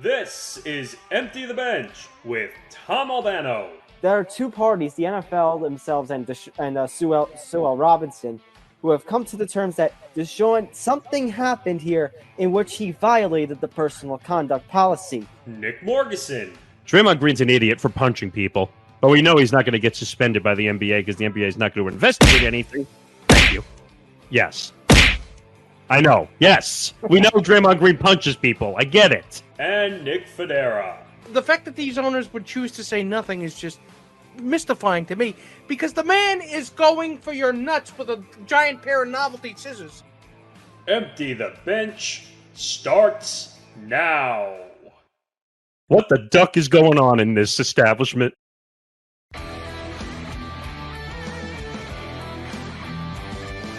This is Empty the Bench with Tom Albano. There are two parties, the NFL themselves and Sue L. Robinson, who have come to the terms that Deshaun, something happened here in which he violated the personal conduct policy. Nick Morgeson. Draymond Green's an idiot for punching people, but we know he's not going to get suspended by the NBA because the NBA is not going to investigate anything. Thank you. Yes. I know. Yes. We know Draymond Green punches people. I get it. And Nick Federa. The fact that these owners would choose to say nothing is just mystifying to me, because the man is going for your nuts with a giant pair of novelty scissors. Empty the Bench starts now. What the duck is going on in this establishment?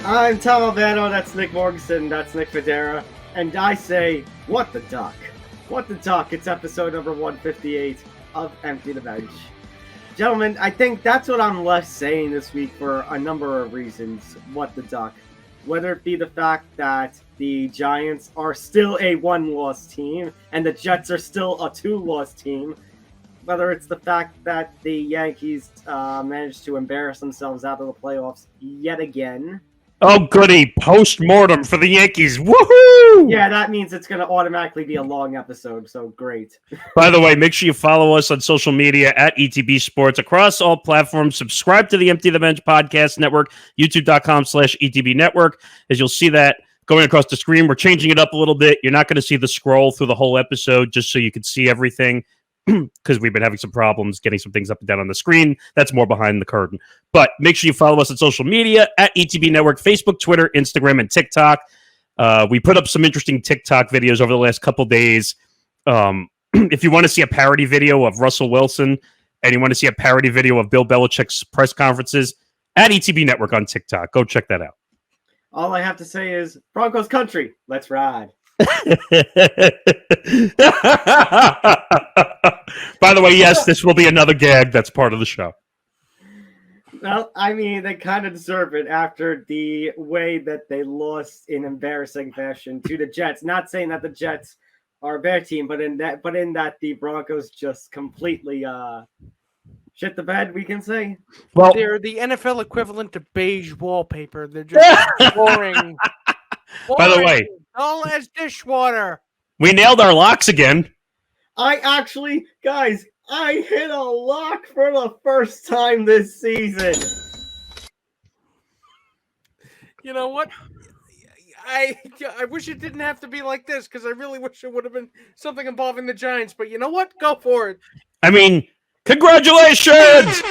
I'm Tom Albano, that's Nick Morgeson, that's Nick Federa, and I say, what the duck? What the duck? It's episode number 158 of Empty the Bench. Gentlemen, I think that's what I'm left saying this week for a number of reasons. What the duck? Whether it be the fact that the Giants are still a one-loss team and the Jets are still a two-loss team. Whether it's the fact that the Yankees managed to embarrass themselves out of the playoffs yet again. Oh, goody. Post-mortem for the Yankees. Woohoo! Yeah, that means it's going to automatically be a long episode, so great. By the way, make sure you follow us on social media at ETB Sports across all platforms. Subscribe to the Empty the Bench Podcast Network, youtube.com/ETB Network. As you'll see that going across the screen, we're changing it up a little bit. You're not going to see the scroll through the whole episode just so you can see everything, because we've been having some problems getting some things up and down on the screen. That's more behind the curtain. But make sure you follow us on social media at ETB Network, Facebook, Twitter, Instagram, and TikTok. We put up some interesting TikTok videos over the last couple days. If you want to see a parody video of Russell Wilson and you want to see a parody video of Bill Belichick's press conferences, at ETB Network on TikTok. Go check that out. All I have to say is, Broncos country, let's ride. By the way, yes, this will be another gag that's part of the show. Well, I mean, they kind of deserve it after the way that they lost in embarrassing fashion to the Jets. Not saying that the Jets are a bad team, but in that the Broncos just completely shit the bed, we can say. Well, They're the NFL equivalent to beige wallpaper. They're just boring. By the way, all as dishwater. we nailed our locks again. Guys, I hit a lock for the first time this season. You know what? I wish it didn't have to be like this, because I really wish it would have been something involving the Giants. But you know what? Go for it. I mean, congratulations!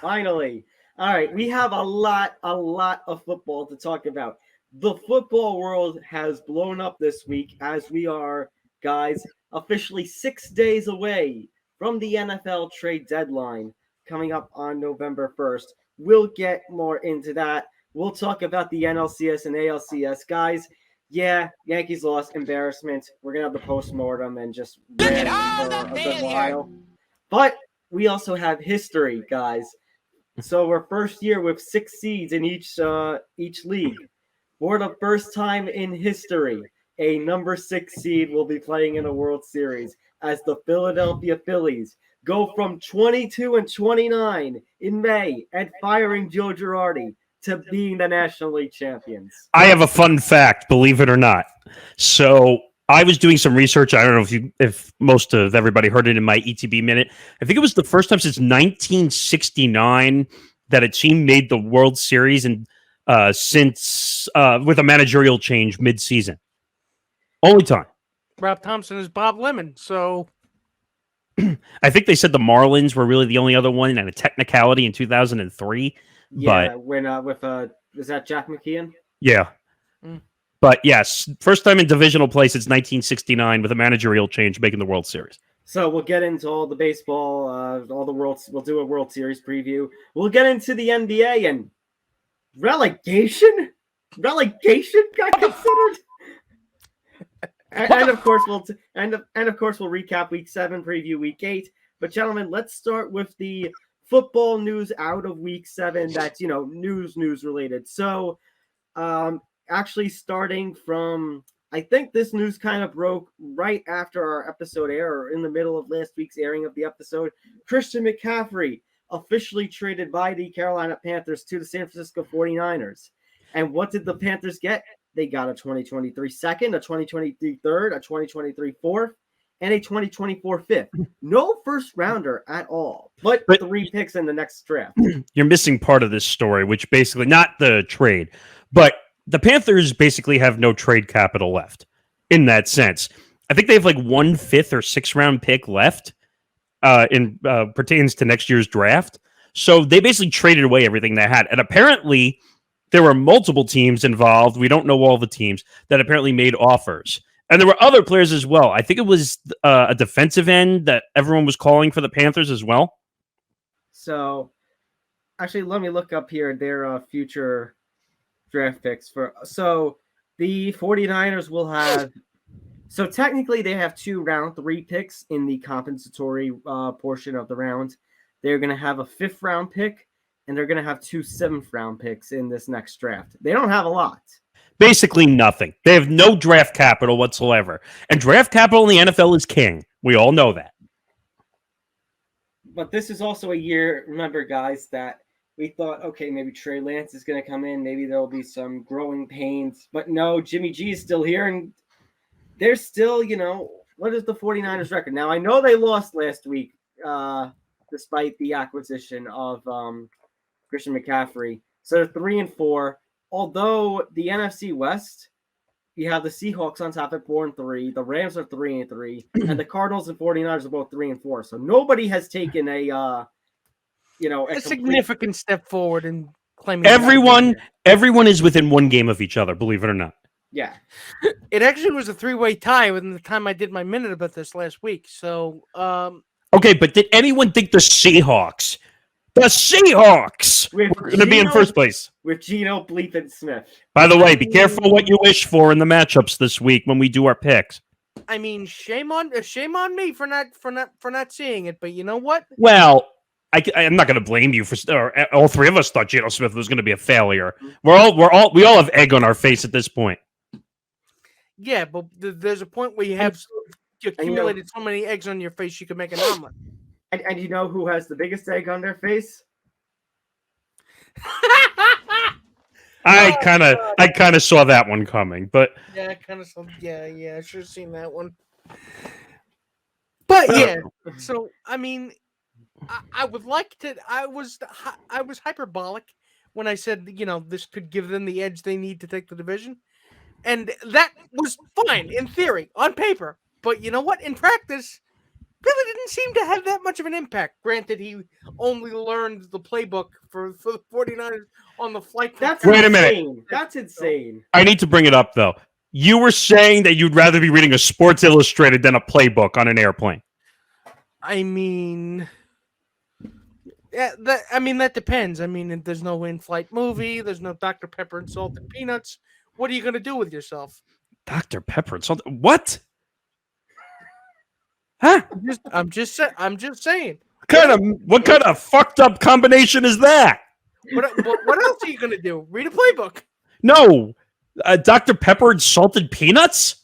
Finally. All right, we have a lot of football to talk about. The football world has blown up this week as we are, guys, officially 6 days away from the NFL trade deadline coming up on November 1st. We'll get more into that. We'll talk about the NLCS and ALCS. Guys, yeah, Yankees lost, embarrassment. We're going to have the post-mortem and just rant for a good while. But we also have history, guys. So we're first year with 6 seeds in each league. For the first time in history, a number 6 seed will be playing in a World Series as the Philadelphia Phillies go from 22-29 in May and firing Joe Girardi to being the National League champions. I have a fun fact, believe it or not. So I was doing some research. I don't know if most of everybody heard it in my ETB minute. I think it was the first time since 1969 that a team made the World Series, and since with a managerial change mid-season. Only time. Rob Thompson is Bob Lemon, so I think they said the Marlins were really the only other one, and a technicality in 2003. Yeah, when is that Jack McKeon? Yeah. But yes, first time in divisional play since 1969 with a managerial change making the World Series. So we'll get into all the baseball, all the worlds. We'll do a World Series preview. We'll get into the NBA and relegation. Relegation got considered. and of course we'll recap Week 7, preview Week 8. But gentlemen, let's start with the football news out of Week 7. That's news related. So, actually starting from I think this news kind of broke right after our episode air, or in the middle of last week's airing of the episode. Christian McCaffrey officially traded by the Carolina Panthers to the San Francisco 49ers. And what did the Panthers get? They got a 2023 second, a 2023 third, a 2023 fourth, and a 2024 fifth. No first rounder at all, but 3 picks in the next draft. You're missing part of this story, which basically, not the trade, but the Panthers basically have no trade capital left in that sense. I think they have like 1 5th or 6th round pick left pertains to next year's draft. So they basically traded away everything they had. And apparently there were multiple teams involved. We don't know all the teams that apparently made offers. And there were other players as well. I think it was a defensive end that everyone was calling for the Panthers as well. So actually, let me look up here their future draft picks. So the 49ers will have, so technically they have 2 round 3 picks in the compensatory portion of the round. They're going to have a 5th round pick, and they're going to have 2 7th round picks in this next draft. They don't have a lot. Basically nothing. They have no draft capital whatsoever. And draft capital in the NFL is king. We all know that. But this is also a year, remember, guys, that we thought, okay, maybe Trey Lance is going to come in. Maybe there'll be some growing pains. But no, Jimmy G is still here. And they're still, what is the 49ers record? Now, I know they lost last week, despite the acquisition of Christian McCaffrey. So they're 3-4. Although the NFC West, you have the Seahawks on top at 4-3. The Rams are 3-3. And the Cardinals and 49ers are both 3-4. So nobody has taken a significant step forward in claiming everyone is within 1 game of each other, believe it or not. Yeah. It actually was a 3-way tie within the time I did my minute about this last week. So okay, but did anyone think the Seahawks were going to be in first place? With Geno Bleepin Smith. By the way, be careful what you wish for in the matchups this week when we do our picks. I mean, shame on me for not seeing it, but you know what? Well, I'm not going to blame you for. All 3 of us thought Geno Smith was going to be a failure. We all have egg on our face at this point. Yeah, but there's a point where you accumulated so many eggs on your face you can make an omelet. And you know who has the biggest egg on their face? I kind of saw that one coming, but yeah, I should have seen that one. But yeah, so I mean, I would like to. I was hyperbolic when I said this could give them the edge they need to take the division, and that was fine in theory on paper. But you know what? In practice, really didn't seem to have that much of an impact. Granted, he only learned the playbook for the 49ers on the flight. Wait a minute. That's insane. I need to bring it up, though. You were saying that you'd rather be reading a Sports Illustrated than a playbook on an airplane. I mean, that depends. I mean, there's no in-flight movie. There's no Dr. Pepper and salted peanuts. What are you going to do with yourself? Dr. Pepper and salted... What? Huh? I'm just saying. What kind of fucked up combination is that? What else are you gonna do? Read a playbook? No, Dr. Pepper and salted peanuts.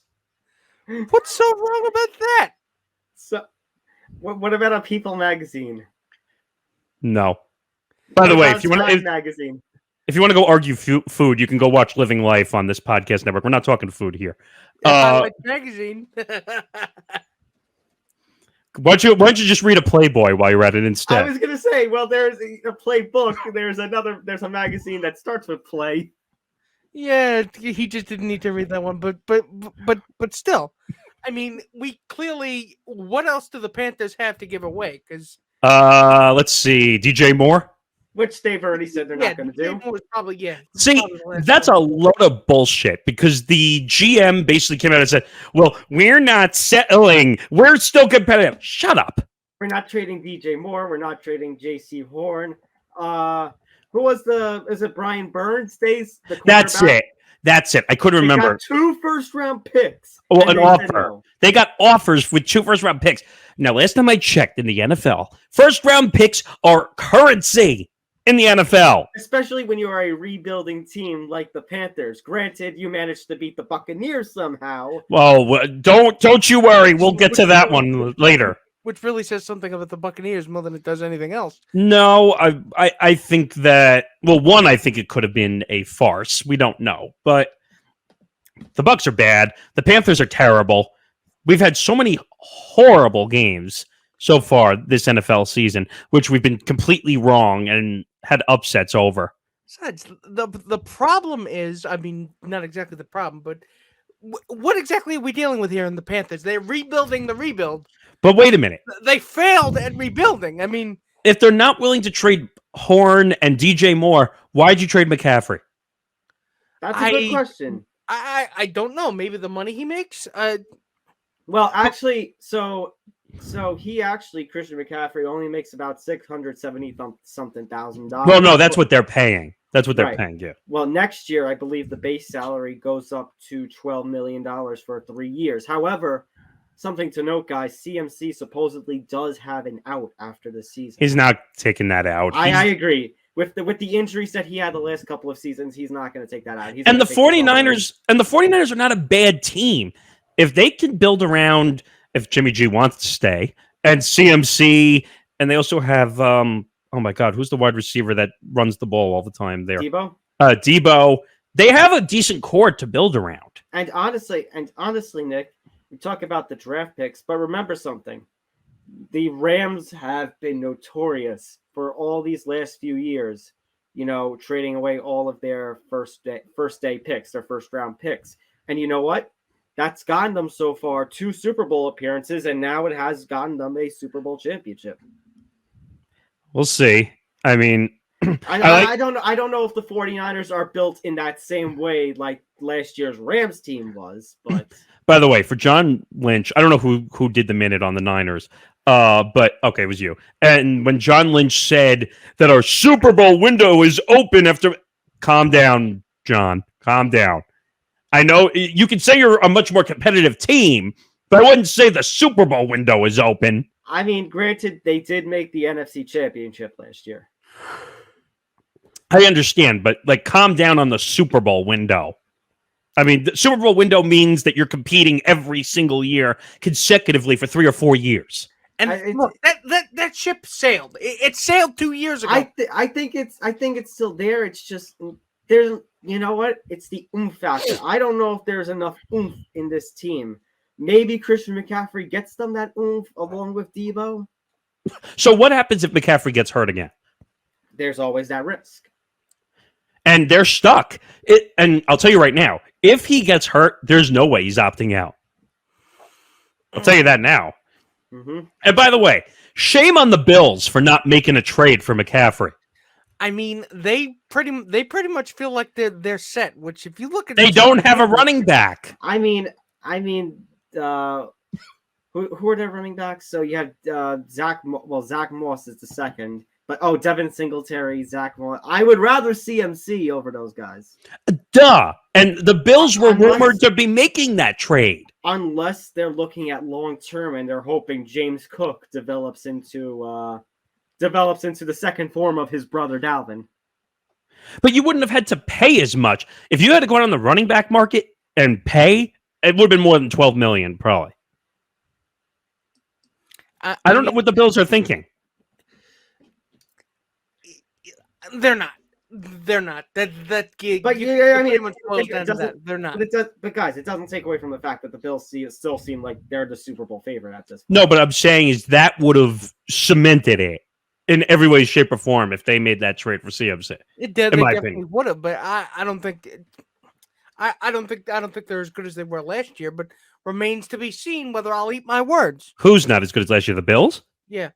What's so wrong about that? So, what about a People magazine? No. By the way, if you want to go argue food, you can go watch Living Life on this podcast network. We're not talking food here. Magazine. Why don't you just read a Playboy while you're at it instead? I was gonna say, well, there's a playbook. There's a magazine that starts with play. Yeah, he just didn't need to read that one, but still, I mean, we clearly. What else do the Panthers have to give away? Because let's see, DJ Moore. Which they've already said they're not going to do. Was probably, See, that's a load of bullshit because the GM basically came out and said, well, we're not settling. We're still competitive. Shut up. We're not trading DJ Moore. We're not trading J.C. Horn. Who was is it Brian Burns stays? That's it. I couldn't remember. Got 2 first-round picks. Well, an offer. No. They got offers with 2 first-round picks. Now, last time I checked in the NFL, first-round picks are currency. in the NFL. Especially when you are a rebuilding team like the Panthers. Granted, you managed to beat the Buccaneers somehow. Well, don't you worry. We'll get to that one later. Which really says something about the Buccaneers more than it does anything else. No, I think that, well, one, I think it could have been a farce. We don't know. But the Bucs are bad. The Panthers are terrible. We've had so many horrible games so far this NFL season, which we've been completely wrong and had upsets over. Besides, the problem is, I mean, not exactly the problem, but what exactly are we dealing with here in the Panthers? They're rebuilding the rebuild. But wait a minute. They failed at rebuilding. I mean, if they're not willing to trade Horn and DJ Moore, why'd you trade McCaffrey? That's a good question. I don't know. Maybe the money he makes. Well, actually, so Christian McCaffrey only makes about $670,000 thousand. Well, no, that's what they're paying. That's what they're paying. Yeah. Well, next year, I believe the base salary goes up to $12 million for 3 years. However, something to note, guys, CMC supposedly does have an out after the season. He's not taking that out. I agree. With the injuries that he had the last couple of seasons, he's not going to take that out. And the 49ers are not a bad team. If they can build around, if Jimmy G wants to stay, and CMC, and they also have oh my God, who's the wide receiver that runs the ball all the time there? Debo. They have a decent core to build around. And honestly, Nick, we talk about the draft picks, but remember something. The Rams have been notorious for all these last few years, trading away all of their first day picks, their first round picks. And you know what? That's gotten them so far 2 Super Bowl appearances, and now it has gotten them a Super Bowl championship. We'll see. I mean, I don't know if the 49ers are built in that same way like last year's Rams team was, but by the way, for John Lynch, I don't know who did the minute on the Niners. But okay, it was you. And when John Lynch said that our Super Bowl window is open after, calm down, John, calm down. I know you can say you're a much more competitive team, but I wouldn't say the Super Bowl window is open. I mean, granted, they did make the NFC Championship last year. I understand, but calm down on the Super Bowl window. I mean, the Super Bowl window means that you're competing every single year consecutively for 3 or 4 years. And look, that ship sailed. It sailed 2 years ago. I think it's still there. It's just there's, you know what? It's the oomph factor. I don't know if there's enough oomph in this team. Maybe Christian McCaffrey gets them that oomph along with Debo. So what happens if McCaffrey gets hurt again? There's always that risk. And they're stuck. And I'll tell you right now, if he gets hurt, there's no way he's opting out. I'll tell you that now. Mm-hmm. And by the way, shame on the Bills for not making a trade for McCaffrey. I mean, they pretty much feel like they're set. Which, if you look at, they don't have a running back. I mean, who are their running backs? So you have Zach Moss is the second, but Devin Singletary, Zach Moss. I would rather CMC over those guys. Duh. And the Bills were rumored to be making that trade. Unless they're looking at long term and they're hoping James Cook develops into the second form of his brother Dalvin. But you wouldn't have had to pay as much. If you had to go out on the running back market and pay, it would have been more than $12 million, probably. I don't know what the Bills are thinking. They're not. That gig. But yeah, I mean, they're not. But guys, it doesn't take away from the fact that the Bills still seem like they're the Super Bowl favorite at this point. No, but I'm saying is that would have cemented it in every way, shape, or form if they made that trade for CMC. It did. They definitely would have, but I don't think. I don't think they're as good as they were last year. But remains to be seen whether I'll eat my words. Who's not as good as last year? The Bills? Yeah.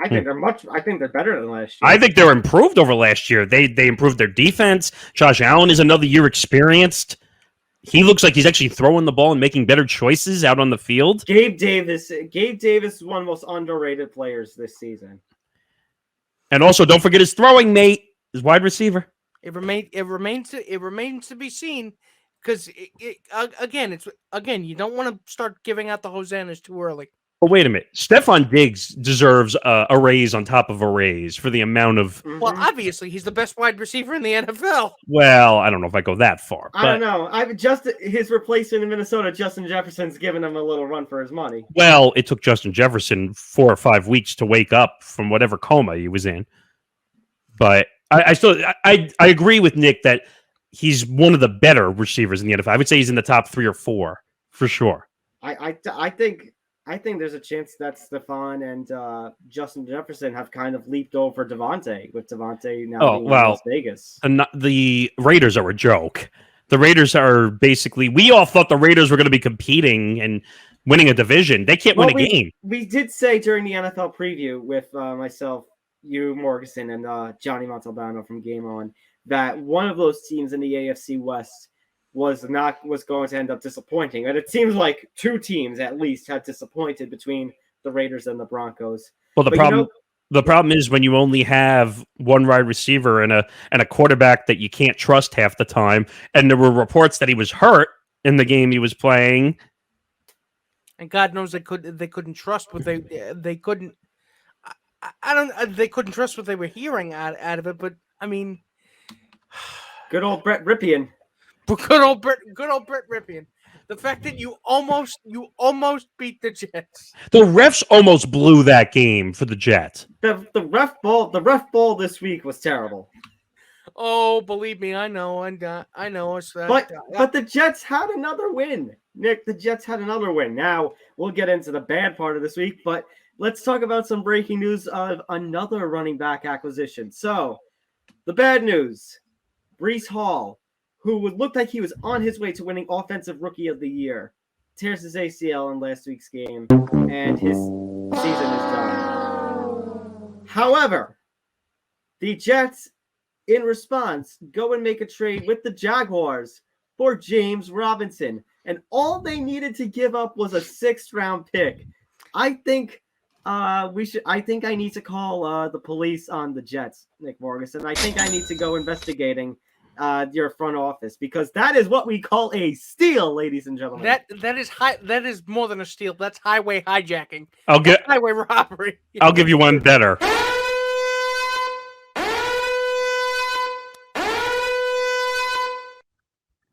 I think they're better than last year. I think they're improved over last year. They improved their defense. Josh Allen is another year experienced. He looks like he's actually throwing the ball and making better choices out on the field. Gabe Davis is one of the most underrated players this season. And also, don't forget his throwing mate, his wide receiver. It remains to be seen because again, you don't want to start giving out the hosannas too early. But wait a minute. Stephon Diggs deserves a raise on top of a raise for the amount of... Well, obviously, he's the best wide receiver in the NFL. Well, I don't know if I go that far. I don't know. His replacement in Minnesota, Justin Jefferson's giving him a little run for his money. Well, it took Justin Jefferson 4 or 5 weeks to wake up from whatever coma he was in. But I agree with Nick that he's one of the better receivers in the NFL. I would say he's in the top 3 or 4 for sure. I think there's a chance that Stephon and Justin Jefferson have kind of leaped over Devontae, with Devontae now being in Las Vegas. And the Raiders are a joke. The Raiders are basically... We all thought the Raiders were going to be competing and winning a division. They can't win a game. We did say during the NFL preview with myself, you, Morganson, and Johnny Montalbano from Game On, that one of those teams in the AFC West was going to end up disappointing. And it seems like 2 teams at least had disappointed between the Raiders and the Broncos. Well, the problem is when you only have one wide receiver and a quarterback that you can't trust half the time, and there were reports that he was hurt in the game he was playing. And God knows they couldn't trust what they couldn't. They couldn't trust what they were hearing out of it. But I mean, good old Brett Ripien. Good old Brett Ripien. The fact that you almost beat the Jets. The refs almost blew that game for the Jets. The ref ball this week was terrible. Oh, believe me, I know. But the Jets had another win. Nick, the Jets had another win. Now, we'll get into the bad part of this week, but let's talk about some breaking news of another running back acquisition. So, the bad news, Breece Hall, who would look like he was on his way to winning Offensive Rookie of the Year, tears his ACL in last week's game, and his season is done. However, the Jets, in response, go and make a trade with the Jaguars for James Robinson, and all they needed to give up was a 6th-round pick. I think I need to call the police on the Jets, Nick Morganson. I think I need to go investigating your front office, because that is what we call a steal, ladies and gentlemen. That is more than a steal. That's highway hijacking. Highway robbery. I'll give you one better.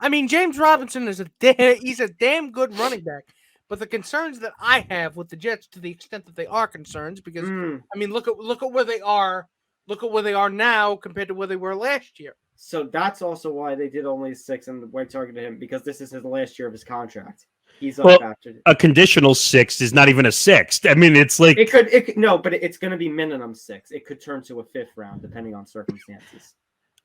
I mean, James Robinson is he's a damn good running back. But the concerns that I have with the Jets, to the extent that they are concerns, because I mean, look at where they are. Look at where they are now compared to where they were last year. So that's also why they did only 6 and why targeted him, because this is his last year of his contract. He's up after a conditional 6 is not even a 6th. I mean, it's like it could no, but it's going to be minimum 6. It could turn to a 5th round depending on circumstances.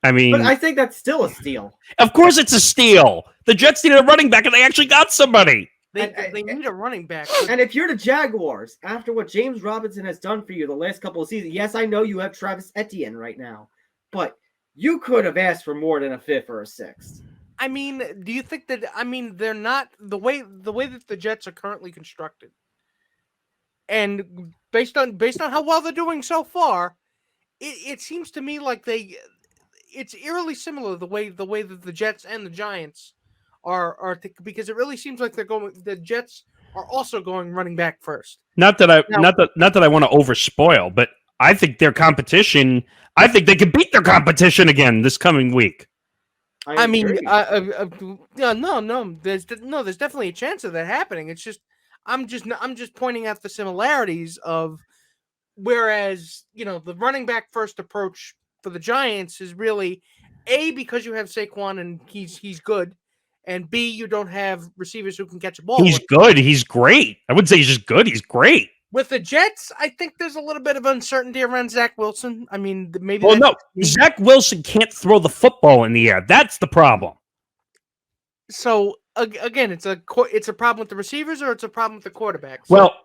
I mean, but I think that's still a steal. Of course, it's a steal. The Jets needed a running back, and they actually got somebody. They need a running back. And if you're the Jaguars, after what James Robinson has done for you the last couple of seasons, yes, I know you have Travis Etienne right now, but you could have asked for more than a 5th or a 6th. I mean, do you think that? I mean, they're not the way that the Jets are currently constructed, and based on how well they're doing so far, it seems to me like it's eerily similar the way that the Jets and the Giants are because it really seems like the Jets are also going running back first. Not that I want to overspoil, but I think their competition. I think they could beat their competition again this coming week. No. There's definitely a chance of that happening. It's just I'm just pointing out the similarities of whereas the running back first approach for the Giants is really A, because you have Saquon and he's good, and B, you don't have receivers who can catch a ball. He's good. He's great. I wouldn't say he's just good. He's great. With the Jets, I think there's a little bit of uncertainty around Zach Wilson. I mean, maybe. Well, no, Zach Wilson can't throw the football in the air. That's the problem. So again, it's a problem with the receivers, or it's a problem with the quarterbacks. Well,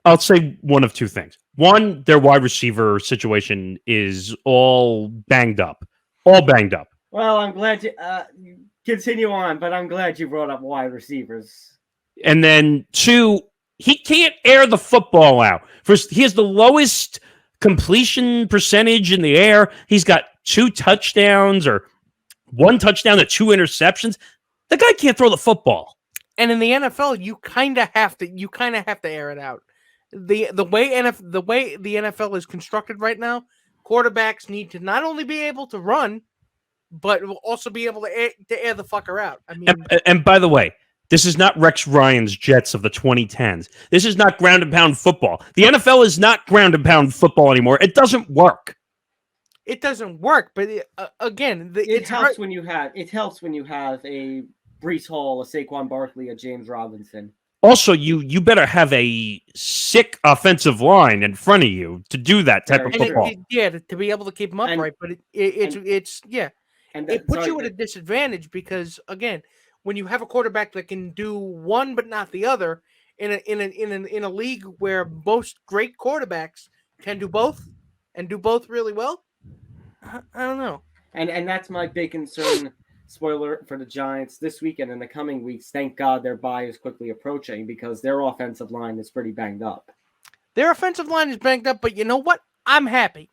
I'll say one of two things. One, their wide receiver situation is all banged up. Well, I'm glad you continue on, but I'm glad you brought up wide receivers. And then 2, he can't air the football out. First, he has the lowest completion percentage in the air. He's got 2 touchdowns or 1 touchdown to 2 interceptions. The guy can't throw the football. And in the NFL, you kind of have to air it out. The way the NFL is constructed right now, quarterbacks need to not only be able to run, but will also be able to air the fucker out. I mean, and by the way, this is not Rex Ryan's Jets of the 2010s. This is not ground and pound football. The NFL is not ground and pound football anymore. It doesn't work. It doesn't work. But again, it helps when you have a Breece Hall, a Saquon Barkley, a James Robinson. Also, you better have a sick offensive line in front of you to do that type of football. To be able to keep them upright. But it puts you at a disadvantage because, again, when you have a quarterback that can do one but not the other in a league where most great quarterbacks can do both and do both really well, I don't know. And that's my big concern. Spoiler for the Giants this weekend and the coming weeks. Thank God their bye is quickly approaching because their offensive line is pretty banged up. Their offensive line is banged up, but you know what? I'm happy.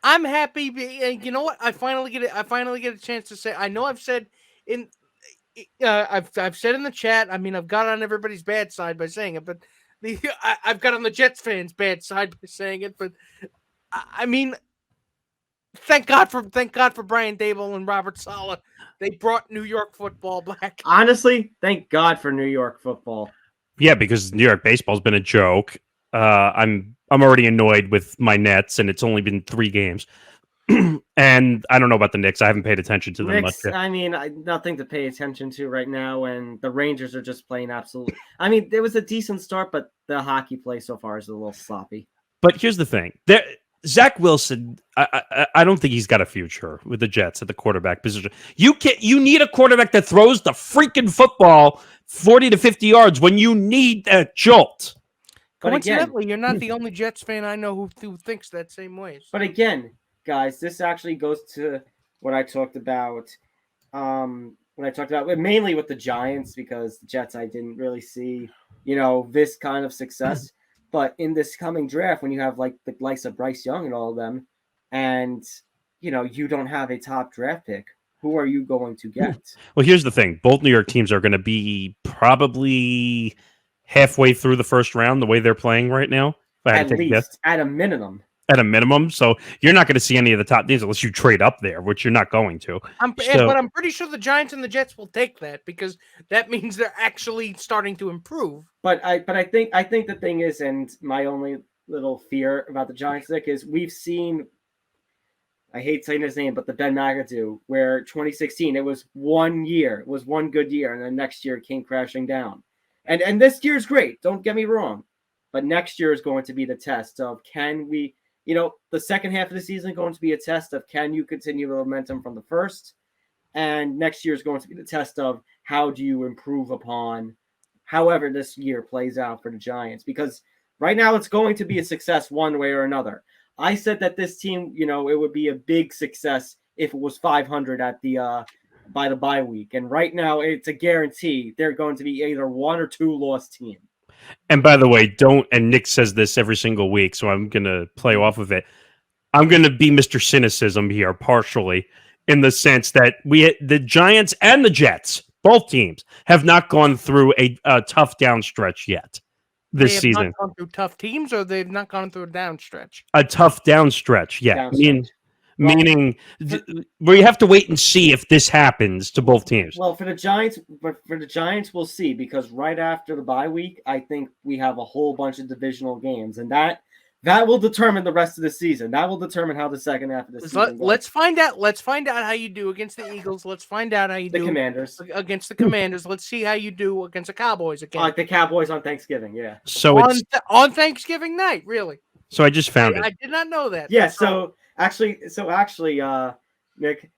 You know what? I finally get a chance to say. I know I've said I've said in the chat. I mean, I've got on everybody's bad side by saying it, but I've got on the Jets fans' bad side by saying it. But I mean, thank God for Brian Daboll and Robert Saleh. They brought New York football back. Honestly, thank God for New York football. Yeah, because New York baseball's been a joke. I'm already annoyed with my Nets, and it's only been 3 games. And I don't know about the Knicks. I haven't paid attention to them much yet. I mean, nothing to pay attention to right now, and the Rangers are just playing absolutely. I mean, there was a decent start, but the hockey play so far is a little sloppy. But here's the thing: Zach Wilson, I don't think he's got a future with the Jets at the quarterback position. You need a quarterback that throws the freaking football 40 to 50 yards when you need that jolt. Coincidentally, you're not the only Jets fan I know who thinks that same way. So. But again, guys, this actually goes to what I talked about. Mainly with the Giants, because the Jets I didn't really see, this kind of success. But in this coming draft, when you have like the likes of Bryce Young and all of them, and you don't have a top draft pick, who are you going to get? Well, here's the thing: both New York teams are going to be probably halfway through the first round the way they're playing right now. At least, at a minimum. At a minimum, so you're not going to see any of the top teams unless you trade up there, which you're not going to. But I'm pretty sure the Giants and the Jets will take that because that means they're actually starting to improve. But I think the thing is, and my only little fear about the Giants, Nick, is we've seen. I hate saying his name, but the Ben McAdoo, where 2016 it was 1 year, it was one good year, and then next year it came crashing down. And this year's great. Don't get me wrong, but next year is going to be the test of can we. The second half of the season is going to be a test of can you continue the momentum from the first, and next year is going to be the test of how do you improve upon however this year plays out for the Giants, because right now it's going to be a success one way or another. I said that this team, it would be a big success if it was 500 at the by the bye week, and right now it's a guarantee they're going to be either 1 or 2 loss team. And by the way, and Nick says this every single week, so I'm going to play off of it. I'm going to be Mr. Cynicism here, partially, in the sense that the Giants and the Jets, both teams, have not gone through a tough down stretch yet this season. They have not gone through tough teams, or they've not gone through a down stretch? A tough down stretch, yeah. Meaning where you have to wait and see if this happens to both teams. Well, for the Giants, we'll see, because right after the bye week, I think we have a whole bunch of divisional games, and that will determine the rest of the season. That will determine how the second half of the season goes. Let's find out how you do against the Eagles. Let's find out how you do Commanders against the Commanders. Let's see how you do against the Cowboys again. Like the Cowboys on Thanksgiving, yeah. So on Thanksgiving night, really. So I just found it. I did not know that. Yeah. So actually, Nick,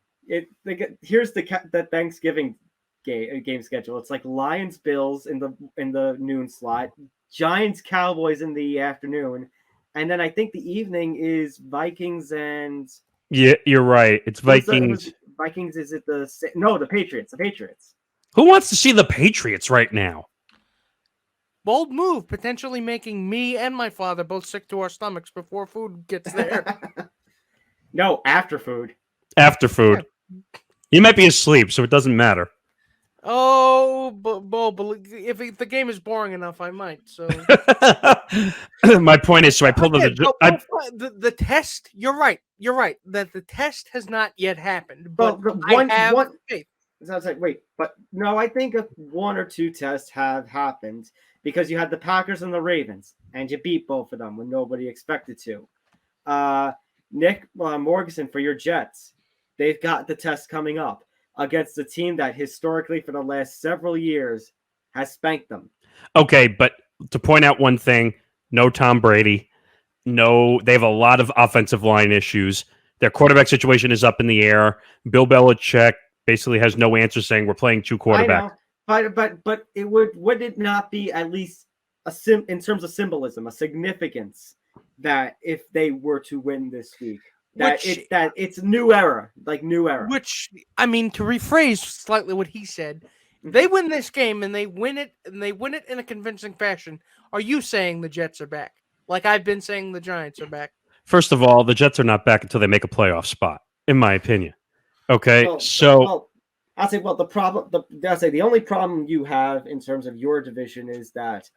here's the Thanksgiving game schedule. It's like Lions Bills in the noon slot, Giants Cowboys in the afternoon, and then I think the evening is Vikings and. Yeah, you're right. It's Vikings. Vikings is it the Patriots? The Patriots. Who wants to see the Patriots right now? Bold move, potentially making me and my father both sick to our stomachs before food gets there. No, after food. After food. You might be asleep, so it doesn't matter. Oh, but if the game is boring enough, I might. So My point is, so I pulled up again, the. the test. You're right. You're right that the test has not yet happened. Well, But the I have one. faith. So I was like, wait, but no, I think one or two tests have happened because you had the Packers and the Ravens, and you beat both of them when nobody expected to. Nick Morganson for your Jets, they've got the test coming up against a team that historically for the last several years has spanked them. Okay, but to point out one thing, no Tom Brady. No, they have a lot of offensive line issues. Their quarterback situation is up in the air. Bill Belichick basically has no answer, saying we're playing two quarterbacks. I know, but it would it not be at least in terms of symbolism, a significance that if they were to win this week, that it's new era, like new era. Which, I mean, to rephrase slightly what he said, they win this game and they win it in a convincing fashion. Are you saying the Jets are back? Like I've been saying the Giants are back. First of all, the Jets are not back until they make a playoff spot, in my opinion. Okay, I'll say the only problem you have in terms of your division is that,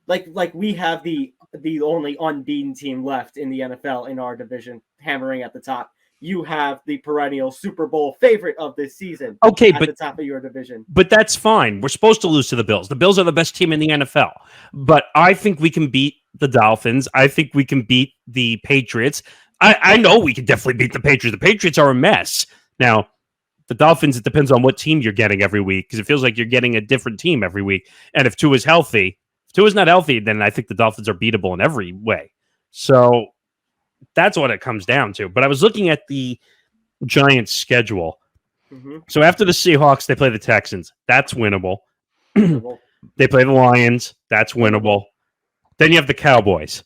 like we have the only unbeaten team left in the NFL in our division, hammering at the top. You have the perennial Super Bowl favorite of this season. Okay, at the top of your division. But that's fine. We're supposed to lose to the Bills. The Bills are the best team in the NFL. But I think we can beat the Dolphins. I think we can beat the Patriots. I know we can definitely beat the Patriots. The Patriots are a mess. Now, the Dolphins, it depends on what team you're getting every week because it feels like you're getting a different team every week. And if Tua's healthy, if Tua's not healthy, then I think the Dolphins are beatable in every way. So that's what it comes down to. But I was looking at the Giants' schedule. Mm-hmm. So after the Seahawks, they play the Texans. That's winnable. They play the Lions. That's winnable. Then you have the Cowboys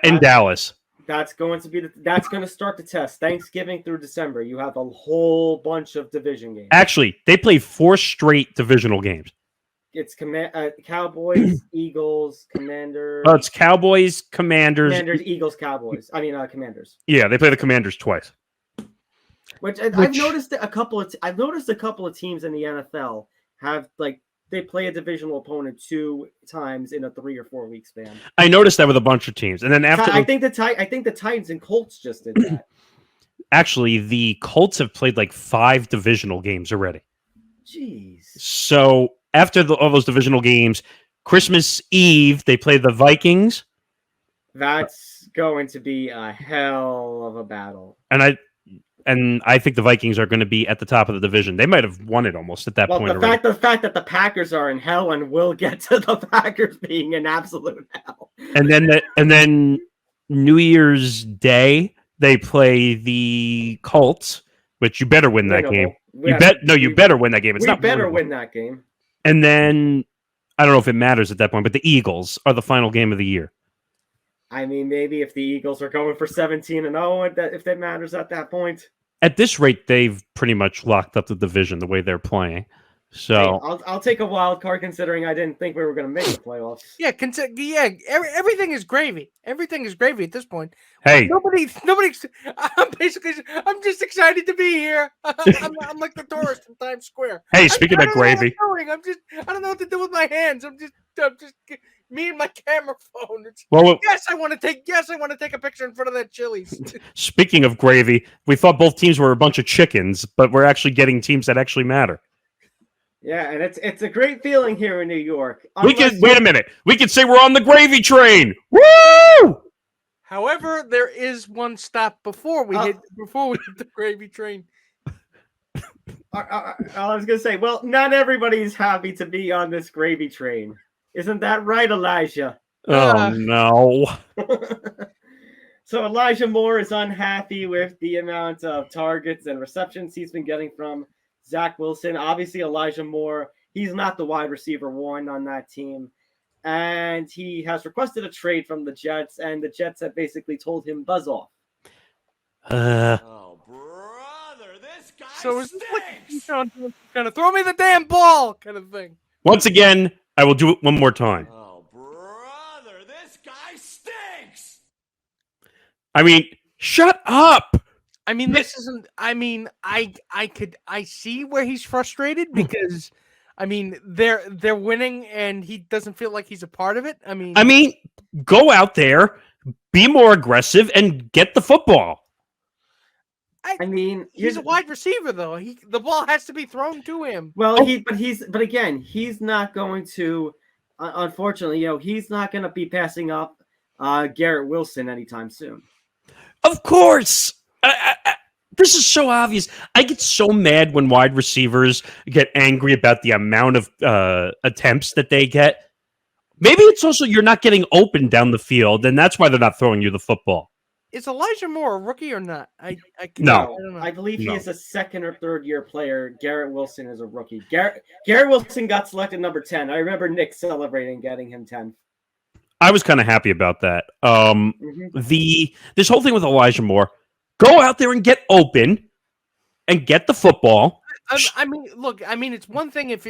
in Dallas. That's going to start the test. Thanksgiving through December, you have a whole bunch of division games. Actually, they play 4 straight divisional games. It's Cowboys, Eagles, Commanders. Oh, it's Cowboys, Commanders, Eagles, Cowboys. Commanders. Yeah, they play the Commanders twice. I've noticed a couple of teams in the NFL have they play a divisional opponent 2 times in a 3 or 4 week span. I noticed that with a bunch of teams, and then after I think the Titans and Colts just did that. Actually, the Colts have played like 5 divisional games already. Jeez. So after all those divisional games, Christmas Eve they play the Vikings. That's going to be a hell of a battle. And I think the Vikings are going to be at the top of the division. They might have won it almost at that point. The fact that the Packers are in hell and we'll get to the Packers being in absolute hell. And then New Year's Day they play the Colts, which you better win that game. You better win that game. We better win that game. And then I don't know if it matters at that point, but the Eagles are the final game of the year. I mean, maybe if the Eagles are going for 17-0, if that matters at that point. At this rate, they've pretty much locked up the division the way they're playing. So hey, I'll take a wild card considering I didn't think we were going to make the playoffs. Yeah, everything is gravy. Everything is gravy at this point. Hey, nobody. I'm just excited to be here. I'm like the tourist in Times Square. Hey, speaking of gravy, I don't know what to do with my hands. I'm just me and my camera phone. I want to take a picture in front of that Chili's. Speaking of gravy, we thought both teams were a bunch of chickens, but we're actually getting teams that actually matter. Yeah, and it's a great feeling here in New York. Wait a minute. We could say we're on the gravy train. Woo! However, there is one stop before we hit the gravy train. I was gonna say, well, not everybody's happy to be on this gravy train. Isn't that right, Elijah? Oh no. So Elijah Moore is unhappy with the amount of targets and receptions he's been getting from Zach Wilson. Obviously, Elijah Moore, he's not the wide receiver 1 on that team. And he has requested a trade from the Jets, and the Jets have basically told him buzz off. Oh, brother, this guy so is this like kind of throw me the damn ball kind of thing? Once again, I will do it one more time. Oh, brother, this guy stinks! I mean, shut up! I mean, this isn't. I mean, I see where he's frustrated because I mean, they're winning, and he doesn't feel like he's a part of it. I mean, go out there, be more aggressive, and get the football. I mean, he's a wide receiver, though. The ball has to be thrown to him. Well, but again, he's not going to. Unfortunately, he's not going to be passing up Garrett Wilson anytime soon. Of course. This is so obvious. I get so mad when wide receivers get angry about the amount of attempts that they get. Maybe it's also you're not getting open down the field, and that's why they're not throwing you the football. Is Elijah Moore a rookie or not? No. I believe he is a second or third year player. Garrett Wilson is a rookie. Garrett Wilson got selected number 10. I remember Nick celebrating getting him 10. I was kind of happy about that. This whole thing with Elijah Moore, go out there and get open and get the football. I mean, look. I mean, it's one thing if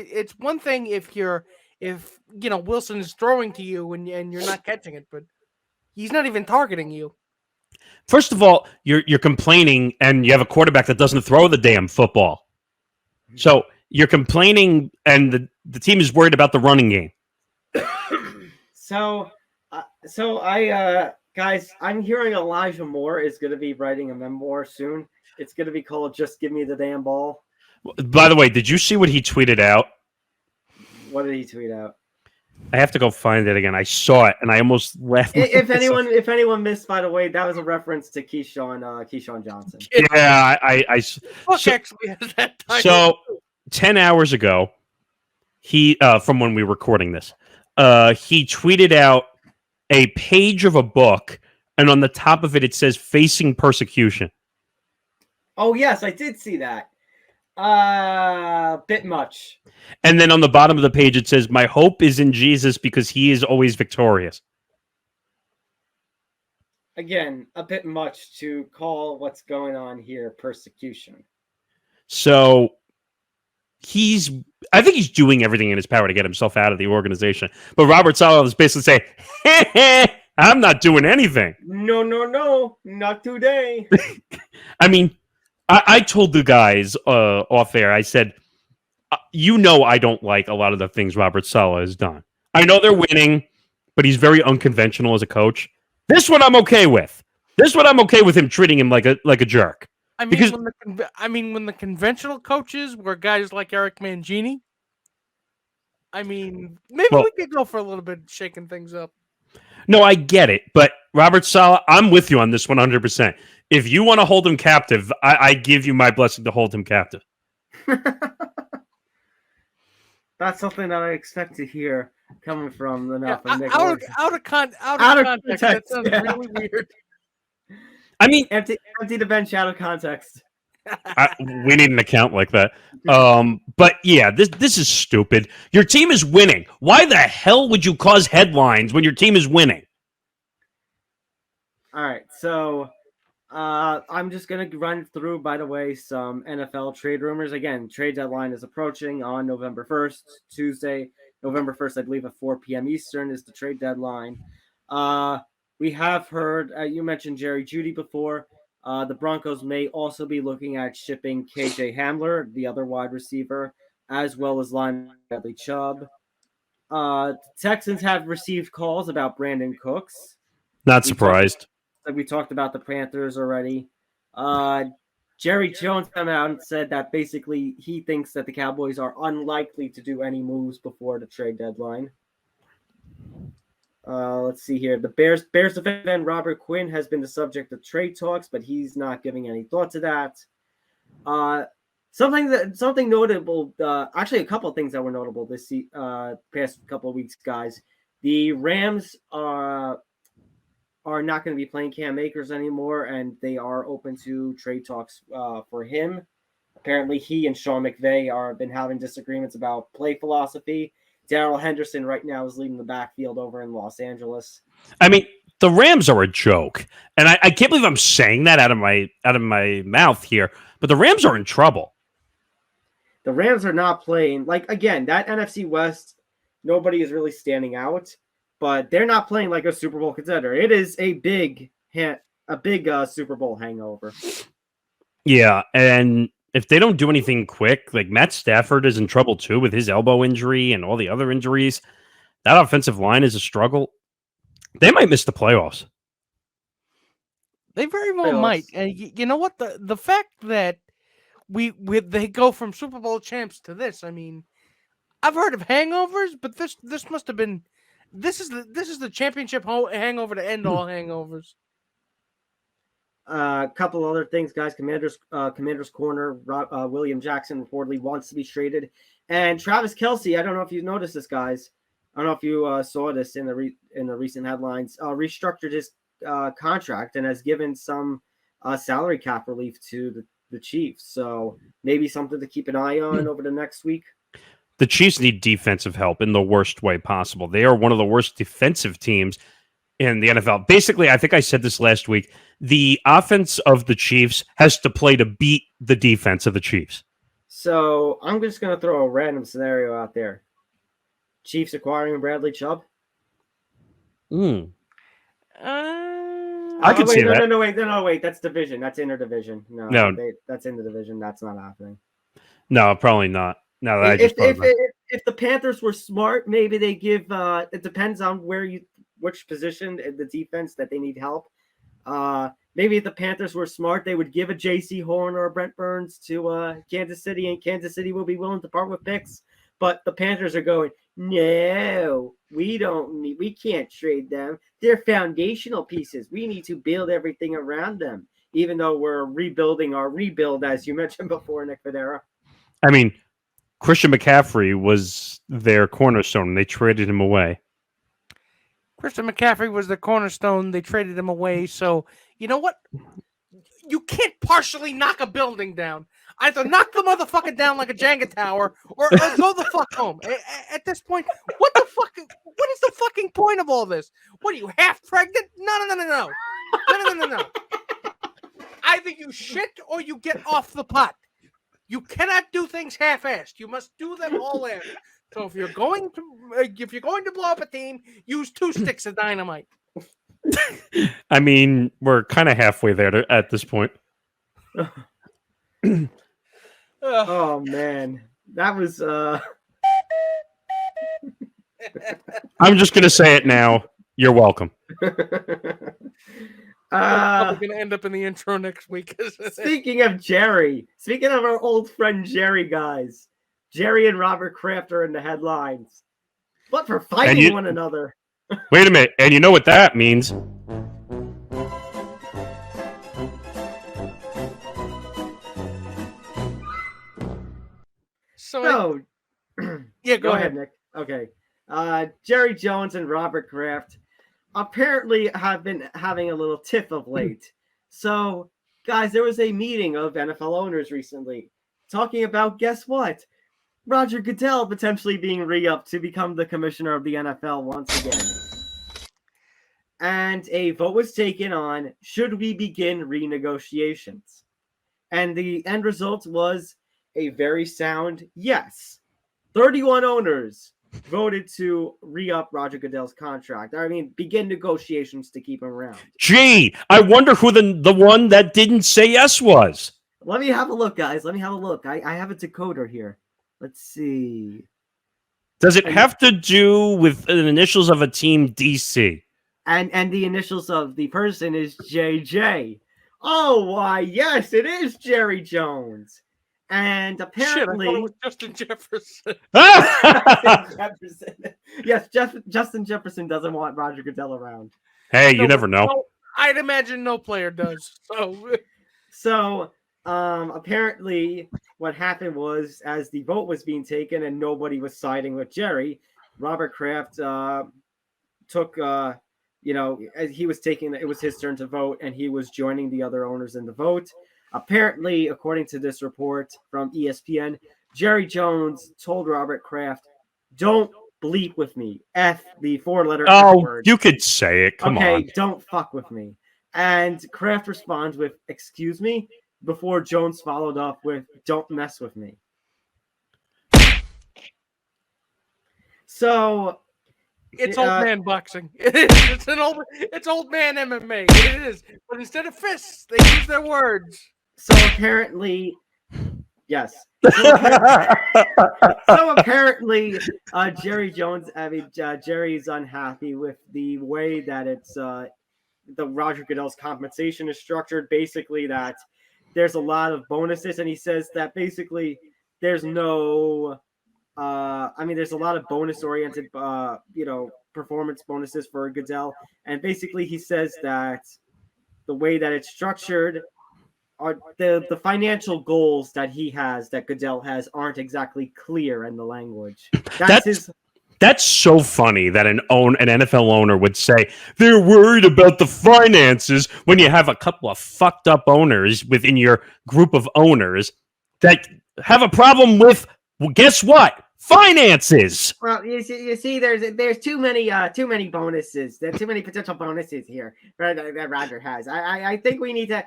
Wilson is throwing to you and you're not catching it, but he's not even targeting you. First of all, you're complaining, and you have a quarterback that doesn't throw the damn football. So you're complaining, and the team is worried about the running game. So I guys, I'm hearing Elijah Moore is going to be writing a memoir soon. It's going to be called "Just Give Me the Damn Ball." By the way, did you see what he tweeted out? What did he tweet out? I have to go find it again. I saw it, and I almost laughed. If anyone missed, by the way, that was a reference to Keyshawn Johnson. Yeah, I actually has that title. So 10 hours ago, he from when we were recording this, he tweeted out a page of a book, and on the top of it, it says "Facing Persecution." Oh yes, I did see that. Bit much. And then on the bottom of the page, it says, "My hope is in Jesus because he is always victorious." Again, a bit much to call what's going on here persecution. So I think he's doing everything in his power to get himself out of the organization. But Robert Saleh is basically saying, I'm not doing anything. No, not today. I mean, I told the guys off air, I said, I don't like a lot of the things Robert Saleh has done. I know they're winning, but he's very unconventional as a coach. This one I'm okay with. This one I'm okay with him treating him like a jerk. I mean, when the conventional coaches were guys like Eric Mangini, I mean, maybe we could go for a little bit shaking things up. No, I get it, but Robert Saleh, I'm with you on this 100%. If you want to hold him captive, I give you my blessing to hold him captive. That's something that I expect to hear coming from the mouth of Nick. Out of context. That sounds really weird. I mean, empty the bench out of context. We need an account like that. But yeah, this is stupid. Your team is winning. Why the hell would you cause headlines when your team is winning? All right, so I'm just going to run through, by the way, some NFL trade rumors. Again, trade deadline is approaching on November 1st, Tuesday, November 1st, I believe at 4 p.m. Eastern is the trade deadline. We have heard, you mentioned Jerry Jeudy before. The Broncos may also be looking at shipping KJ Hamler, the other wide receiver, as well as linebacker Bradley Chubb. Texans have received calls about Brandon Cooks. Not surprised. We talked about the Panthers already. Jerry Jones came out and said that basically he thinks that the Cowboys are unlikely to do any moves before the trade deadline. Let's see here. The Bears defensive end Robert Quinn has been the subject of trade talks, but he's not giving any thought to that. Something notable. Actually, a couple of things that were notable this past couple of weeks, guys. The Rams are not going to be playing Cam Akers anymore, and they are open to trade talks for him. Apparently, he and Sean McVay have been having disagreements about play philosophy. Darrell Henderson right now is leading the backfield over in Los Angeles. I mean, the Rams are a joke, and I can't believe I'm saying that out of my mouth here. But the Rams are in trouble. The Rams are not playing again. That NFC West, nobody is really standing out, but they're not playing like a Super Bowl contender. It is a big Super Bowl hangover. Yeah, and if they don't do anything quick, like Matt Stafford is in trouble too with his elbow injury and all the other injuries. That offensive line is a struggle. They might miss the playoffs. They very well might. And you know what? The fact that they go from Super Bowl champs to this, I mean, I've heard of hangovers, but this must have been this is the championship hangover to end all hangovers. A couple other things, guys. Commanders corner, William Jackson reportedly wants to be traded, and Travis Kelce. I don't know if you noticed this, guys. I don't know if you saw this in the recent headlines. Restructured his contract and has given some salary cap relief to the Chiefs. So maybe something to keep an eye on over the next week. The Chiefs need defensive help in the worst way possible. They are one of the worst defensive teams in the NFL. Basically, I think I said this last week. The offense of the Chiefs has to play to beat the defense of the Chiefs. So I'm just going to throw a random scenario out there. Chiefs acquiring Bradley Chubb? I could see that. No, wait. That's division. That's interdivision. No. That's in the division. That's not happening. No, probably not. No, if the Panthers were smart, maybe they give. It depends on which position in the defense that they need help. Maybe if the Panthers were smart, they would give a J.C. Horn or a Brent Burns to Kansas City, and Kansas City will be willing to part with picks. But the Panthers are going, no, we can't trade them. They're foundational pieces. We need to build everything around them, even though we're rebuilding our rebuild, as you mentioned before, Nick Federa. I mean, Christian McCaffrey was their cornerstone, and they traded him away. Christian McCaffrey was the cornerstone. They traded him away. So, you know what? You can't partially knock a building down. Either knock the motherfucker down like a Jenga tower or go the fuck home. At this point, what is the fucking point of all this? What are you, half pregnant? No. Either you shit or you get off the pot. You cannot do things half-assed. You must do them all in. So if you're going to blow up a team, use 2 sticks of dynamite. I mean, we're kind of halfway there at this point. Oh man, that was. I'm just gonna say it now. You're welcome. Probably gonna end up in the intro next week. Speaking of our old friend Jerry, guys, Jerry and Robert Kraft are in the headlines, but for fighting one another. Wait a minute, and you know what that means? So, yeah, go ahead, Nick. Okay. Jerry Jones and Robert Kraft apparently have been having a little tiff of late. So, guys, there was a meeting of NFL owners recently talking about, guess what? Roger Goodell potentially being re-upped to become the commissioner of the NFL once again. And a vote was taken on, should we begin renegotiations? And the end result was a very sound yes. 31 owners voted to re-up Roger Goodell's contract. I mean, begin negotiations to keep him around. Gee, I wonder who the one that didn't say yes was. Let me have a look, guys. Let me have a look. I have a decoder here. Let's see. Does it have to do with the initials of a team, DC? And the initials of the person is JJ. Oh, why, yes, it is Jerry Jones. And apparently... Shit, I thought it was Justin Jefferson. Yes, Justin Jefferson doesn't want Roger Goodell around. Hey, you never know. No, I'd imagine no player does. So apparently what happened was, as the vote was being taken and nobody was siding with Jerry, Robert Kraft took... as he was it was his turn to vote, and he was joining the other owners in the vote. Apparently, according to this report from ESPN, Jerry Jones told Robert Kraft, "Don't bleep with me. F the 4-letter F word." You could say it. Come on. Okay, don't fuck with me. And Kraft responds with, "Excuse me," before Jones followed up with, "Don't mess with me." So it's old man boxing. It's old man MMA. It is. But instead of fists, they use their words. So apparently, Yes. So apparently, Jerry Jones. Jerry's unhappy with the way that it's the Roger Goodell's compensation is structured. Basically, that there's a lot of bonuses, and he says that basically there's no. There's a lot of bonus-oriented, performance bonuses for Goodell, and basically he says that the way that it's structured, are the financial goals that Goodell has, aren't exactly clear in the language. That's so funny that an NFL owner would say they're worried about the finances when you have a couple of fucked up owners within your group of owners that have a problem with, well, guess what? Finances. Well, you see, there's too many bonuses. There's too many potential bonuses here that Roger has. I think we need to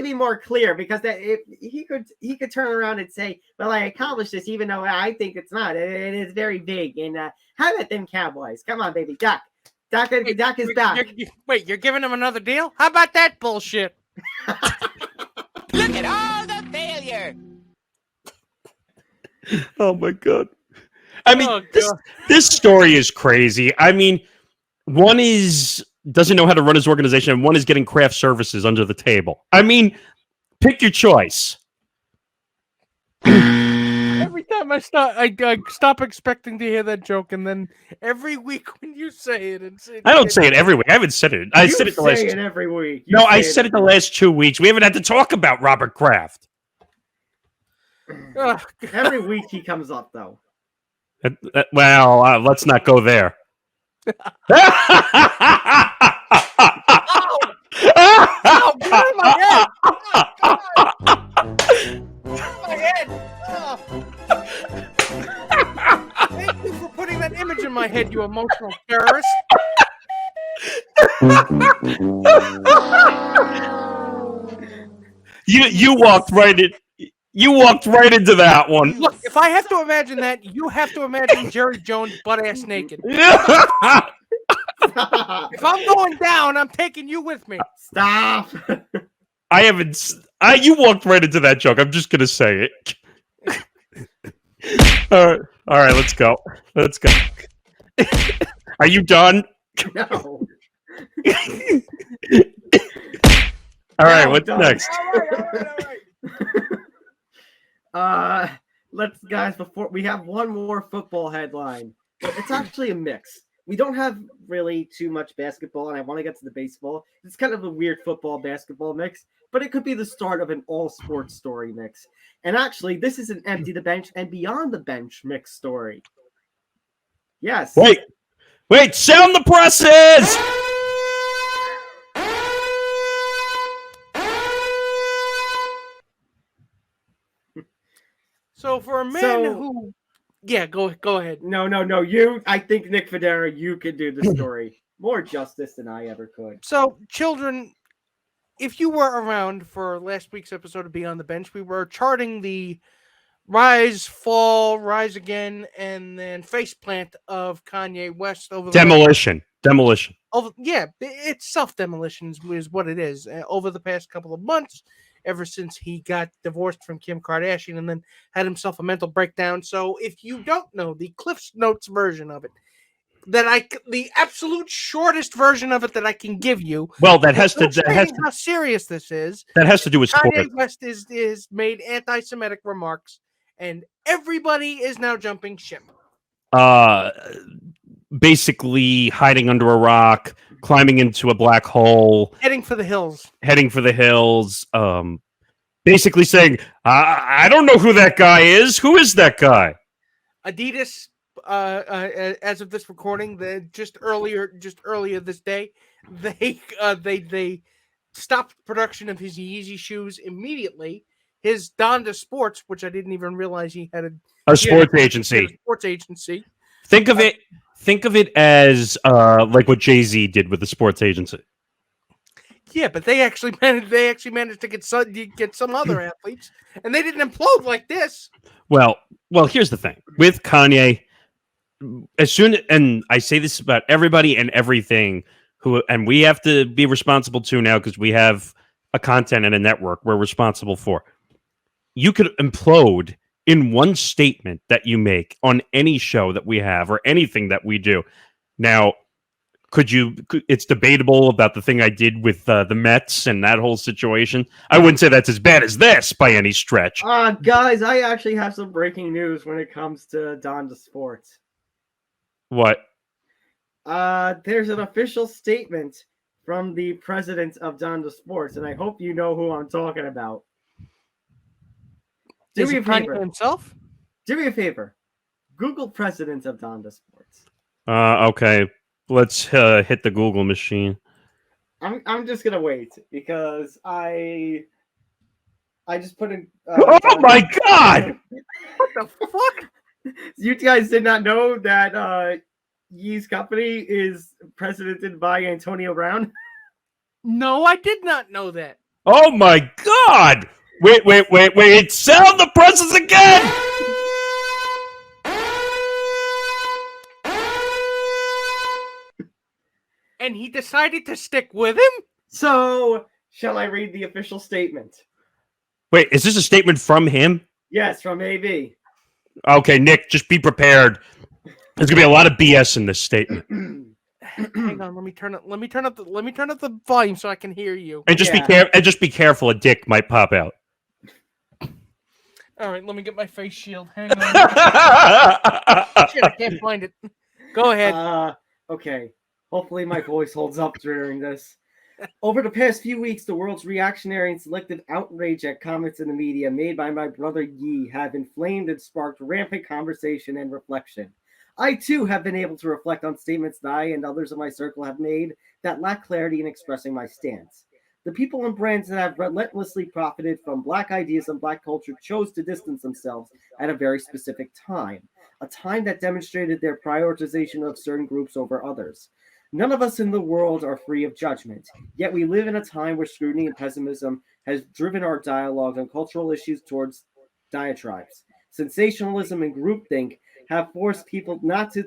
be more clear, because that if he could turn around and say, well, I accomplished this, even though I think it's not. It is very big. And how about them Cowboys? Come on, baby, Duck is back. You're giving him another deal? How about that bullshit? Look at all the failure. Oh my God. I mean, this story is crazy. I mean, one doesn't know how to run his organization, and one is getting craft services under the table. I mean, pick your choice. Every time I stop expecting to hear that joke, and then every week when you say it, I don't say it every week. I haven't said it. I said it the last. Every week. No, I said it the last 2 weeks. We haven't had to talk about Robert Kraft. Every week he comes up, though. Well, let's not go there. Oh, get out of my head! My head! Oh. Thank you for putting that image in my head, you emotional terrorist. You walked right in. You walked right into that one. Look, if I have to imagine that, you have to imagine Jerry Jones butt-ass naked. Stop. If I'm going down, I'm taking you with me. Stop. I haven't. You walked right into that joke. I'm just gonna say it. All right. Let's go. Are you done? No. All right. What's next? All right. Before we have one more football headline. It's actually a mix. We don't have really too much basketball, and I want to get to the baseball. It's kind of a weird football-basketball mix, but it could be the start of an all-sports story mix. And actually, this is an empty the bench and beyond the bench mix story. Yes. Wait, sound the presses! So for a man who... Yeah, go ahead. No. I think, Nick Federa, you could do the story more justice than I ever could. So, children, if you were around for last week's episode of Beyond the Bench, we were charting the rise, fall, rise again, and then faceplant of Kanye West over Demolition. It's self-demolition is what it is. Over the past couple of months, ever since he got divorced from Kim Kardashian and then had himself a mental breakdown. So if you don't know the Cliff's Notes version of it, the absolute shortest version of it that I can give you. Well, how serious this is. That has to do with sport. Kanye West is made anti-Semitic remarks, and everybody is now jumping ship. Basically hiding under a rock, climbing into a black hole, heading for the hills. Basically saying, I don't know who that guy is. Who is that guy? Adidas, as of this recording, just earlier this day, they stopped production of his Yeezy shoes immediately. His Donda Sports, which I didn't even realize he had a sports agency. Think of it as like what Jay-Z did with the sports agency. Yeah, but they actually managed to get some other athletes, and they didn't implode like this. Well, here's the thing with Kanye. And I say this about everybody and everything, and we have to be responsible too now because we have a content and a network we're responsible for. you could implode in one statement that you make on any show that we have or anything that we do. Now, it's debatable about the thing I did with the Mets and that whole situation. I wouldn't say that's as bad as this by any stretch. Guys, I actually have some breaking news when it comes to Donda Sports. What? There's an official statement from the president of Donda Sports, and I hope you know who I'm talking about. Do me a favor. Himself? Do me a favor. Google president of Donda Sports. Okay. Let's hit the Google machine. I'm just gonna wait because I just put in. Oh my God! What the fuck? You guys did not know that Yee's company is presidented by Antonio Brown? No, I did not know that. Oh my God! Wait! Sound the presses again! And he decided to stick with him? So, shall I read the official statement? Wait, is this a statement from him? Yes, from AB. Okay, Nick, just be prepared. There's gonna be a lot of BS in this statement. Hang on, let me turn up the volume so I can hear you. And just be careful, a dick might pop out. All right, let me get my face shield. Hang on. Shit, I can't find it. Go ahead. Okay. Hopefully my voice holds up during this. Over the past few weeks, the world's reactionary and selective outrage at comments in the media made by my brother Yee have inflamed and sparked rampant conversation and reflection. I, too, have been able to reflect on statements that I and others in my circle have made that lack clarity in expressing my stance. The people and brands that have relentlessly profited from Black ideas and Black culture chose to distance themselves at a very specific time, a time that demonstrated their prioritization of certain groups over others. None of us in the world are free of judgment, yet we live in a time where scrutiny and pessimism has driven our dialogue on cultural issues towards diatribes. Sensationalism and groupthink have forced people not to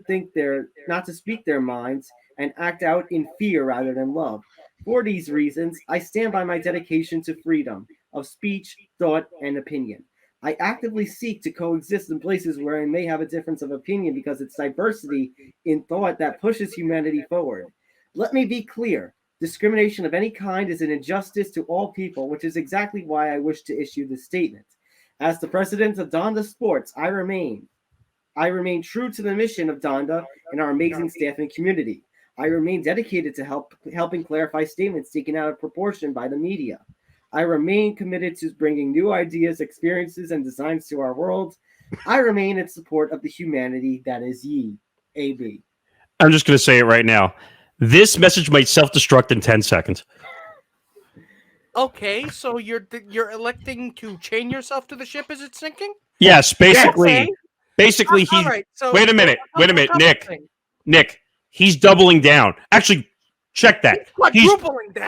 speak their minds and act out in fear rather than love. For these reasons, I stand by my dedication to freedom of speech, thought, and opinion. I actively seek to coexist in places where I may have a difference of opinion because it's diversity in thought that pushes humanity forward. Let me be clear. Discrimination of any kind is an injustice to all people, which is exactly why I wish to issue this statement. As the president of Donda Sports, I remain true to the mission of Donda and our amazing staff and community. I remain dedicated to helping clarify statements taken out of proportion by the media. I remain committed to bringing new ideas, experiences, and designs to our world. I remain in support of the humanity that is Yee, AB. I'm just going to say it right now. This message might self-destruct in 10 seconds. Okay, so you're electing to chain yourself to the ship as it's sinking? Yes, basically. Okay. Basically, all right, so wait a minute, Nick. He's doubling down. Actually, check that.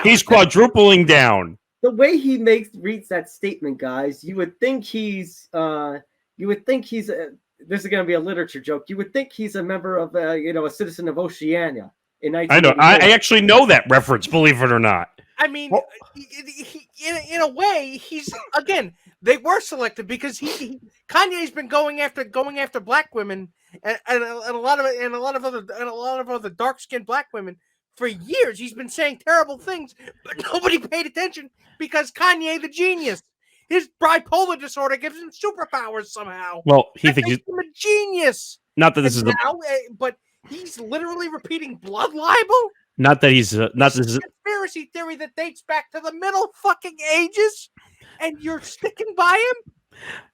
He's quadrupling down. The way he reads that statement, guys, you would think he's this is going to be a literature joke. You would think he's a member of a citizen of Oceania in 1984. I know. I actually know that reference, believe it or not. I mean, in a way, they were selected because Kanye's been going after black women and a lot of other dark-skinned black women for years. He's been saying terrible things, but nobody paid attention because Kanye, the genius, his bipolar disorder gives him superpowers somehow. Well, he thinks he's a genius. Not that this is but he's literally repeating blood libel. Not that he's not this is a conspiracy theory that dates back to the Middle fucking Ages, and you're sticking by him.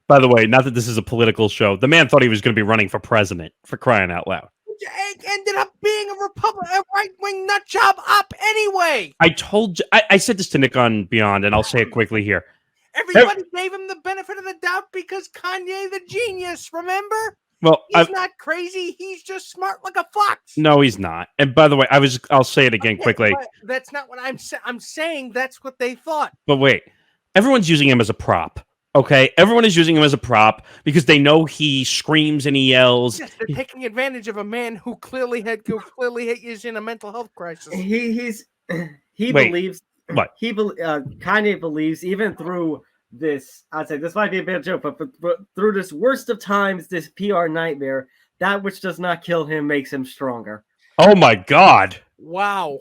By the way, not that this is a political show. The man thought he was going to be running for president, for crying out loud. It ended up being a right-wing nut job op anyway. I told you. I said this to Nick on Beyond, and I'll say it quickly here. Everybody gave him the benefit of the doubt because Kanye the genius, remember? Well, he's not crazy. He's just smart like a fox. No, he's not. And by the way, I'll say it again quickly. That's not what I'm saying. I'm saying that's what they thought. But wait, everyone's using him as a prop. Okay, everyone is using him as a prop because they know he screams and he yells. Yes, they're taking advantage of a man who clearly is in a mental health crisis. He believes. What? Kanye believes even through this, I'd say this might be a bad joke, but through this worst of times, this PR nightmare, that which does not kill him makes him stronger. Oh my God. Wow.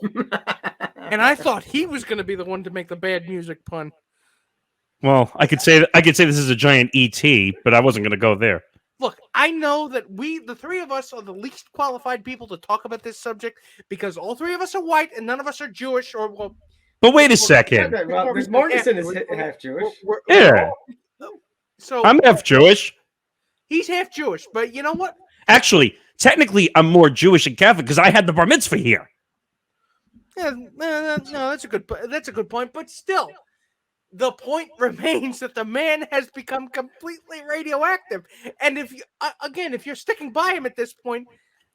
And I thought he was going to be the one to make the bad music pun. Well, I could say this is a giant ET, but I wasn't going to go there. Look, I know that the three of us, are the least qualified people to talk about this subject because all three of us are white and none of us are Jewish or. Well, but wait a second. Well, Mortensen is half Jewish. Yeah. So I'm half Jewish. He's half Jewish, but you know what? Actually, technically, I'm more Jewish and Catholic because I had the bar mitzvah here. Yeah, no, that's a good point. But still, the point remains that the man has become completely radioactive. And if you're sticking by him at this point,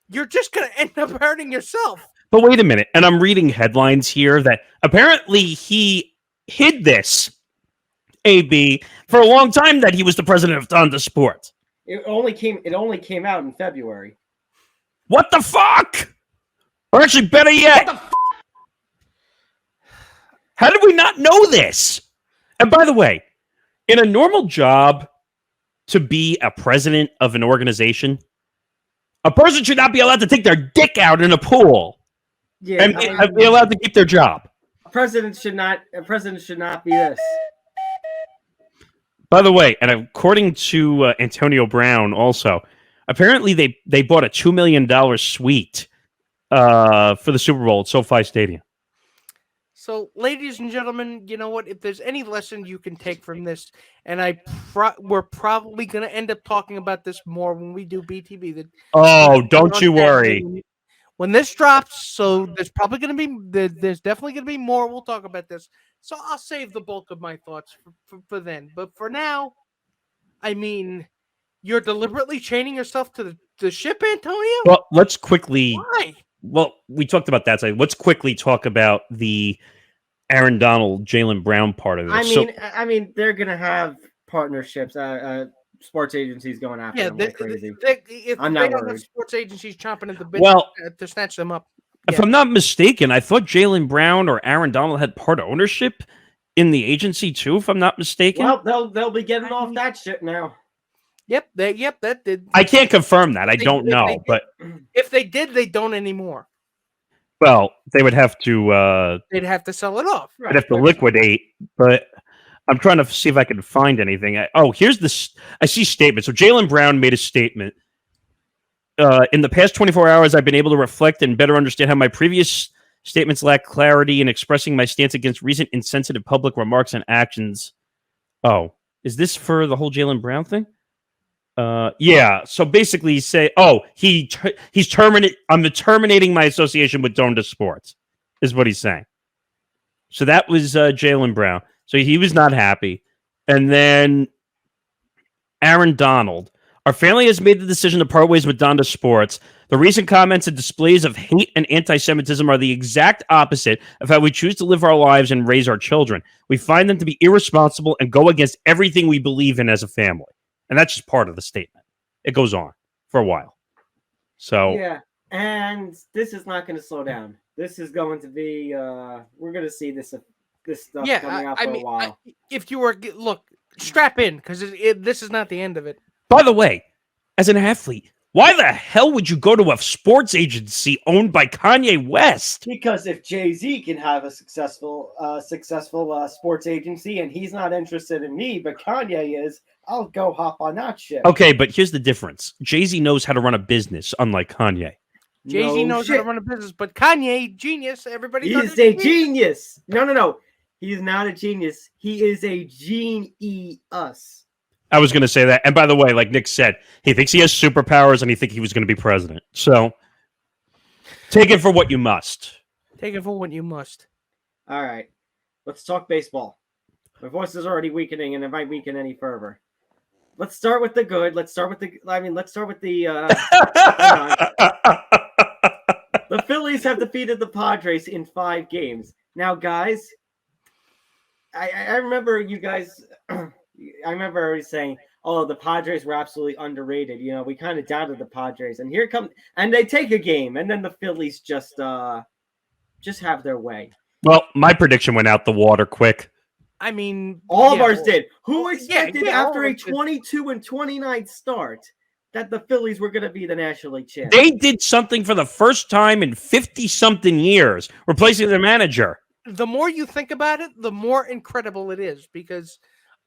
you're just going to end up hurting yourself. But wait a minute. And I'm reading headlines here that apparently he hid this, AB, for a long time that he was the president of Donda Sports. It only came out in February. What the fuck? Or actually, better yet, how did we not know this? And by the way, in a normal job, to be a president of an organization, a person should not be allowed to take their dick out in a pool and be allowed to keep their job. A president should not be this. By the way, and according to Antonio Brown, also, apparently they bought a $2 million suite for the Super Bowl at SoFi Stadium. So, ladies and gentlemen, you know what? If there's any lesson you can take from this, and we're probably going to end up talking about this more when we do BTB. Don't you worry. When this drops, so there's definitely going to be more. We'll talk about this. So I'll save the bulk of my thoughts for then. But for now, I mean, you're deliberately chaining yourself to the ship, Antonio? Well, let's quickly. Why? Well, we talked about that side. Let's quickly talk about the Aaron Donald, Jaylen Brown part of this. I mean, they're gonna have partnerships. Sports agencies going after them like crazy. I'm not worried. Sports agencies chomping at the bit to snatch them up. If I'm not mistaken, I thought Jaylen Brown or Aaron Donald had part ownership in the agency too. If I'm not mistaken, well, they'll be getting off that shit now. Yep, that did. I can't confirm that. I don't know, but if they did, they don't anymore. Well, they would have to. They'd have to sell it off. They'd have to liquidate, but I'm trying to see if I can find anything. Here's this. I see statement. So Jaylen Brown made a statement. In the past 24 hours, I've been able to reflect and better understand how my previous statements lack clarity in expressing my stance against recent insensitive public remarks and actions. Oh, is this for the whole Jaylen Brown thing? Yeah. So basically, he's terminating. I'm terminating my association with Donda Sports, is what he's saying. So that was Jaylen Brown. So he was not happy, and then Aaron Donald. Our family has made the decision to part ways with Donda Sports. The recent comments and displays of hate and anti-Semitism are the exact opposite of how we choose to live our lives and raise our children. We find them to be irresponsible and go against everything we believe in as a family. And that's just part of the statement. It goes on for a while. So yeah, and this is not going to slow down. This is going to be. We're going to see this stuff coming out for a while. If you were strap in because this is not the end of it. By the way, as an athlete, why the hell would you go to a sports agency owned by Kanye West? Because if Jay-Z can have a successful sports agency and he's not interested in me, but Kanye is, I'll go hop on that shit. Okay, but here's the difference. Jay-Z knows how to run a business, unlike Kanye. Jay-Z knows how to run a business, but Kanye, genius. Everybody knows he's a genius. No. He's not a genius. He is a genius. I was going to say that. And by the way, like Nick said, he thinks he has superpowers and he thinks he was going to be president. So take it for what you must. Take it for what you must. All right. Let's talk baseball. My voice is already weakening and it might weaken any further. Let's start with the good. Let's start with the the Phillies have defeated the Padres in 5 games. Now, guys, I remember you guys I remember already saying, "Oh, the Padres were absolutely underrated." You know, we kind of doubted the Padres, and and they take a game, and then the Phillies just have their way. Well, my prediction went out the water quick. I mean, All of yeah, ours well, did. Who well, expected yeah, all after of a us did. 22-29 start that the Phillies were going to be the National League champions? They did something for the first time in 50-something years, replacing their manager. The more you think about it, the more incredible it is. Because,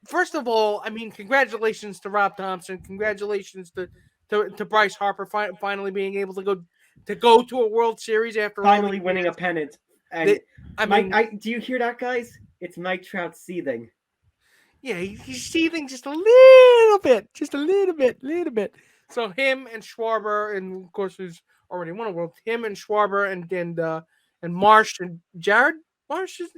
first of all, I mean, congratulations to Rob Thompson. Congratulations to Bryce Harper finally being able to go to a World Series after Finally all winning a pennant. And I mean, do you hear that, guys? It's Mike Trout seething. yeah, he's seething just a little bit, little bit. So him and Schwarber, and of course, who's already won a world. Him and Schwarber and Marsh and Jared Marsh is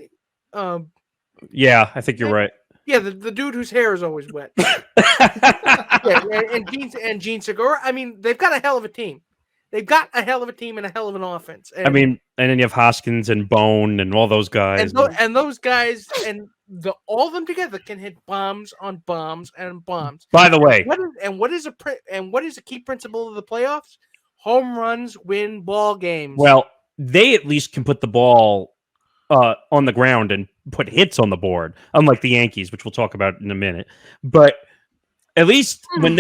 Yeah, I think you're right. yeah, the dude whose hair is always wet. Yeah, and Gene Segura. I mean, they've got a hell of a team. They've got a hell of a team and a hell of an offense. And, I mean, and then you have Hoskins and Bone and all those guys. and those guys and all of them together can hit bombs on bombs and bombs. By the way, What is a key principle of the playoffs? Home runs win ball games. well, they at least can put the ball on the ground and put hits on the board, unlike the Yankees, which we'll talk about in a minute. But at least when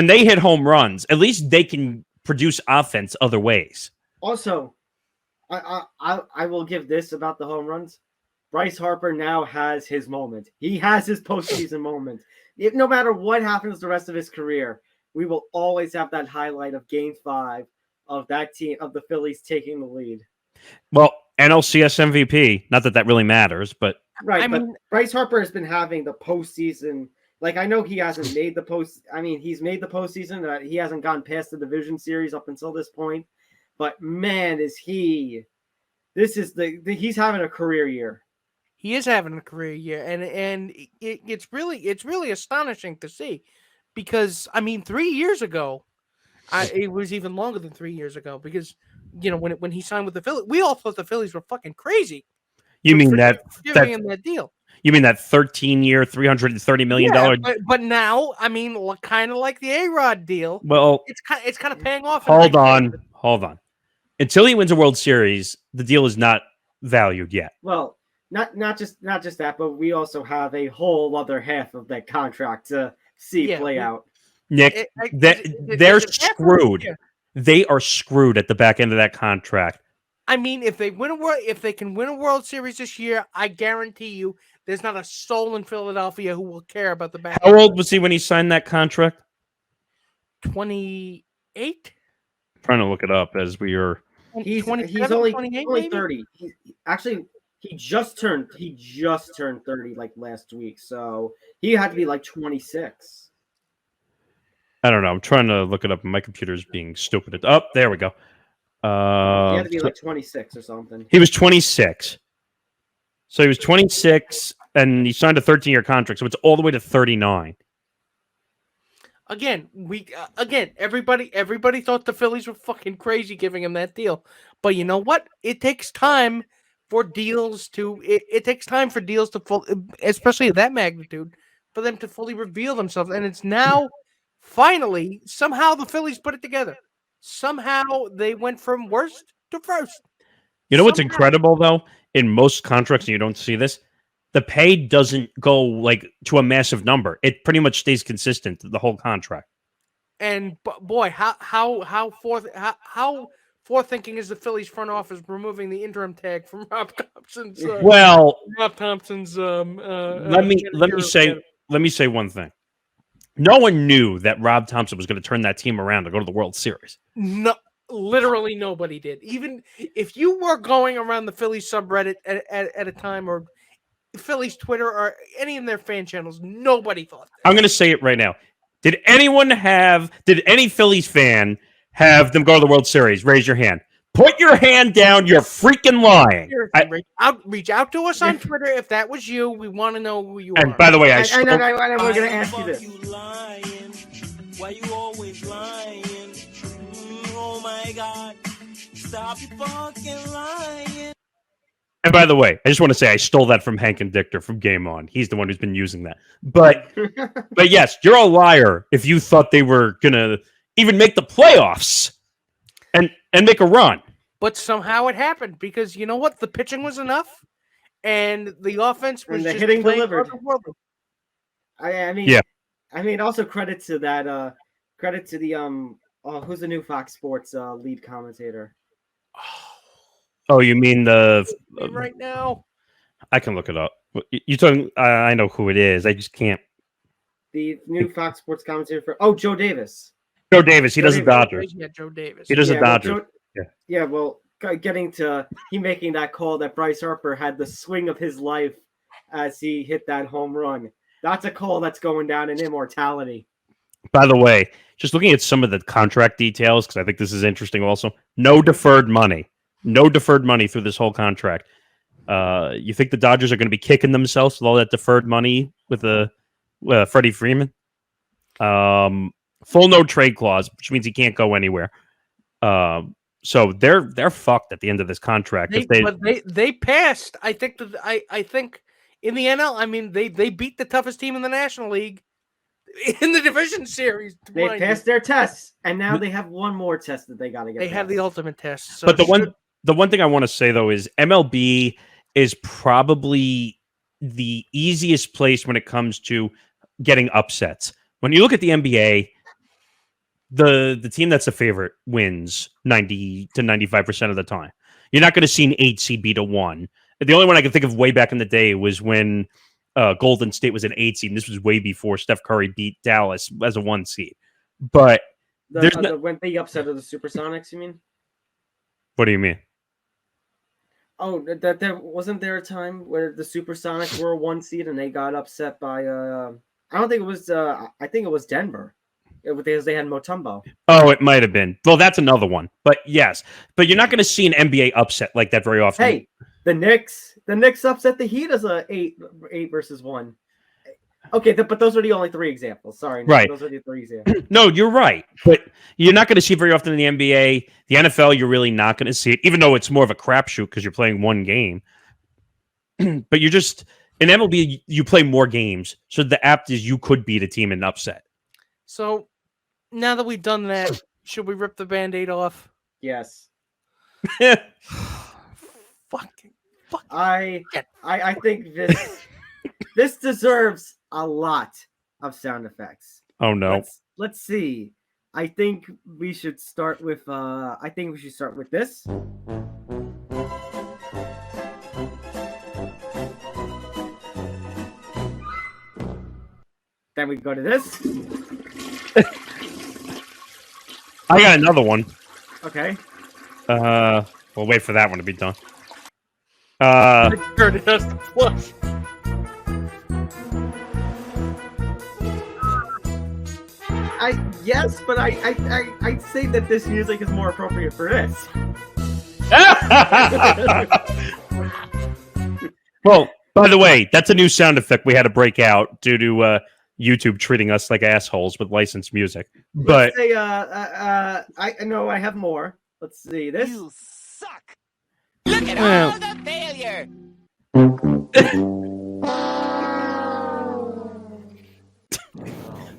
they hit home runs, at least they can produce offense other ways. Also, I will give this about the home runs. Bryce Harper now has his moment. He has his postseason moment. No matter what happens the rest of his career, we will always have that highlight of Game 5 of that team, of the Phillies taking the lead. Well, NLCS MVP, not that really matters, but Right, I but mean- Bryce Harper has been having the postseason. Like, I know he hasn't made the post. I mean, he's made the postseason. He hasn't gone past the division series up until this point. But man, is he! This is he's having a career year. He is having a career year, and it's really astonishing to see, because I mean 3 years ago, it was even longer than 3 years ago, because when he signed with the Phillies, we all thought the Phillies were fucking crazy. you mean that giving him that deal? You mean that 13-year, $330 million? But now, I mean, kind of like the A-Rod deal. Well, it's kind of paying off. hold on. Until he wins a World Series, the deal is not valued yet. Well, not just that, but we also have a whole other half of that contract to see play out. Nick, they're screwed. Yeah. They are screwed at the back end of that contract. I mean, if they can win a World Series this year, I guarantee you, there's not a soul in Philadelphia who will care about the back. How old was he when he signed that contract? 28. Trying to look it up as we are. He's 27, only 28, 30. He just turned 30 like last week, so he had to be like 26. I don't know. I'm trying to look it up. My computer's being stupid. Oh, there we go. He had to be like 26 or something. He was 26. So he was 26, and he signed a 13-year contract, so it's all the way to 39. Again, everybody thought the Phillies were fucking crazy giving him that deal. But you know what? It takes time for deals to especially at that magnitude, for them to fully reveal themselves. And it's now finally somehow the Phillies put it together. Somehow they went from worst to first. You know what's incredible, though? In most contracts, and you don't see this, the pay doesn't go like to a massive number. It pretty much stays consistent the whole contract. And boy, how forethinking is the Phillies front office removing the interim tag from Rob Thompson's? Rob Thompson's. Let me say one thing. No one knew that Rob Thompson was going to turn that team around to go to the World Series. No, literally nobody did. Even if you were going around the Phillies subreddit at a time, or Phillies Twitter, or any of their fan channels, nobody thought that. I'm going to say it right now. Did any Phillies fan have them go to the World Series? Raise your hand. Put your hand down. You're freaking lying. Reach out to us on Twitter if that was you. We want to know who you are. And by the way, we're going to ask you this. Why you always lying? Oh my God. Stop your fucking lying. And by the way, I just want to say I stole that from Hank and Dichter from Game On. He's the one who's been using that. But yes, you're a liar if you thought they were going to even make the playoffs and make a run. But somehow it happened, because you know what? The pitching was enough, and the offense was And the just hitting playing delivered. otherworldly. I mean, Yeah. I mean, also credit to that. Credit to the who's the new Fox Sports lead commentator? Oh, you mean the? Right now, I can look it up. You talking? I know who it is. I just can't. The new Fox Sports commentator for Joe Davis. Joe Davis. He Joe does the Davis. Dodgers. Yeah, Joe Davis. He does the Well, Dodgers. Yeah. Well, getting to he making that call that Bryce Harper had the swing of his life as he hit that home run. That's a call that's going down in immortality. By the way, just looking at some of the contract details, because I think this is interesting also. No deferred money. No deferred money through this whole contract. You think the Dodgers are going to be kicking themselves with all that deferred money with Freddie Freeman? Full no trade clause, which means he can't go anywhere. So they're fucked at the end of this contract. They passed. I think I think in the NL, I mean they beat the toughest team in the National League in the division series. They passed their tests, and now they have one more test that they got to get. They have the ultimate test. So but the one thing I want to say though is MLB is probably the easiest place when it comes to getting upsets. When you look at the NBA, the team that's a favorite wins 90 to 95% of the time. You're not going to see an 8 seed beat a 1. The only one I can think of way back in the day was when Golden State was an 8 seed. And this was way before Steph Curry beat Dallas as a 1 seed. But when they upset of the Supersonics, you mean? What do you mean? Oh, that there wasn't there a time where the Supersonics were a 1 seed and they got upset by I don't think it was I think it was Denver. Because they had Mutombo. Oh, it might have been. Well, that's another one. But yes. But you're not going to see an NBA upset like that very often. Hey, the Knicks upset the Heat as a 8 versus 1. Okay, but those are the only 3 examples. Sorry, right. Those are the 3 examples. No, you're right. But you're not going to see it very often in the NBA. The NFL, you're really not going to see it, even though it's more of a crapshoot because you're playing one game. But you're just in MLB, you play more games. So the apt is you could beat a team in an upset. So now that we've done that, should we rip the Band-Aid off? Yes. Fucking. I think this deserves a lot of sound effects. Oh no. Let's see. I think we should start with this. Then we go to this. I got another one. Okay. We'll wait for that one to be done. It has to flush. Yes, but I'd say that this music is more appropriate for this. Well, by the way, that's a new sound effect we had to break out due to YouTube treating us like assholes with licensed music. But let's say, I know I have more. Let's see this. You suck. Look at all the failure.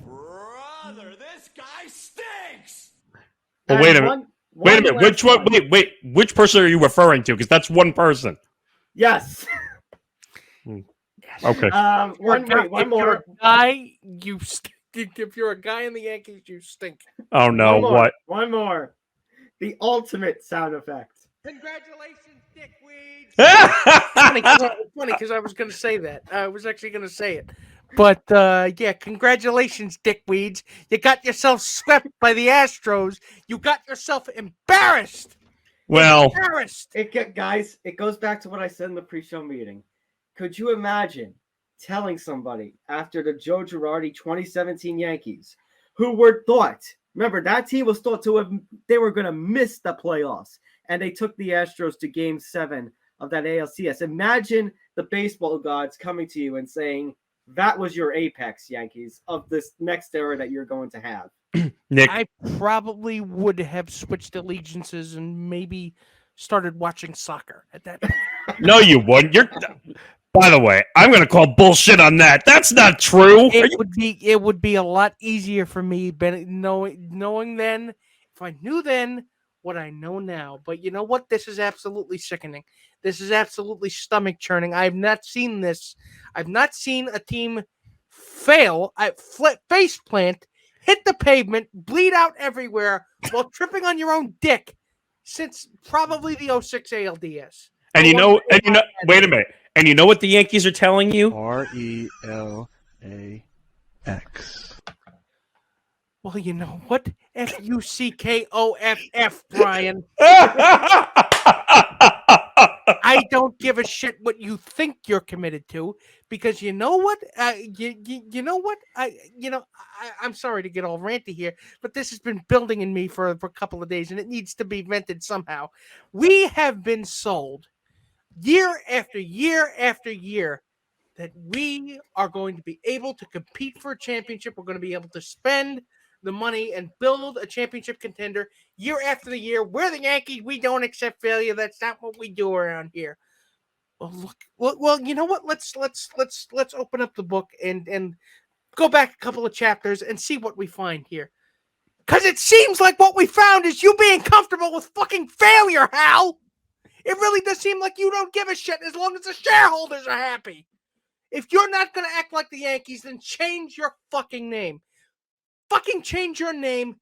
Brother, this guy stinks. well, wait a minute. Wait a minute. Which one? Wait. Which person are you referring to? Because that's one person. Yes. Okay. One more. Guy, you stink. If you're a guy in the Yankees, you stink. Oh no! What? One more. The ultimate sound effect. Congratulations, dickweeds. It's funny because I was going to say that. I was actually going to say it. But, yeah, congratulations, dickweeds. You got yourself swept by the Astros. You got yourself embarrassed. Well, Embarrassed. Guys, it goes back to what I said in the pre-show meeting. Could you imagine telling somebody after the Joe Girardi 2017 Yankees, who were thought, remember, that team was thought to have, they were going to miss the playoffs, and they took the Astros to Game 7 of that ALCS. Imagine the baseball gods coming to you and saying, that was your apex, Yankees, of this next era that you're going to have. Nick, I probably would have switched allegiances and maybe started watching soccer at that point. no, you wouldn't. By the way, I'm going to call bullshit on that. That's not true. It would be a lot easier for me, knowing then, if I knew then what I know now. But you know what? This is absolutely sickening. This is absolutely stomach churning. I have not seen this. I've not seen a team fail at face plant, hit the pavement, bleed out everywhere while tripping on your own dick since probably the 06 ALDS. And wait a minute. And you know what the Yankees are telling you? RELAX. Well, you know what? FUCKOFF, Brian. I don't give a shit what you think you're committed to, because you know what? You know what? I'm sorry to get all ranty here, but this has been building in me for a couple of days, and it needs to be vented somehow. We have been sold year after year after year that we are going to be able to compete for a championship. We're going to be able to spend the money and build a championship contender year after the year. We're the Yankees. We don't accept failure. That's not what we do around here. Well, look. Well, you know what? Let's open up the book and go back a couple of chapters and see what we find here. Because it seems like what we found is you being comfortable with fucking failure, Hal. It really does seem like you don't give a shit as long as the shareholders are happy. If you're not going to act like the Yankees, then change your fucking name. Fucking change your name.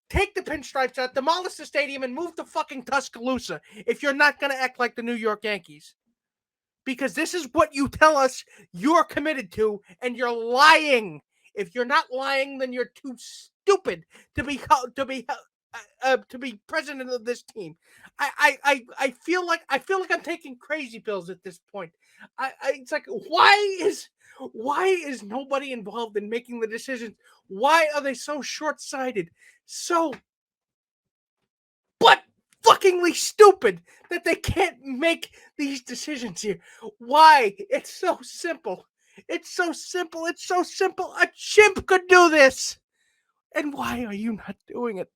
Take the pinstripes out, demolish the stadium, and move to fucking Tuscaloosa if you're not going to act like the New York Yankees. Because this is what you tell us you're committed to, and you're lying. If you're not lying, then you're too stupid to be president of this team. I feel like I'm taking crazy pills at this point. It's like, why is nobody involved in making the decisions? Why are they so short-sighted, so fuckingly stupid that they can't make these decisions here? Why? It's so simple. It's so simple. It's so simple. A chimp could do this. And why are you not doing it?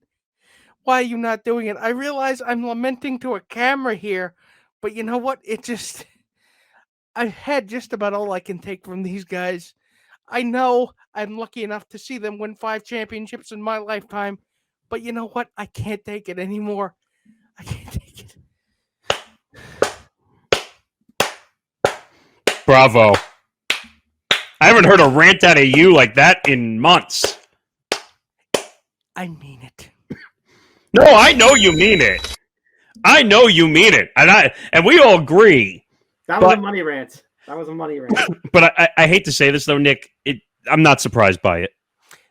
Why are you not doing it? I realize I'm lamenting to a camera here, but you know what? I've had just about all I can take from these guys. I know I'm lucky enough to see them win 5 championships in my lifetime, but you know what? I can't take it anymore. I can't take it. Bravo. I haven't heard a rant out of you like that in months. I mean it. No, I know you mean it. I know you mean it. And we all agree. That was a money rant. But I hate to say this, though, Nick. I'm not surprised by it.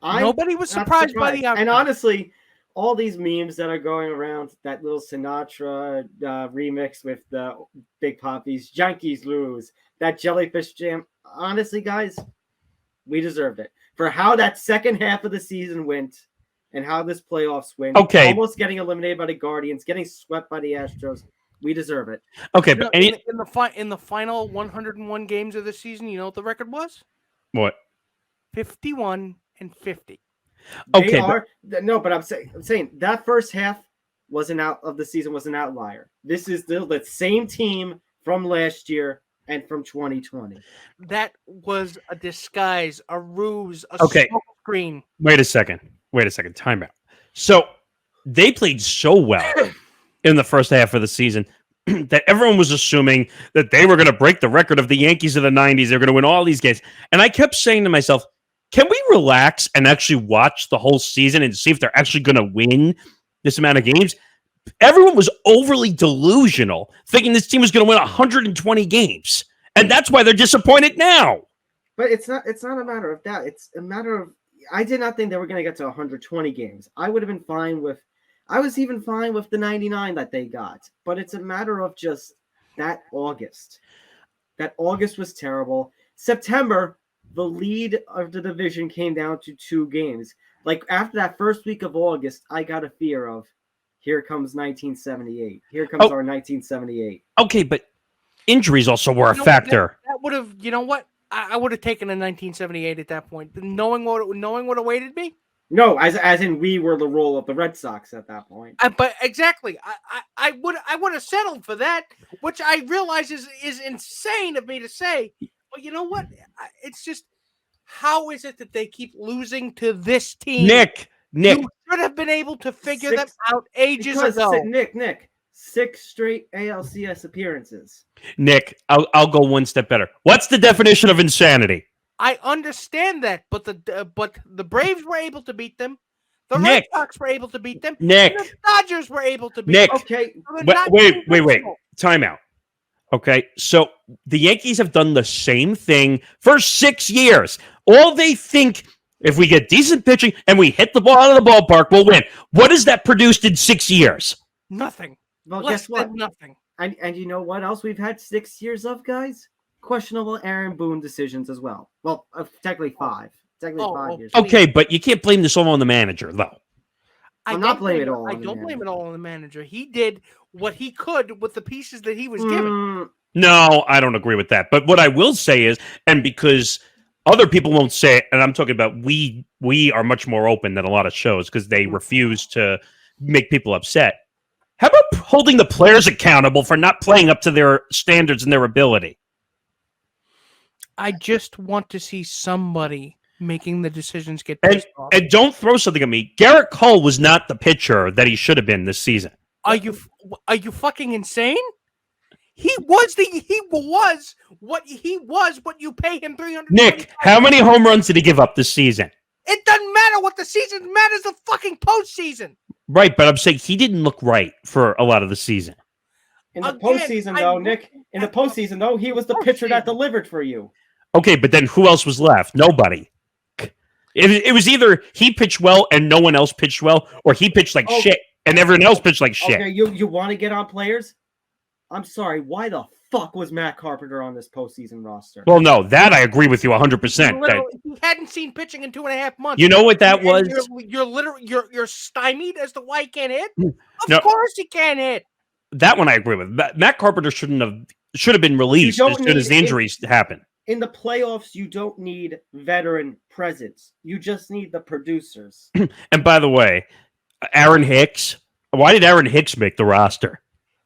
Nobody was surprised by the outcome. And honestly, all these memes that are going around, that little Sinatra remix with the Big Poppies, Yankees lose, that jellyfish jam. Honestly, guys, we deserved it. For how that second half of the season went and how this playoffs went. Okay. Almost getting eliminated by the Guardians, getting swept by the Astros. We deserve it. Okay, You know, but in the final 101 games of the season, you know what the record was? What? 51-50. Okay, but I'm saying that first half was an outlier. This is still the same team from last year and from 2020. That was a disguise, a ruse, a Okay. smoke screen. Wait a second. Time out. So they played so well in the first half of the season that everyone was assuming that they were going to break the record of the Yankees of the 90s. They're going to win all these games. And I kept saying to myself, can we relax and actually watch the whole season and see if they're actually going to win this amount of games? Everyone was overly delusional, thinking this team was going to win 120 games. And that's why they're disappointed now. But it's not a matter of that. It's a matter of, I did not think they were going to get to 120 games. I was even fine with the 99 that they got. But it's a matter of just that August. That August was terrible. September, the lead of the division came down to 2 games. Like after that first week of August, I got a fear of, here comes 1978. Here comes our 1978. Okay, but injuries also were a factor. That would have, you know what? I would have taken a 1978 at that point, knowing what awaited me. No, as in we were the role of the Red Sox at that point. But exactly, I would have settled for that, which I realize is insane of me to say. But you know what? It's just, how is it that they keep losing to this team? Nick, You should have been able to figure them Six- out ages Because ago. Nick, 6 straight ALCS appearances. Nick, I'll go one step better. What's the definition of insanity? I understand that, but the Braves were able to beat them. The Red Nick. Sox were able to beat them. Nick. And the Dodgers were able to beat Nick. them. Okay, So they're not Wait. invincible. Time out. Okay, so the Yankees have done the same thing for 6 years. All they think, if we get decent pitching and we hit the ball out of the ballpark, we'll win. What has that produced in 6 years? Nothing. well, Less guess what? than nothing. And you know what else we've had 6 years of, guys? Questionable Aaron Boone decisions as well. Well, technically 5. Technically 5 years. Okay, but you can't blame this all on the manager, though. I'm not blaming it all I on the don't blame manager. it all on the manager. He did what he could with the pieces that he was given. Mm, No, I don't agree with that. But what I will say is, and because other people won't say it, and I'm talking about we are much more open than a lot of shows because they refuse to make people upset. How about holding the players accountable for not playing up to their standards and their ability? I just want to see somebody making the decisions get And, pissed off. and don't throw something at me. Garrett Cole was not the pitcher that he should have been this season. Are you fucking insane? He was what you pay him $300. Nick, how many home runs did he give up this season? It doesn't matter what the season matters. The fucking postseason. Right, but I'm saying he didn't look right for a lot of the season. in the Again, postseason, though, Nick, in the postseason, though, he was the pitcher that Postseason. delivered for you. Okay, but then who else was left? Nobody. It was either he pitched well and no one else pitched well, or he pitched like Oh. shit and everyone else pitched like shit. Okay, you want to get on players? I'm sorry. Why the fuck was Matt Carpenter on this postseason roster? Well, no, that I agree with you 100%. That, He hadn't seen pitching in 2.5 months. you know what that And was? You're stymied as to why he can't hit. Of No. course he can't hit. That one I agree with. Matt Carpenter should have been released don't as soon as the need- injuries happened. In the playoffs, you don't need veteran presence. You just need the producers. And by the way, Aaron Hicks. Why did Aaron Hicks make the roster?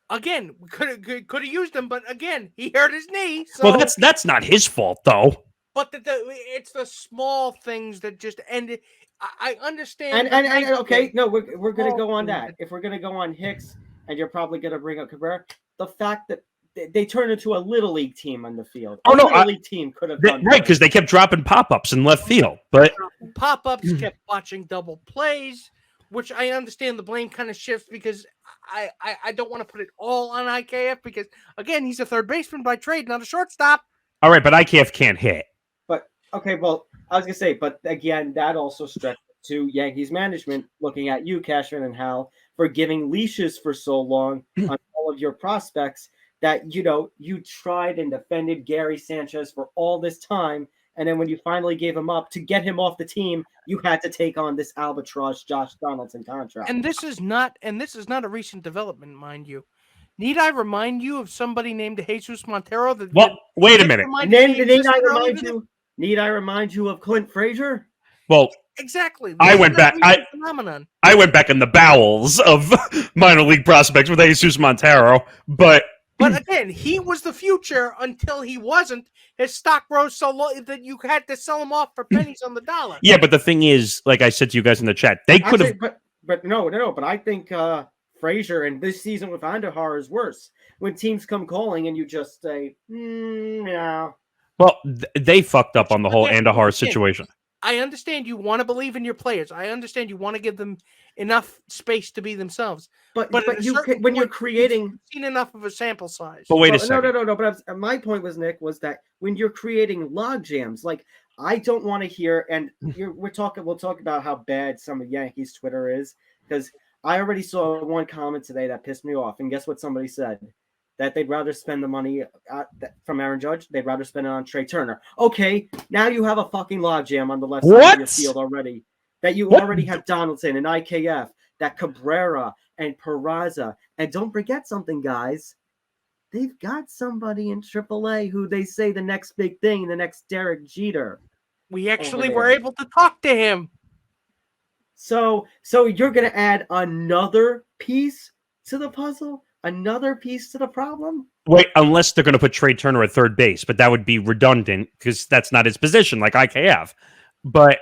Again, we could have used him, but again, he hurt his knee. So, Well, that's not his fault though. but it's the small things that just ended. I understand. And okay, no, we're gonna Oh, go on God. that. If we're gonna go on Hicks, and you're probably gonna bring up Cabrera, the fact that they turned into a little league team on the field. Oh, A no, little league team could have done Right, better. because they kept dropping pop-ups in left field. But Pop-ups kept watching double plays, which I understand the blame kind of shifts because I don't want to put it all on IKF because again he's a third baseman by trade, not a shortstop. all right, but IKF can't hit. Okay, well, I was gonna say, but again, that also stretched to Yankees management looking at you, Cashman and Hal, for giving leashes for so long on all of your prospects that you tried and defended Gary Sanchez for all this time, and then when you finally gave him up to get him off the team, you had to take on this albatross Josh Donaldson contract. And this is not a recent development, mind you. Need I remind you of somebody named Jesus Montero? Well, wait a minute. Need I remind you of Clint Frazier? Well, Exactly. I This went is back- a recent phenomenon. I went back in the bowels of minor league prospects with Jesus Montero, but But again, he was the future until he wasn't. His stock rose so low that you had to sell him off for pennies on the dollar. yeah, but the thing is, like I said to you guys in the chat, they could have. Actually, but no. But I think Frazier and this season with Andahar is worse. When teams come calling and you just say, yeah. Well, they fucked up on the whole Again, Andahar again, situation. I understand you want to believe in your players. I understand you want to give them enough space to be themselves. But But at a you certain when you're point, creating. you've seen enough of a sample size. But wait a No, second. no. But my point was, Nick, was that when you're creating log jams, like I don't want to hear, and we'll talk about how bad some of Yankees Twitter is, because I already saw one comment today that pissed me off, and guess what somebody said? That they'd rather spend the money from Aaron Judge, they'd rather spend it on Trey Turner. Okay, now you have a fucking log jam on the left side of your What? field already. That you What? already have Donaldson and IKF, that Cabrera and Peraza, and don't forget something, guys. They've got somebody in AAA who they say the next big thing, the next Derek Jeter. We actually over were there. able to talk to him. So you're gonna add another piece to the puzzle, another piece to the problem. Wait, unless they're going to put Trey Turner at third base, but that would be redundant because that's not his position, like IKF. But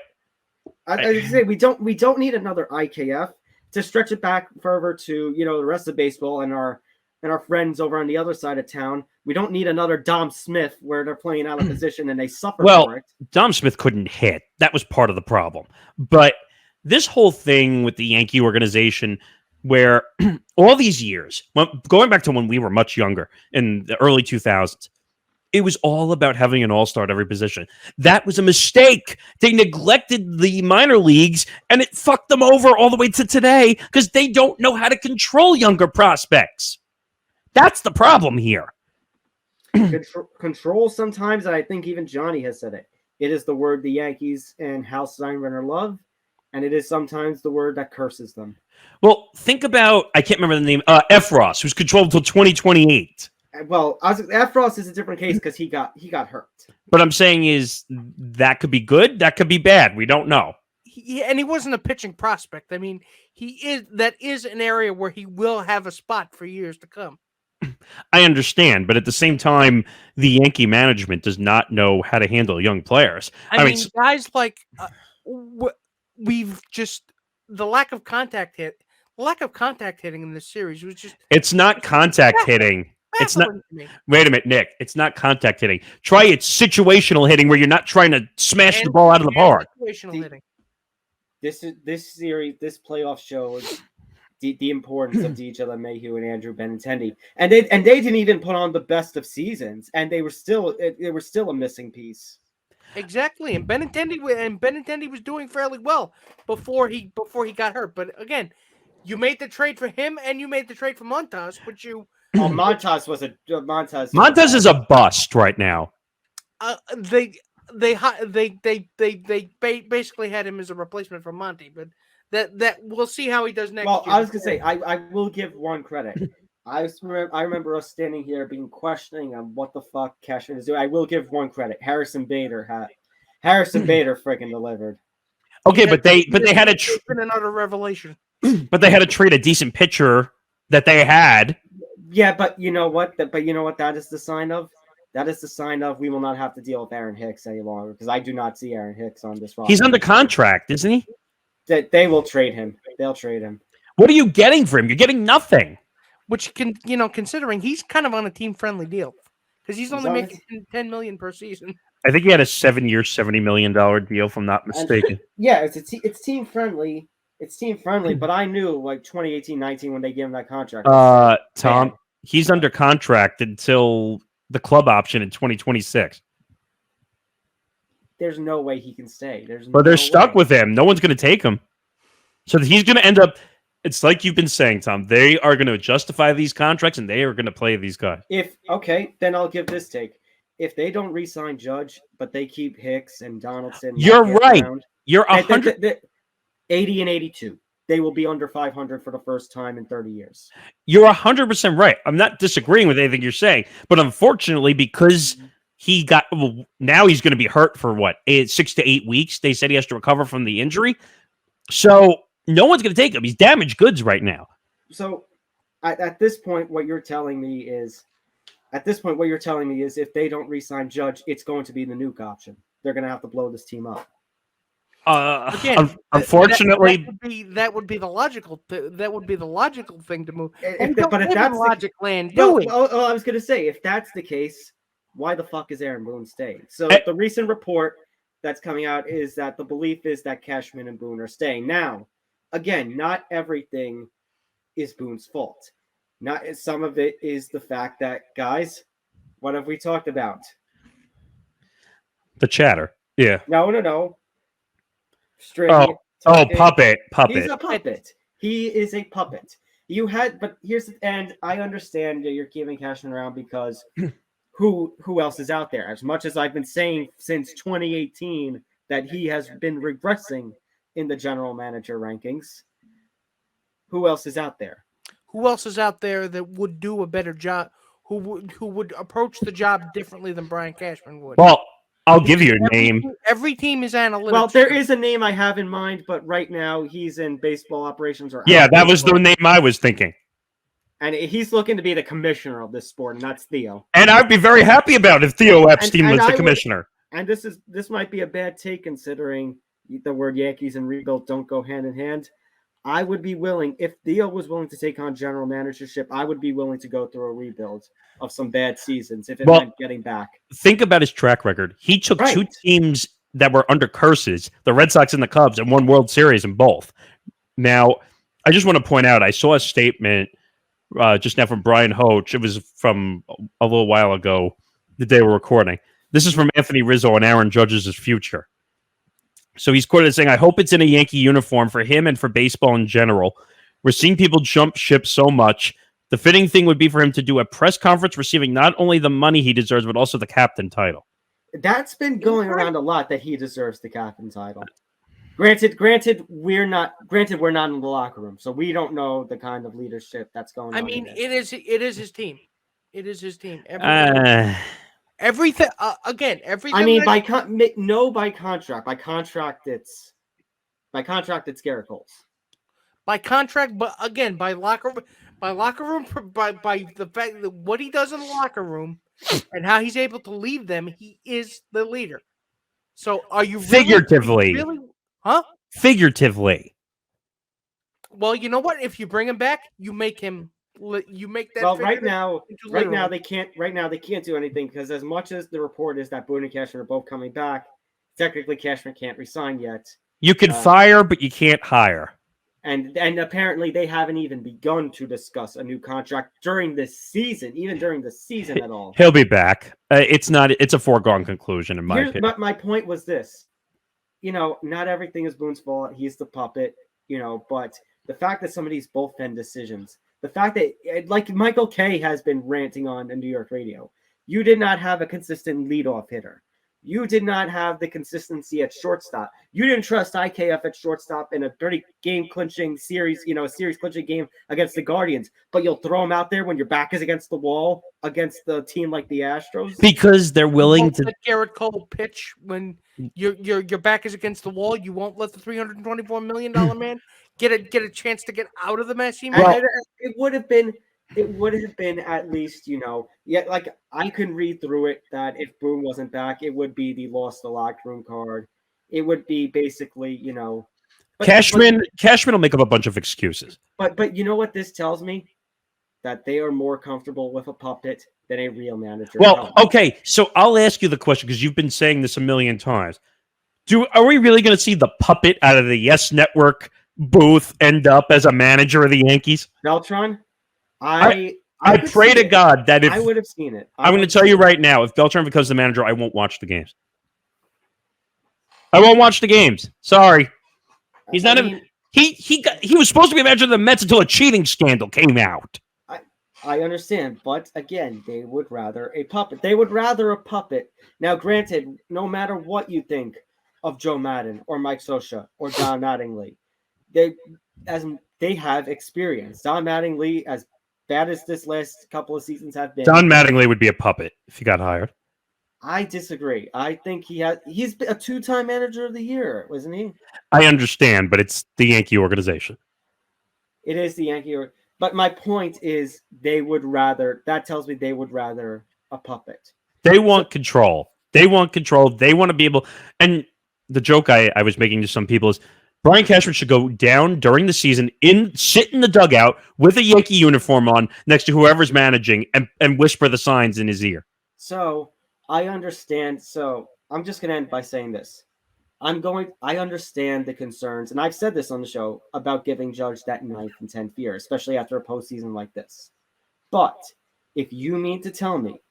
I say we don't need another IKF to stretch it back further to the rest of baseball and our friends over on the other side of town. We don't need another Dom Smith where they're playing out of position and they suffer for it. Dom Smith couldn't hit. That was part of the problem. But this whole thing with the Yankee organization, where all these years, going back to when we were much younger in the early 2000s, it was all about having an all-star at every position. That was a mistake. They neglected the minor leagues, and it fucked them over all the way to today because they don't know how to control younger prospects. That's the problem here. Control sometimes, and I think even Johnny has said it. It is the word the Yankees and Hal Steinbrenner love, and it is sometimes the word that curses them. Well, think about, I can't remember the name, Efros, who's controlled until 2028. Well, Efros is a different case because he got hurt. But I'm saying is that could be good, that could be bad. We don't know. And he wasn't a pitching prospect. I mean, that is an area where he will have a spot for years to come. I understand, but at the same time, the Yankee management does not know how to handle young players. I mean, guys like we've just the lack of contact hitting in this series was just. It's not contact hitting. It's not. Wait a minute, Nick. It's not contact hitting. Try it situational hitting where you're not trying to smash the ball out of the park. Situational hitting. This series, this playoff shows the importance of DJ LeMahieu and Andrew Benintendi, and they didn't even put on the best of seasons, and they were still a missing piece. Exactly, and Benintendi was doing fairly well before he got hurt. But again, you made the trade for him, and you made the trade for Montas, which you. Montas is a bust right now. They basically had him as a replacement for Monty, but that we'll see how he does next year. I was gonna say I will give one credit. I remember us standing here being questioning on what the fuck Cashman is doing. I will give one credit. Harrison Bader freaking delivered. Okay, but they had been another revelation. But they had to trade a decent pitcher that they had. Yeah, but you know what? That is the sign of. That is the sign of we will not have to deal with Aaron Hicks any longer because I do not see Aaron Hicks on this roster. He's under contract, isn't he? They will trade him. They'll trade him. What are you getting for him? You're getting nothing. Which considering he's kind of on a team-friendly deal because he's only making $10 million per season. I think he had a 7-year, $70 million deal, if I'm not mistaken. Yeah, it's team-friendly. It's team-friendly, but I knew like 2018-19 when they gave him that contract. Tom, he's under contract until the club option in 2026. There's no way he can stay. But they're stuck with him. No one's going to take him. So he's going to end up. It's like you've been saying, Tom. They are going to justify these contracts, and they are going to play these guys. Then I'll give this take. If they don't re-sign Judge, but they keep Hicks and Donaldson, you're right. You're 100, 80 and 82. They will be under 500 for the first time in 30 years. You're 100% right. I'm not disagreeing with anything you're saying, but unfortunately, because now he's going to be hurt for 6 to 8 weeks. They said he has to recover from the injury, so no one's going to take him. He's damaged goods right now. So, at this point, what you're telling me is, if they don't re-sign Judge, it's going to be the nuke option. They're going to have to blow this team up. Again, unfortunately, that would be the logical thing to move. But if that's logic land doing, I was going to say, if that's the case, why the fuck is Aaron Boone staying? So the recent report that's coming out is that the belief is that Cashman and Boone are staying. Now, again, not everything is Boone's fault. Not some of it is the fact that, guys, what have we talked about? The chatter. Yeah. No. Puppet. He's a puppet. He is a puppet. And I understand that you're keeping Cashman around because who else is out there? As much as I've been saying since 2018 that he has been regressing in the general manager rankings, who else is out there? Who else is out there that would do a better job? Who would approach the job differently than Brian Cashman would? Well, I'll give you a name. Every team is analytics. Well, there is a name I have in mind, but right now he's in baseball operations. That was the name I was thinking. And he's looking to be the commissioner of this sport, and that's Theo. And I'd be very happy about if Theo Epstein was the commissioner. And this might be a bad take considering the word Yankees and rebuild don't go hand in hand. I would be willing, if Theo was willing to take on general managership, I would be willing to go through a rebuild of some bad seasons if it meant getting back. Think about his track record. He took two teams that were under curses, the Red Sox and the Cubs, and won World Series in both. Now, I just want to point out, I saw a statement just now from Brian Hoach. It was from a little while ago, the day we're recording. This is from Anthony Rizzo on Aaron Judge's future. So he's quoted as saying, I hope it's in a Yankee uniform for him and for baseball in general. We're seeing people jump ship so much. The fitting thing would be for him to do a press conference receiving not only the money he deserves, but also the captain title. That's been going around a lot, that he deserves the captain title. Granted, we're not in the locker room, so we don't know the kind of leadership that's going on. I mean, it is his team. It is his team. Everything. Everything. I mean, by contract. By contract, it's Garrett Coles. By contract, but again, by locker room, by the fact that what he does in the locker room and how he's able to lead them, he is the leader. So, are you figuratively? Really, huh? Figuratively. Well, you know what? If you bring him back, you make him. You make that. Well, right now they can't. Right now they can't do anything because as much as the report is that Boone and Cashman are both coming back, technically Cashman can't resign yet. You can fire, but you can't hire. And apparently they haven't even begun to discuss a new contract during this season, even during the season at all. He'll be back. It's a foregone conclusion in my opinion. But my point was this: not everything is Boone's fault. He's the puppet. But the fact that some of these bullpen decisions. The fact that, like Michael Kay has been ranting on New York radio, you did not have a consistent leadoff hitter. You did not have the consistency at shortstop. You didn't trust IKF at shortstop in a 30-game clinching series, series clinching game against the Guardians. But you'll throw him out there when your back is against the wall against the team like the Astros because they're willing to let Garrett Cole pitch when your back is against the wall. You won't let the $324 million man get a chance to get out of the mess. It would have been at least, like I can read through it that if Boone wasn't back, it would be the lost the locker room card. It would be basically, Cashman will make up a bunch of excuses. But you know what this tells me? That they are more comfortable with a puppet than a real manager. Well, okay, so I'll ask you the question because you've been saying this a million times. Are we really going to see the puppet out of the Yes Network booth end up as a manager of the Yankees? Beltran? I pray to God that if I would have seen it. I'm going to tell you right now, if Beltran becomes the manager, I won't watch the games. I won't watch the games. Sorry. He's not he was supposed to be a manager of the Mets until a cheating scandal came out. I understand, but again, they would rather a puppet. They would rather a puppet. Now, granted, no matter what you think of Joe Madden or Mike Scioscia or Don Mattingly, they have experience. Don Mattingly, as bad as this last couple of seasons have been, Don Mattingly would be a puppet if he got hired. I disagree. I think he's a two-time manager of the year, wasn't he? I understand, but it's the Yankee organization. It is the Yankee organization. But my point is that tells me they would rather a puppet. They want control. They want control. They want to be able, and the joke I was making to some people is Brian Cashman should go down during the season, sit in the dugout with a Yankee uniform on next to whoever's managing and whisper the signs in his ear. So I understand. So I'm just going to end by saying this. I understand the concerns, and I've said this on the show about giving Judge that 9th and 10th year, especially after a postseason like this. But if you mean to tell me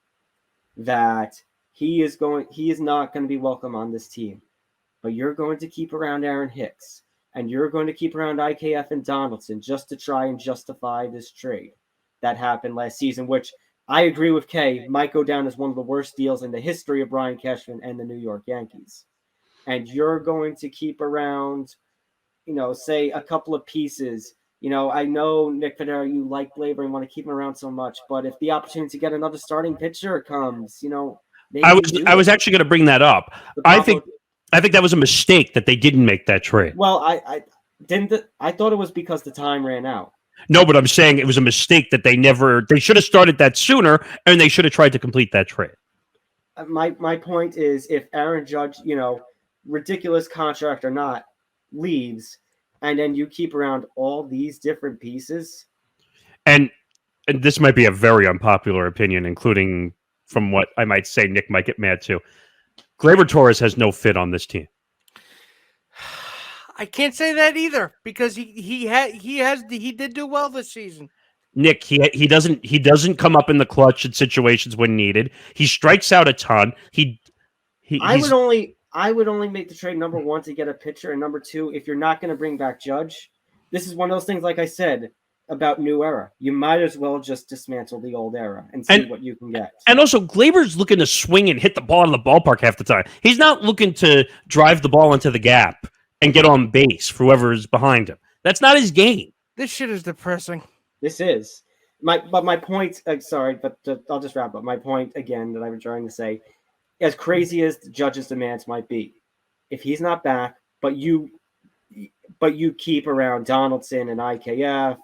that he is not going to be welcome on this team, but you're going to keep around Aaron Hicks, and you're going to keep around IKF and Donaldson just to try and justify this trade that happened last season, which I agree with Kay, might go down as one of the worst deals in the history of Brian Cashman and the New York Yankees. And you're going to keep around, say a couple of pieces. I know, Nick Federa, you like Glaber and want to keep him around so much, but if the opportunity to get another starting pitcher comes, maybe I was actually going to bring that up. I think that was a mistake that they didn't make that trade. Well, I thought it was because the time ran out. No, but I'm saying it was a mistake that they should have started that sooner, and they should have tried to complete that trade. My point is, if Aaron Judge, ridiculous contract or not, leaves, and then you keep around all these different pieces. And this might be a very unpopular opinion, including from what I might say Nick might get mad too. Gleyber Torres has no fit on this team. I can't say that either because he did do well this season. Nick, he doesn't come up in the clutch in situations when needed. He strikes out a ton. I would only make the trade, number one, to get a pitcher, and number two, if you're not going to bring back Judge, this is one of those things, like I said, about new era. You might as well just dismantle the old era and see what you can get. And also, Gleyber's looking to swing and hit the ball in the ballpark half the time. He's not looking to drive the ball into the gap and get on base for whoever is behind him. That's not his game. This shit is depressing. This is. My point, I'll just wrap up. My point, again, that I was trying to say, as crazy as the Judge's demands might be, if he's not back, but you keep around Donaldson and IKF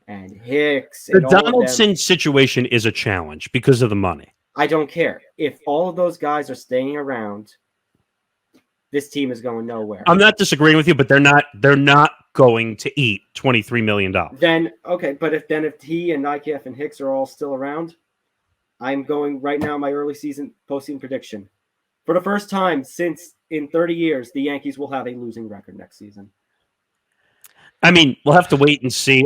and Hicks. The Donaldson situation is a challenge because of the money. I don't care. If all of those guys are staying around, this team is going nowhere. I'm not disagreeing with you, but they're not going to eat $23 million. Then okay, but if he and IKF and Hicks are all still around, I'm going right now my early season postseason prediction. For the first time since in 30 years, the Yankees will have a losing record next season. I mean, we'll have to wait and see.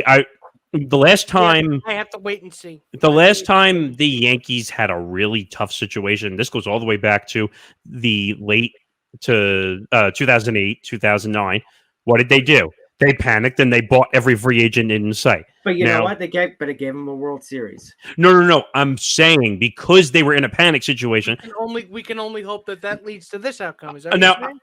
The last time I have to wait and see. The last time the Yankees had a really tough situation, this goes all the way back to the late to 2008, 2009. What did they do? They panicked and they bought every free agent in sight. But you know what? It gave them a World Series. No. I'm saying because they were in a panic situation. We can only hope that leads to this outcome. Is that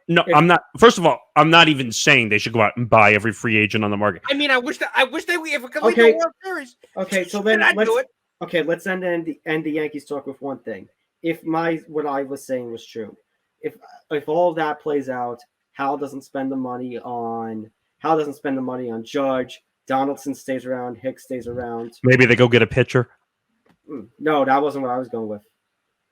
no? I'm not. First of all, I'm not even saying they should go out and buy every free agent on the market. I mean, I wish they could lead the World Series. Okay, so then let's end the Yankees talk with one thing. If what I was saying was true, if all of that plays out, Hal doesn't spend the money on Judge. Donaldson stays around. Hicks stays around. Maybe they go get a pitcher. No, that wasn't what I was going with.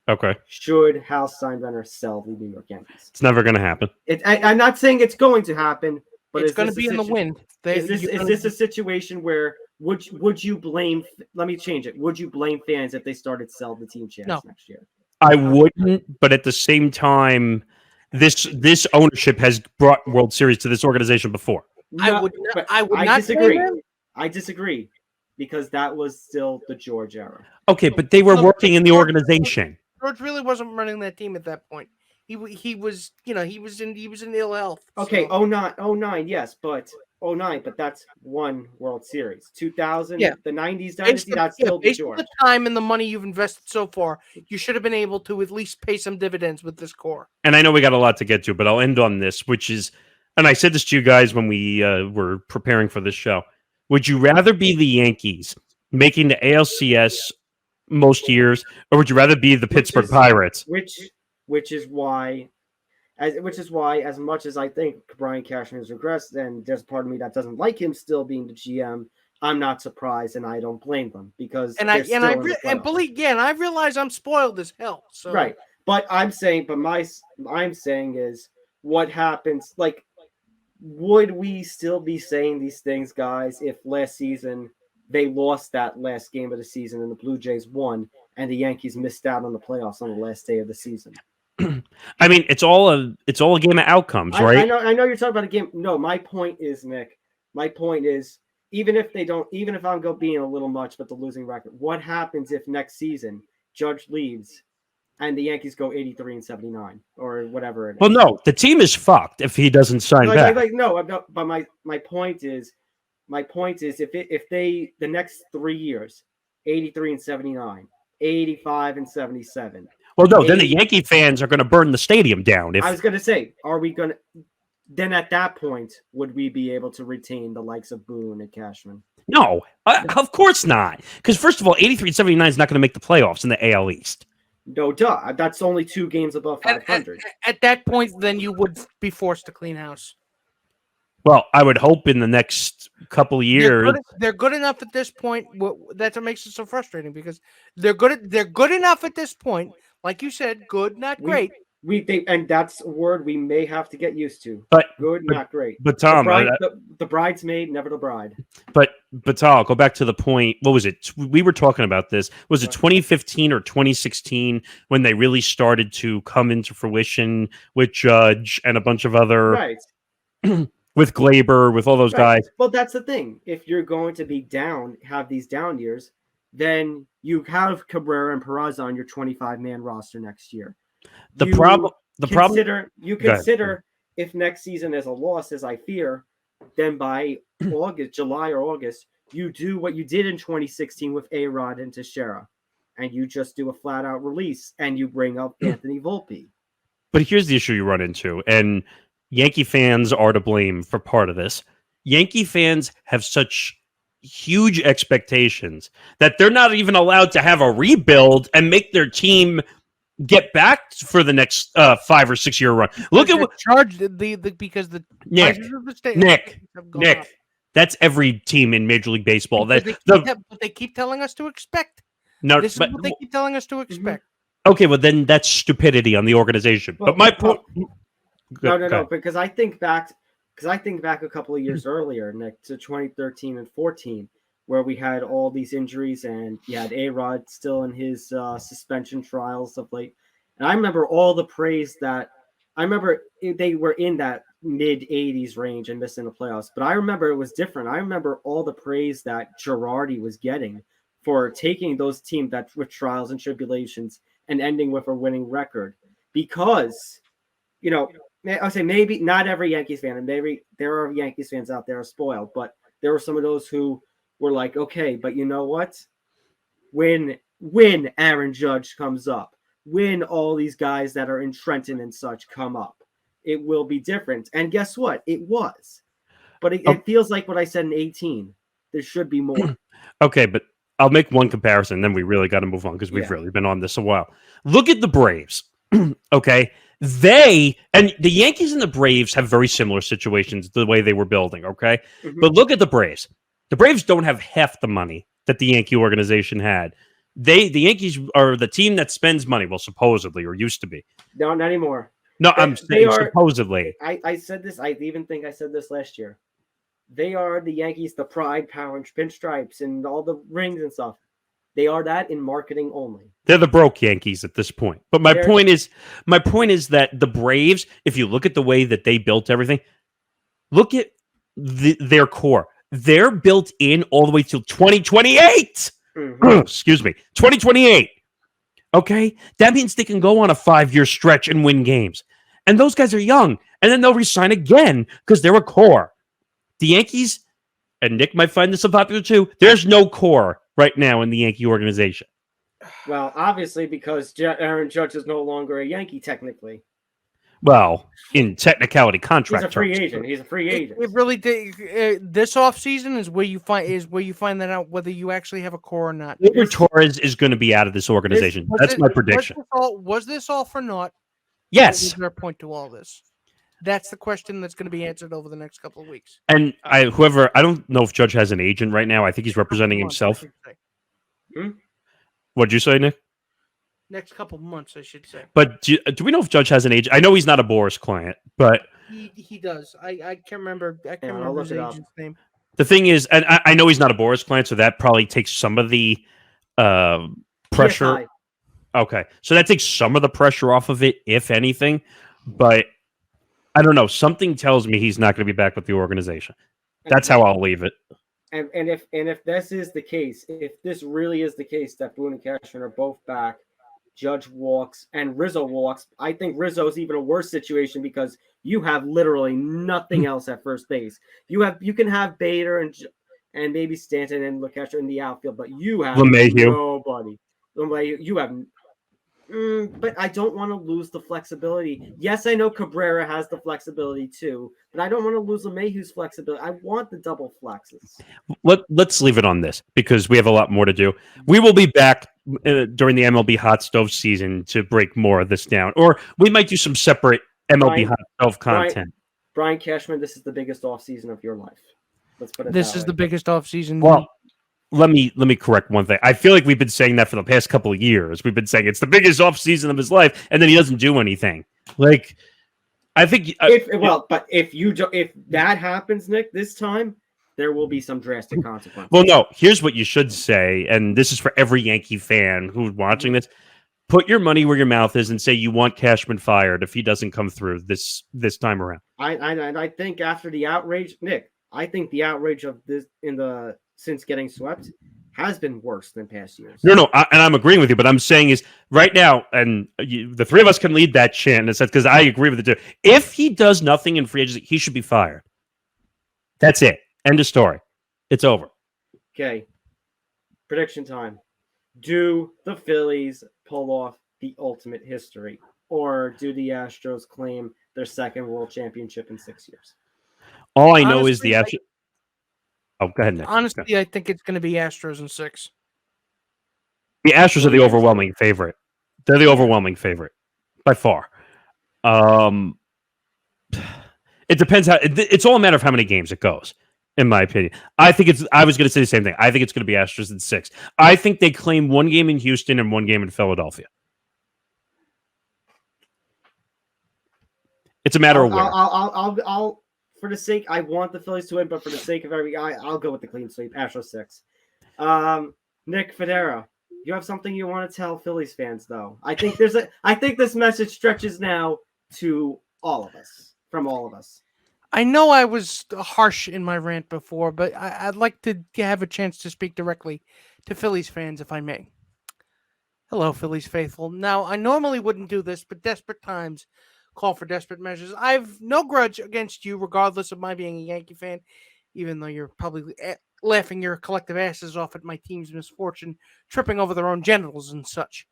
Okay. Should Hal Steinbrenner sell the New York Yankees? It's never going to happen. I'm not saying it's going to happen, but it's going to be in the wind. Is this a situation where would you blame? Let me change it. Would you blame fans if they started sell the team chance next year? I wouldn't, but at the same time, this ownership has brought World Series to this organization before. I would not disagree. I disagree because that was still the George era. Okay, but they were working in the organization. George really wasn't running that team at that point. He was in ill health. Okay, so. 09, yes, but 09, but that's one World Series. 2000, the 90s dynasty, that's still the George. Based on the time and the money you've invested so far, you should have been able to at least pay some dividends with this core. And I know we got a lot to get to, but I'll end on this, which is, and I said this to you guys when we were preparing for this show. Would you rather be the Yankees making the ALCS most years, or would you rather be the Pittsburgh Pirates? Which is why, as much as I think Brian Cashman has regressed, and there's a part of me that doesn't like him still being the GM, I'm not surprised, and I don't blame them because I realize I'm spoiled as hell. So. Right, but I'm saying is what happens. Like, would we still be saying these things, guys, if last season they lost that last game of the season and the Blue Jays won, and the Yankees missed out on the playoffs on the last day of the season? I mean, it's all a game of outcomes, right? I know you're talking about a game. No, my point is, Nick. My point is, even if I'm being a little much, but the losing record, what happens if next season Judge leaves and the Yankees go 83-79 or whatever it is? Well, no, the team is fucked if he doesn't sign back. But my point is, if they the next 3 years, 83-79, 85-77. Well, no, then the Yankee fans are going to burn the stadium down. I was going to say, are we going to? Then at that point, would we be able to retain the likes of Boone and Cashman? No, of course not. Because first of all, 83-79 is not going to make the playoffs in the AL East. No, duh. That's only 2 games above 500. At that point, then you would be forced to clean house. Well, I would hope in the next couple of years. They're good enough at this point. That's what makes it so frustrating because they're good enough at this point. Like you said, good, not great. And that's a word we may have to get used to. But Good, not great. But Tom, The bridesmaid, never the bride. But I'll go back to the point. What was it? We were talking about this. Was it 2015 or 2016 when they really started to come into fruition with Judge and a bunch of other, right? With Glaber, with all those guys? Well, that's the thing. If you're going to be down, have these down years, then you have Cabrera and Peraza on your 25-man roster next year. You consider if next season is a loss, as I fear, then by July or August, you do what you did in 2016 with A-Rod and Teixeira, and you just do a flat-out release, and you bring up Anthony Volpe. But here's the issue you run into, and Yankee fans are to blame for part of this. Yankee fans have such huge expectations that they're not even allowed to have a rebuild and make their team get back for the next 5 or 6 year run. Look at what charged because the Nick. That's every team in Major League Baseball. But they keep telling us to expect. No, this is what they keep telling us to expect. Okay, well then that's stupidity on the organization. But my point. No, because I think back a couple of years earlier, Nick, to 2013 and 14. Where we had all these injuries and you had A-Rod still in his suspension trials of late. And I remember all the praise they were in that mid-80s range and missing the playoffs. But I remember it was different. I remember all the praise that Girardi was getting for taking those teams that with trials and tribulations and ending with a winning record. Because, I'll say maybe not every Yankees fan, and maybe there are Yankees fans out there are spoiled, but there were some of those who we're like, okay, but you know what? When Aaron Judge comes up, when all these guys that are in Trenton and such come up, it will be different. And guess what? It was. But it feels like what I said in 18. There should be more. Okay, but I'll make one comparison, then we really got to move on because we've really been on this a while. Look at the Braves. Okay? The Yankees and the Braves have very similar situations the way they were building, okay? Mm-hmm. But look at the Braves. The Braves don't have half the money that the Yankee organization had. The Yankees are the team that spends money, well, supposedly, or used to be. No, not anymore. No, I'm saying supposedly. I said this. I even think I said this last year. They are the Yankees, the pride, power, and pinstripes, and all the rings and stuff. They are that in marketing only. They're the broke Yankees at this point. But my point is that the Braves, if you look at the way that they built everything, look at their core. They're built in all the way till 2028. Mm-hmm. Excuse me, 2028. Okay, that means they can go on a 5-year stretch and win games. And those guys are young, and then they'll resign again because they're a core. The Yankees, and Nick might find this unpopular too. There's no core right now in the Yankee organization. Well, obviously, because Aaron Judge is no longer a Yankee technically. Well, in technicality, contract. He's a free agent. He's a free agent. It really this offseason is where you find that out whether you actually have a core or not. Torres is going to be out of this organization. That's my prediction. Was this all for naught? Yes. Is there a point to all this? That's the question that's going to be answered over the next couple of weeks. And I don't know if Judge has an agent right now. I think he's representing himself. What'd you say, Nick? Next couple months, I should say. But do we know if Judge has an agent? I know he's not a Boris client, but he does. I can't remember. I can't remember his agent's name. The thing is, and I know he's not a Boris client, so that probably takes some of the pressure. Yes, okay, so that takes some of the pressure off of it, if anything. But I don't know. Something tells me he's not going to be back with the organization. That's how I'll leave it. And if this is the case, if this really is the case that Boone and Cashman are both back, Judge walks and Rizzo walks, I think Rizzo is even a worse situation because you have literally nothing else at first base. You can have Bader and maybe Stanton and LeCastro in the outfield, but you have nobody. You have. But I don't want to lose the flexibility. Yes, I know Cabrera has the flexibility too, but I don't want to lose LeMahieu's flexibility. I want the double flexes. Let's leave it on this because we have a lot more to do. We will be back during the MLB Hot Stove season to break more of this down, or we might do some separate MLB Hot Stove content. Brian Cashman, this is the biggest off season of your life. Let's put it. This is the biggest off season. Well, let me correct one thing. I feel like we've been saying that for the past couple of years. We've been saying it's the biggest offseason of his life, and then he doesn't do anything. Like, I think but if that happens, Nick, this time there will be some drastic consequences. Well, no. Here's what you should say, and this is for every Yankee fan who's watching this: put your money where your mouth is, and say you want Cashman fired if he doesn't come through this time around. I think after the outrage, Nick, I think the outrage of this since getting swept has been worse than past years. No, and I'm agreeing with you, but I'm saying is right now, and the three of us can lead that chant, and because I agree with it too. If he does nothing in free agency, he should be fired. That's it. End of story. It's over. Okay. Prediction time. Do the Phillies pull off the ultimate history, or do the Astros claim their second world championship in 6 years? All I know is the Astros. Oh, go ahead, Nick. Honestly, I think it's going to be Astros in 6. The Astros are the overwhelming favorite. They're the overwhelming favorite by far. It depends how. It's all a matter of how many games it goes, in my opinion. I was going to say the same thing. I think it's going to be Astros in 6. I think they claim one game in Houston and one game in Philadelphia. It's a matter of where. I'll for the sake, I want the Phillies to win, but for the sake of I'll go with the clean sweep. Astros 6. Nick Federa, you have something you want to tell Phillies fans, though. I think this message stretches now to all of us, from all of us. I know I was harsh in my rant before, but I'd like to have a chance to speak directly to Phillies fans, if I may. Hello, Phillies faithful. Now, I normally wouldn't do this, but desperate times call for desperate measures. I've no grudge against you, regardless of my being a Yankee fan, even though you're probably laughing your collective asses off at my team's misfortune, tripping over their own genitals and such.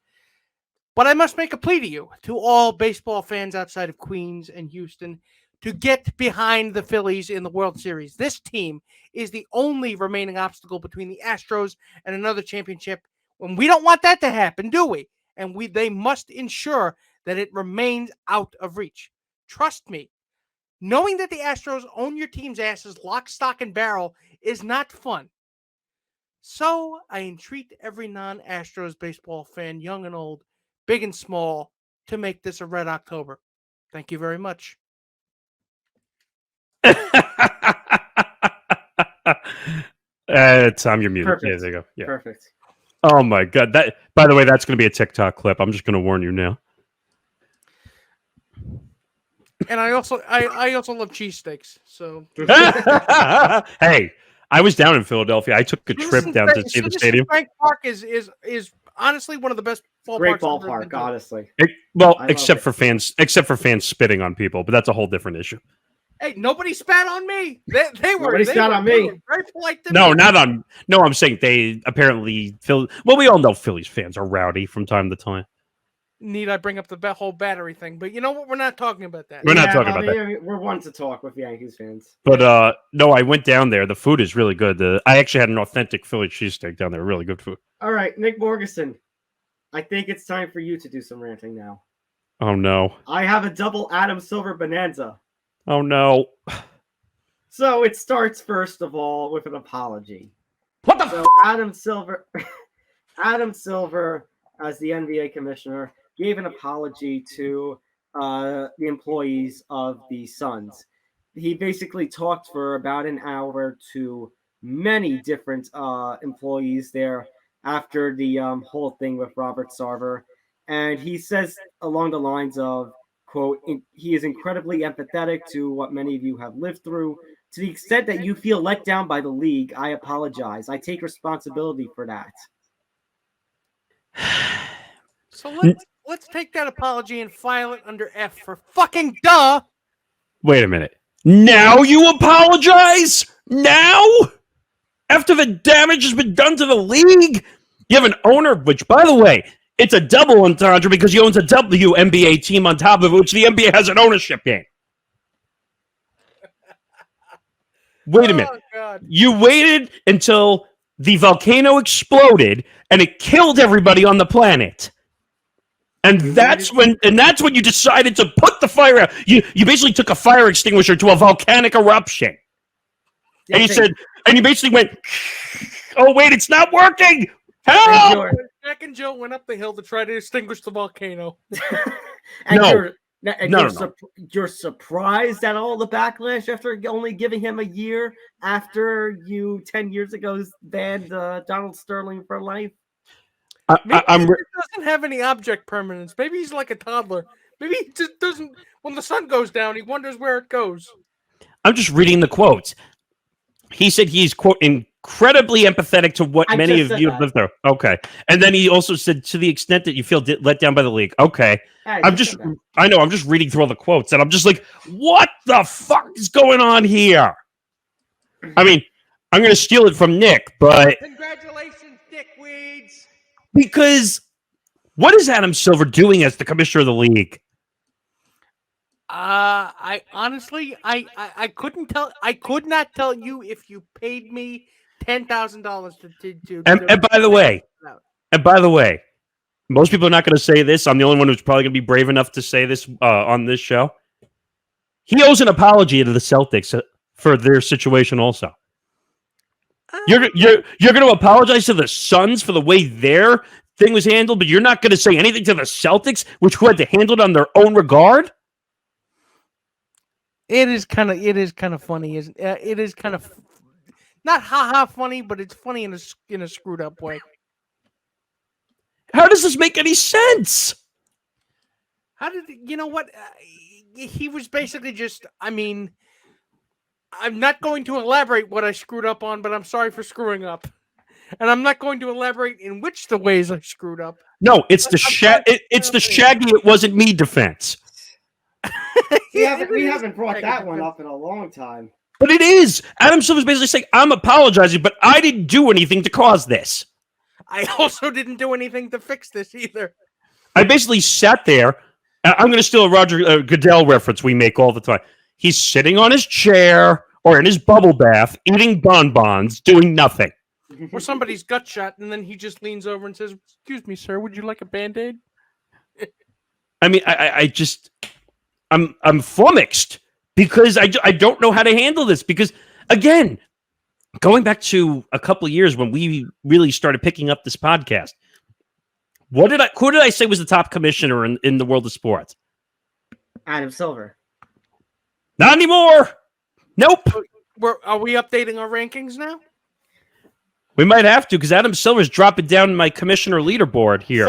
But I must make a plea to you, to all baseball fans outside of Queens and Houston, to get behind the Phillies in the World Series. This team is the only remaining obstacle between the Astros and another championship. And we don't want that to happen, do we? And they must ensure that it remains out of reach. Trust me, knowing that the Astros own your team's asses lock, stock, and barrel is not fun. So I entreat every non-Astros baseball fan, young and old, big and small, to make this a red October. Thank you very much. Tom, you're muted. Perfect. Yeah, there you go. Yeah. Perfect. Oh my God! By the way, that's going to be a TikTok clip. I'm just going to warn you now. And I also love cheesesteaks. So hey, I was down in Philadelphia. I took a trip down to see the stadium. Frank Park is honestly one of the best ballparks. Great ballpark, honestly. Except for fans spitting on people, but that's a whole different issue. Hey, nobody spat on me. They were. Nobody spat on me. Very polite to No, me. not on. No, I'm saying they apparently Well, we all know Phillies fans are rowdy from time to time. Need I bring up the whole battery thing? But you know what? We're not talking about that. We're not talking about that. We're one to talk with Yankees fans. But no, I went down there. The food is really good. I actually had an authentic Philly cheesesteak down there. Really good food. All right, Nick Morgeson, I think it's time for you to do some ranting now. Oh no! I have a double Adam Silver bonanza. Oh no! So it starts first of all with an apology. What the? So Adam Silver, as the NBA commissioner, gave an apology to the employees of the Suns. He basically talked for about an hour to many different employees there after the whole thing with Robert Sarver. And he says along the lines of, quote, he is incredibly empathetic to what many of you have lived through. To the extent that you feel let down by the league, I apologize. I take responsibility for that. So let's take that apology and file it under F for fucking duh. Wait a minute. Now you apologize? Now? After the damage has been done to the league? You have an owner, which, by the way, it's a double entendre because he owns a WNBA team on top of it, which the NBA has an ownership in. Wait a minute. God. You waited until the volcano exploded and it killed everybody on the planet. And that's when you decided to put the fire out. You basically took a fire extinguisher to a volcanic eruption. And you basically went Oh, wait, it's not working. And Help! you're, Jack and Jill went up the hill to try to extinguish the volcano. and No. you're, and No, you're, no, no. you're surprised at all the backlash after only giving him a year after you 10 years ago banned Donald Sterling for life. Maybe I'm he doesn't have any object permanence. Maybe he's like a toddler. Maybe he just doesn't. When the sun goes down, he wonders where it goes. just reading the quotes. He said he's, quote, incredibly empathetic to what I many just of said you that. have lived through. Okay. And then he also said, to the extent that you feel let down by the league. Okay. I'm just reading through all the quotes, and I'm just like, what the fuck is going on here? I mean, I'm going to steal it from Nick, but Congratulations, dickweeds. because what is Adam Silver doing as the commissioner of the league? I honestly, I couldn't tell. I could not tell you if you paid me $10,000 to. And by the way, most people are not going to say this. I'm the only one who's probably going to be brave enough to say this on this show. He owes an apology to the Celtics for their situation. Also, you're going to apologize to the Suns for the way their thing was handled, but you're not going to say anything to the Celtics, which had to handle it on their own regard. It is kind of funny, isn't it? It is kind of not haha funny, but it's funny in a screwed up way. How does this make any sense? How did you know what? He was basically just. I mean, I'm not going to elaborate what I screwed up on, but I'm sorry for screwing up, and I'm not going to elaborate in which the ways I screwed up. No, it's the Shaggy. It wasn't me defense. We haven't brought that one up in a long time. But it is. Adam Silver's basically saying, I'm apologizing, but I didn't do anything to cause this. I also didn't do anything to fix this either. I basically sat there. I'm going to steal a Roger Goodell reference we make all the time. He's sitting on his chair or in his bubble bath, eating bonbons, doing nothing. Or somebody's gut shot, and then he just leans over and says, "Excuse me, sir, would you like a Band-Aid?" I mean, I'm flummoxed because I don't know how to handle this. Because, again, going back to a couple of years when we really started picking up this podcast, who did I say was the top commissioner in the world of sports? Adam Silver. Not anymore. Nope. Are we updating our rankings now? We might have to because Adam Silver's dropping down my commissioner leaderboard here.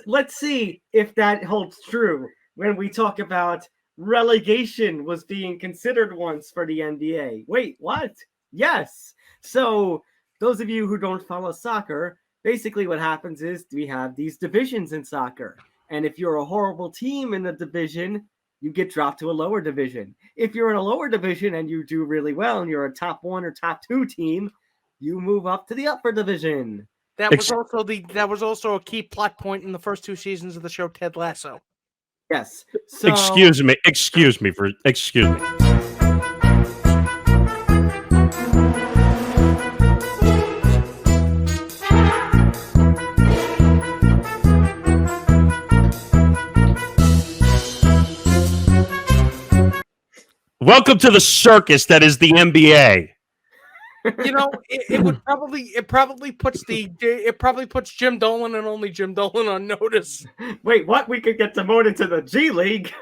Let's see if that holds true when we talk about relegation was being considered once for the NBA. Wait, what? Yes. So those of you who don't follow soccer, basically what happens is we have these divisions in soccer. And if you're a horrible team in the division, you get dropped to a lower division. If you're in a lower division and you do really well and you're a top 1 or top 2 team, you move up to the upper division. That was also a key plot point in the first 2 seasons of the show Ted Lasso. Yes. So, Excuse me. Welcome to the circus that is the NBA. You know, it probably puts Jim Dolan and only Jim Dolan on notice. Wait, what? We could get demoted to the G League.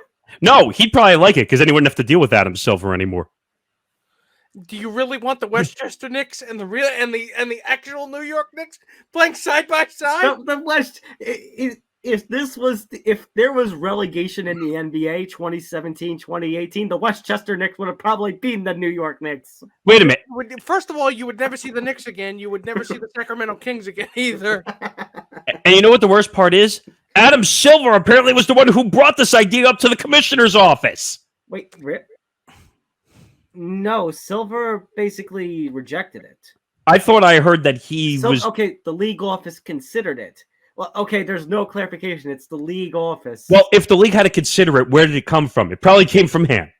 No, he'd probably like it because then he wouldn't have to deal with Adam Silver anymore. Do you really want the Westchester Knicks and the actual New York Knicks playing side by side? The West. If there was relegation in the NBA 2017, 2018, the Westchester Knicks would have probably beaten the New York Knicks. Wait a minute. First of all, you would never see the Knicks again. You would never see the Sacramento Kings again either. And you know what the worst part is? Adam Silver apparently was the one who brought this idea up to the commissioner's office. Wait, Rip? No, Silver basically rejected it. I thought I heard that he was... Okay, the league office considered it. Well, okay, there's no clarification. It's the league office. Well, if the league had to consider it, where did it come from? It probably came from him.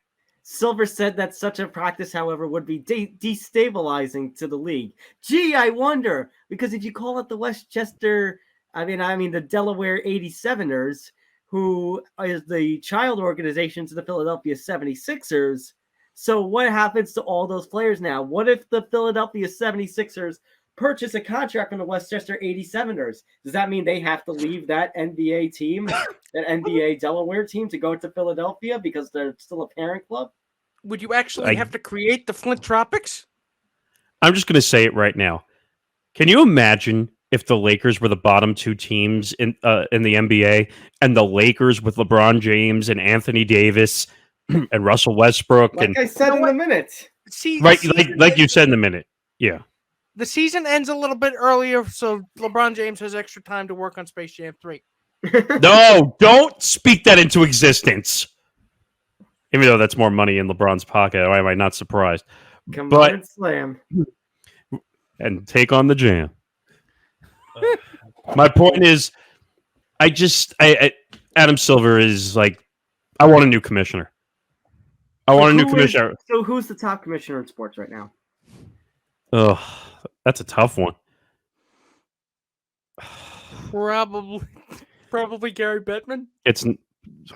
Silver said that such a practice, however, would be destabilizing to the league. Gee, I wonder, because if you call it the Westchester, I mean the Delaware 87ers, who is the child organization to the Philadelphia 76ers, So what happens to all those players now? What if the Philadelphia 76ers purchase a contract from the Westchester 87ers? Does that mean they have to leave that NBA team, that NBA Delaware team, to go to Philadelphia because they're still a parent club? Would you actually have to create the Flint Tropics? I'm just going to say it right now. Can you imagine if the Lakers were the bottom two teams in the NBA, and the Lakers with LeBron James and Anthony Davis and Russell Westbrook, like I said in a minute, like you said in a minute, yeah. The season ends a little bit earlier, so LeBron James has extra time to work on Space Jam 3. No, don't speak that into existence. Even though that's more money in LeBron's pocket, why am I not surprised? Come on and slam. And take on the Jam. My point is, Adam Silver is like, I want a new commissioner. So who's the top commissioner in sports right now? Oh, that's a tough one. Probably Gary Bettman.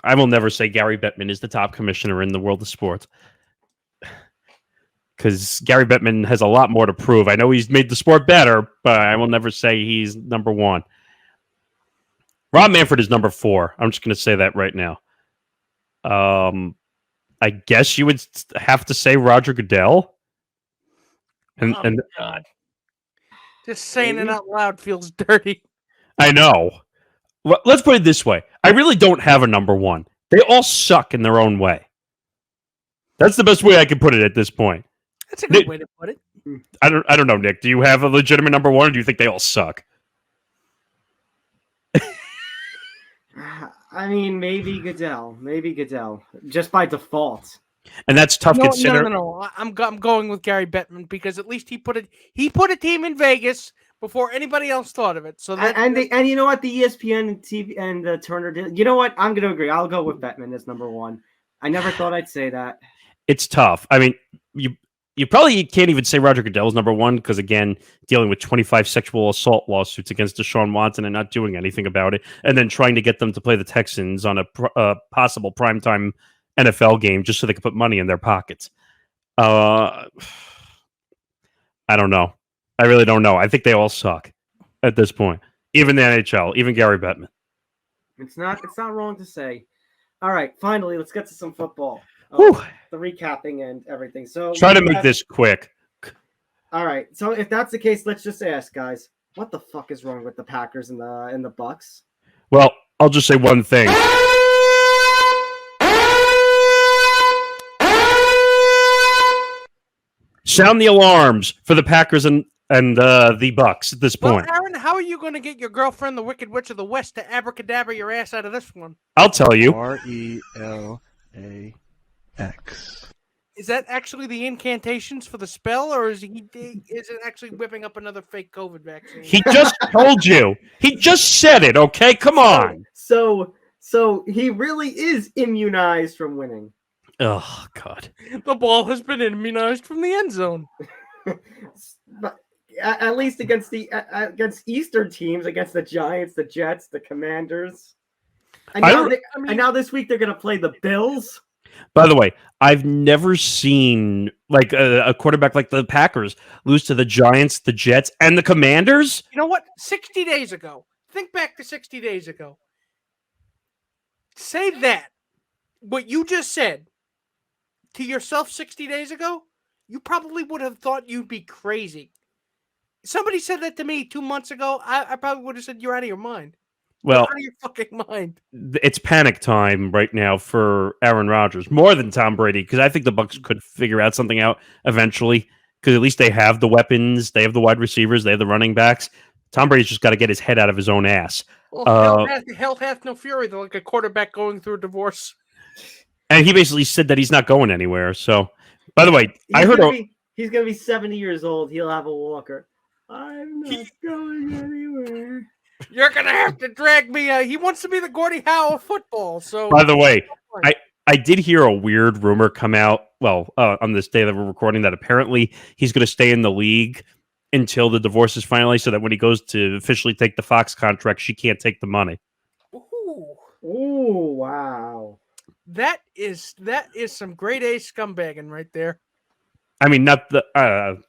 I will never say Gary Bettman is the top commissioner in the world of sports, because Gary Bettman has a lot more to prove. I know he's made the sport better, but I will never say he's number one. Rob Manfred is number 4. I'm just going to say that right now. I guess you would have to say Roger Goodell. And God. Just saying it out loud feels dirty. I know. Let's put it this way. I really don't have a number 1. They all suck in their own way. That's the best way I can put it at this point. That's a good way to put it. I don't know, Nick. Do you have a legitimate number 1, or do you think they all suck? I mean, maybe Goodell. Just by default. And that's tough. No. I'm going with Gary Bettman, because at least he put a team in Vegas before anybody else thought of it. So and you know what, the ESPN and TV and the Turner did. You know what? I'm going to agree. I'll go with Bettman as number 1. I never thought I'd say that. It's tough. I mean, you probably can't even say Roger Goodell is number 1, because, again, dealing with 25 sexual assault lawsuits against Deshaun Watson and not doing anything about it, and then trying to get them to play the Texans on a possible primetime NFL game just so they could put money in their pockets. I don't know. I really don't know. I think they all suck at this point. Even the NHL, even Gary Bettman. It's not wrong to say. All right, finally, let's get to some football. The recapping and everything. So try to make this quick. All right. So if that's the case, let's just ask, guys, what the fuck is wrong with the Packers and the Bucks? Well, I'll just say one thing. Sound the alarms for the Packers and the Bucks at this point. Well, Aaron, how are you going to get your girlfriend, the Wicked Witch of the West, to abracadabra your ass out of this one? I'll tell you. RELAX. Is that actually the incantations for the spell, or is it actually whipping up another fake COVID vaccine? He just told you. He just said it, okay? Come on. So he really is immunized from winning. Oh, God. The ball has been immunized from the end zone. But at least against Eastern teams, against the Giants, the Jets, the Commanders. And now this week they're going to play the Bills. By the way, I've never seen like a quarterback like the Packers lose to the Giants, the Jets, and the Commanders. You know what? 60 days ago. Think back to 60 days ago. Say that. What you just said to yourself 60 days ago, you probably would have thought you'd be crazy. Somebody said that to me 2 months ago. I probably would have said, you're out of your mind. Well, out of your fucking mind. It's panic time right now for Aaron Rodgers, more than Tom Brady, because I think the Bucs could figure out something out eventually, because at least they have the weapons, they have the wide receivers, they have the running backs. Tom Brady's just got to get his head out of his own ass. Well, hell hath no fury. They're like a quarterback going through a divorce. And he basically said that he's not going anywhere. So, by the way, he's going to be 70 years old. He'll have a walker. I'm not going anywhere. You're going to have to drag me. He wants to be the Gordie Howe of football. So, by the way, I did hear a weird rumor come out, on this day that we're recording, that apparently he's going to stay in the league until the divorce is finalized, so that when he goes to officially take the Fox contract, she can't take the money. Ooh, wow. That is some grade A scumbagging right there. I mean, not the.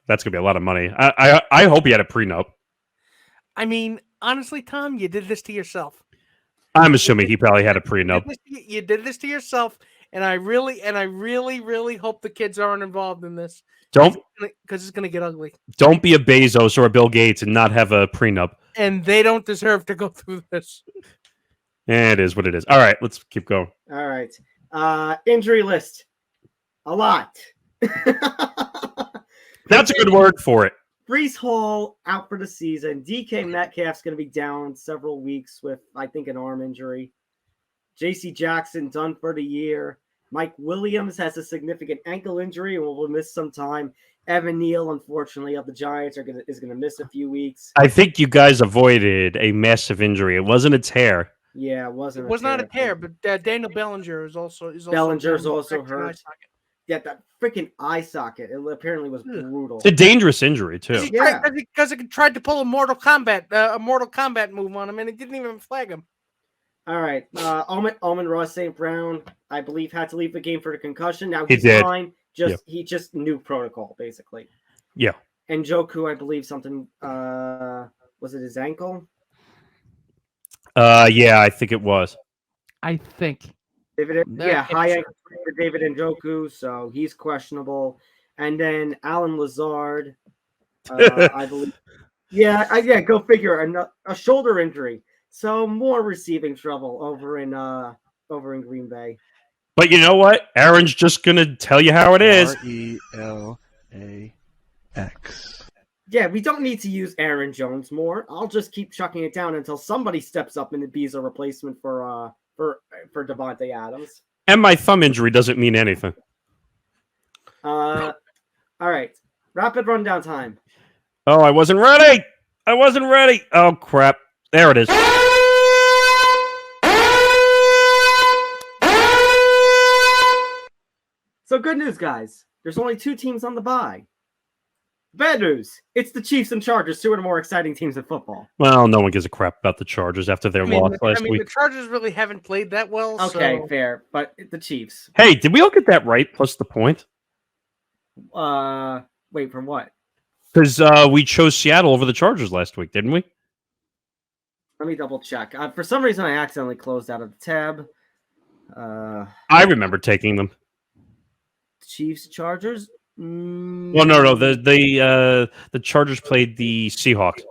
That's gonna be a lot of money. I hope he had a prenup. I mean, honestly, Tom, you did this to yourself. I'm assuming he probably had a prenup. You did this to yourself, and I really, really hope the kids aren't involved in this. Don't, because it's gonna get ugly. Don't be a Bezos or a Bill Gates and not have a prenup. And they don't deserve to go through this. It is what it is. All right, let's keep going. All right. Injury list. A lot. That's a good word for it. Brees Hall out for the season. DK Metcalf's going to be down several weeks with, I think, an arm injury. J.C. Jackson done for the year. Mike Williams has a significant ankle injury and will miss some time. Evan Neal, unfortunately, of the Giants is going to miss a few weeks. I think you guys avoided a massive injury. It wasn't a tear. Yeah, it wasn't. It was not a tear, but Daniel Bellinger is also Bellinger's also hurt. Yeah, that freaking eye socket. It apparently was brutal. It's a dangerous injury too. Because it tried to pull a Mortal Kombat move on him, and it didn't even flag him. All right, Amon-Ra St. Brown, I believe, had to leave the game for the concussion. Now he's fine. He just knew protocol basically. Yeah. And Njoku, I believe something. Was it his ankle? Yeah, I think it was. I think. High ankle for David Njoku, so he's questionable. And then Alan Lazard, I believe. Yeah, go figure. A shoulder injury, so more receiving trouble over in Green Bay. But you know what? Aaron's just gonna tell you how it is. RELAX. Yeah, we don't need to use Aaron Jones more. I'll just keep chucking it down until somebody steps up and be a replacement for Devontae Adams. And my thumb injury doesn't mean anything. All right. Rapid rundown time. Oh, I wasn't ready. Oh, crap. There it is. So good news, guys. There's only 2 teams on the bye. Bad news. It's the Chiefs and Chargers, 2 of the more exciting teams in football. Well, no one gives a crap about the Chargers after their loss last week. The Chargers really haven't played that well. Okay, so... fair. But the Chiefs. Hey, did we all get that right, plus the point? Wait, from what? Because we chose Seattle over the Chargers last week, didn't we? Let me double check. For some reason, I accidentally closed out of the tab. I remember taking them. Chiefs, Chargers? Well, no. The Chargers played the Seahawks.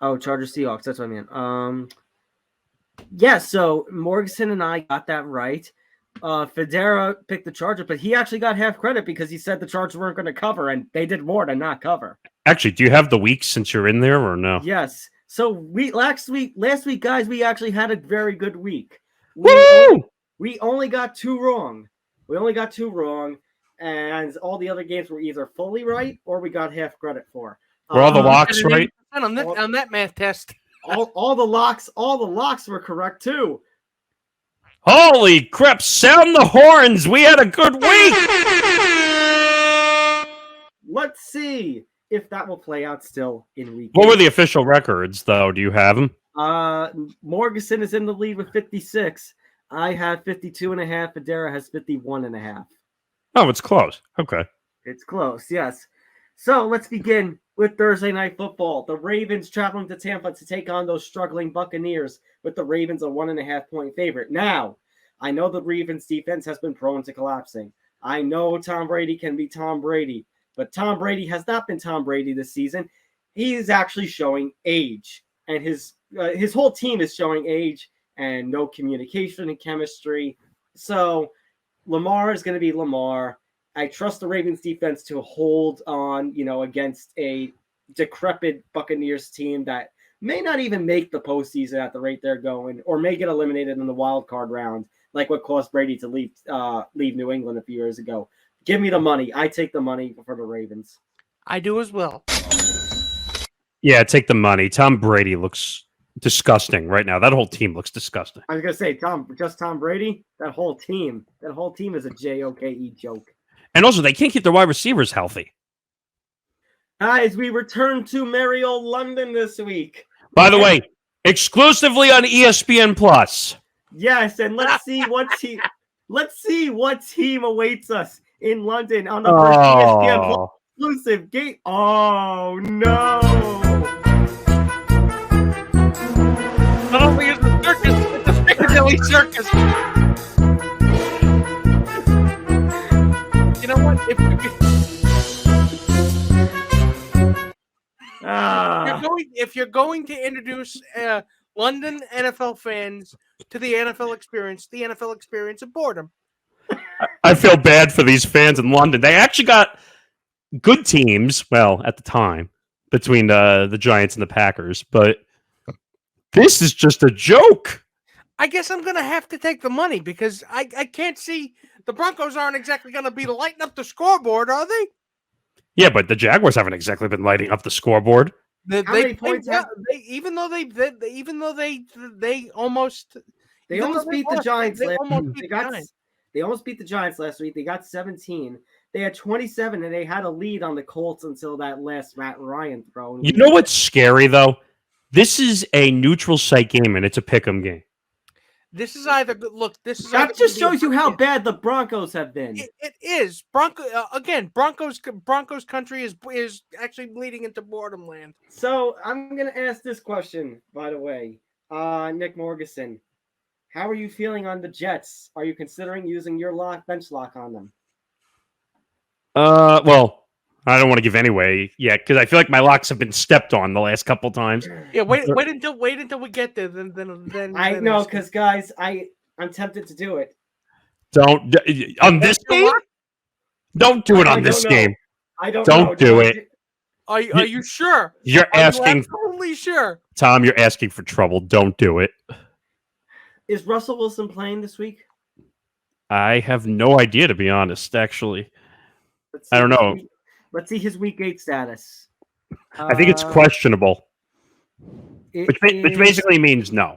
Oh, Chargers, Seahawks. That's what I meant. Yeah, so Morganson and I got that right. Federa picked the Chargers, but he actually got half credit because he said the Chargers weren't going to cover, and they did more than not cover. Actually, do you have the weeks since you're in there or no? Yes. So last week, guys, we actually had a very good week. We only got 2 wrong. And all the other games were either fully right or we got half credit for. Were all the locks right? On that math test. All the locks were correct too. Holy crap, sound the horns. We had a good week. Let's see if that will play out still in week. What were the official records, though? Do you have them? Morganson is in the lead with 56. I have 52.5. Federa has 51.5. Oh, it's close. Okay. It's close, yes. So let's begin with Thursday Night Football. The Ravens traveling to Tampa to take on those struggling Buccaneers, with the Ravens a 1.5-point favorite. Now, I know the Ravens defense has been prone to collapsing. I know Tom Brady can be Tom Brady, but Tom Brady has not been Tom Brady this season. He is actually showing age, and his whole team is showing age and no communication and chemistry. So Lamar is going to be Lamar. I trust the Ravens defense to hold on, against a decrepit Buccaneers team that may not even make the postseason at the rate they're going, or may get eliminated in the wild card round, like what caused Brady to leave New England a few years ago. Give me the money. I take the money for the Ravens. I do as well. Yeah, take the money. Tom Brady looks disgusting right now. That whole team looks disgusting. I was gonna say, Tom Brady. That whole team is a JOKE joke. And also, they can't keep their wide receivers healthy. Guys, we return to merry old London this week. By the way, exclusively on ESPN Plus. Yes, and let's see what team. Let's see what team awaits us in London on the first ESPN exclusive game. Oh no! Not only is the circus, it's a Piccadilly circus. You know what? If you're going to introduce London NFL fans to the NFL experience of boredom. I feel bad for these fans in London. They actually got good teams, well, at the time, between the Giants and the Packers, but this is just a joke. I guess I'm going to have to take the money because I can't see the Broncos aren't exactly going to be lighting up the scoreboard, are they? Yeah, but the Jaguars haven't exactly been lighting up the scoreboard. How many points even though they almost beat the Giants last They almost beat the Giants last week. They got 17. They had 27, and they had a lead on the Colts until that last Matt Ryan throw. You know what's scary, though? This is a neutral site game, and it's a pick'em game. This is either look. This is that just shows you how bad the Broncos have been. It is Broncos country is actually bleeding into boredom land. So I'm gonna ask this question, by the way, Nick Morgeson. How are you feeling on the Jets? Are you considering using your bench lock on them? Well, I don't want to give anyway yet because I feel like my locks have been stepped on the last couple times. Yeah, wait until we get there. Then I know because guys, I'm tempted to do it. Don't on this game. Don't do it on this game. I don't. Don't do it. Are you sure? You're asking. Absolutely sure. Tom, you're asking for trouble. Don't do it. Is Russell Wilson playing this week? I have no idea, to be honest. Actually, I don't know. Let's see his week 8 status. I think it's questionable, which basically means no.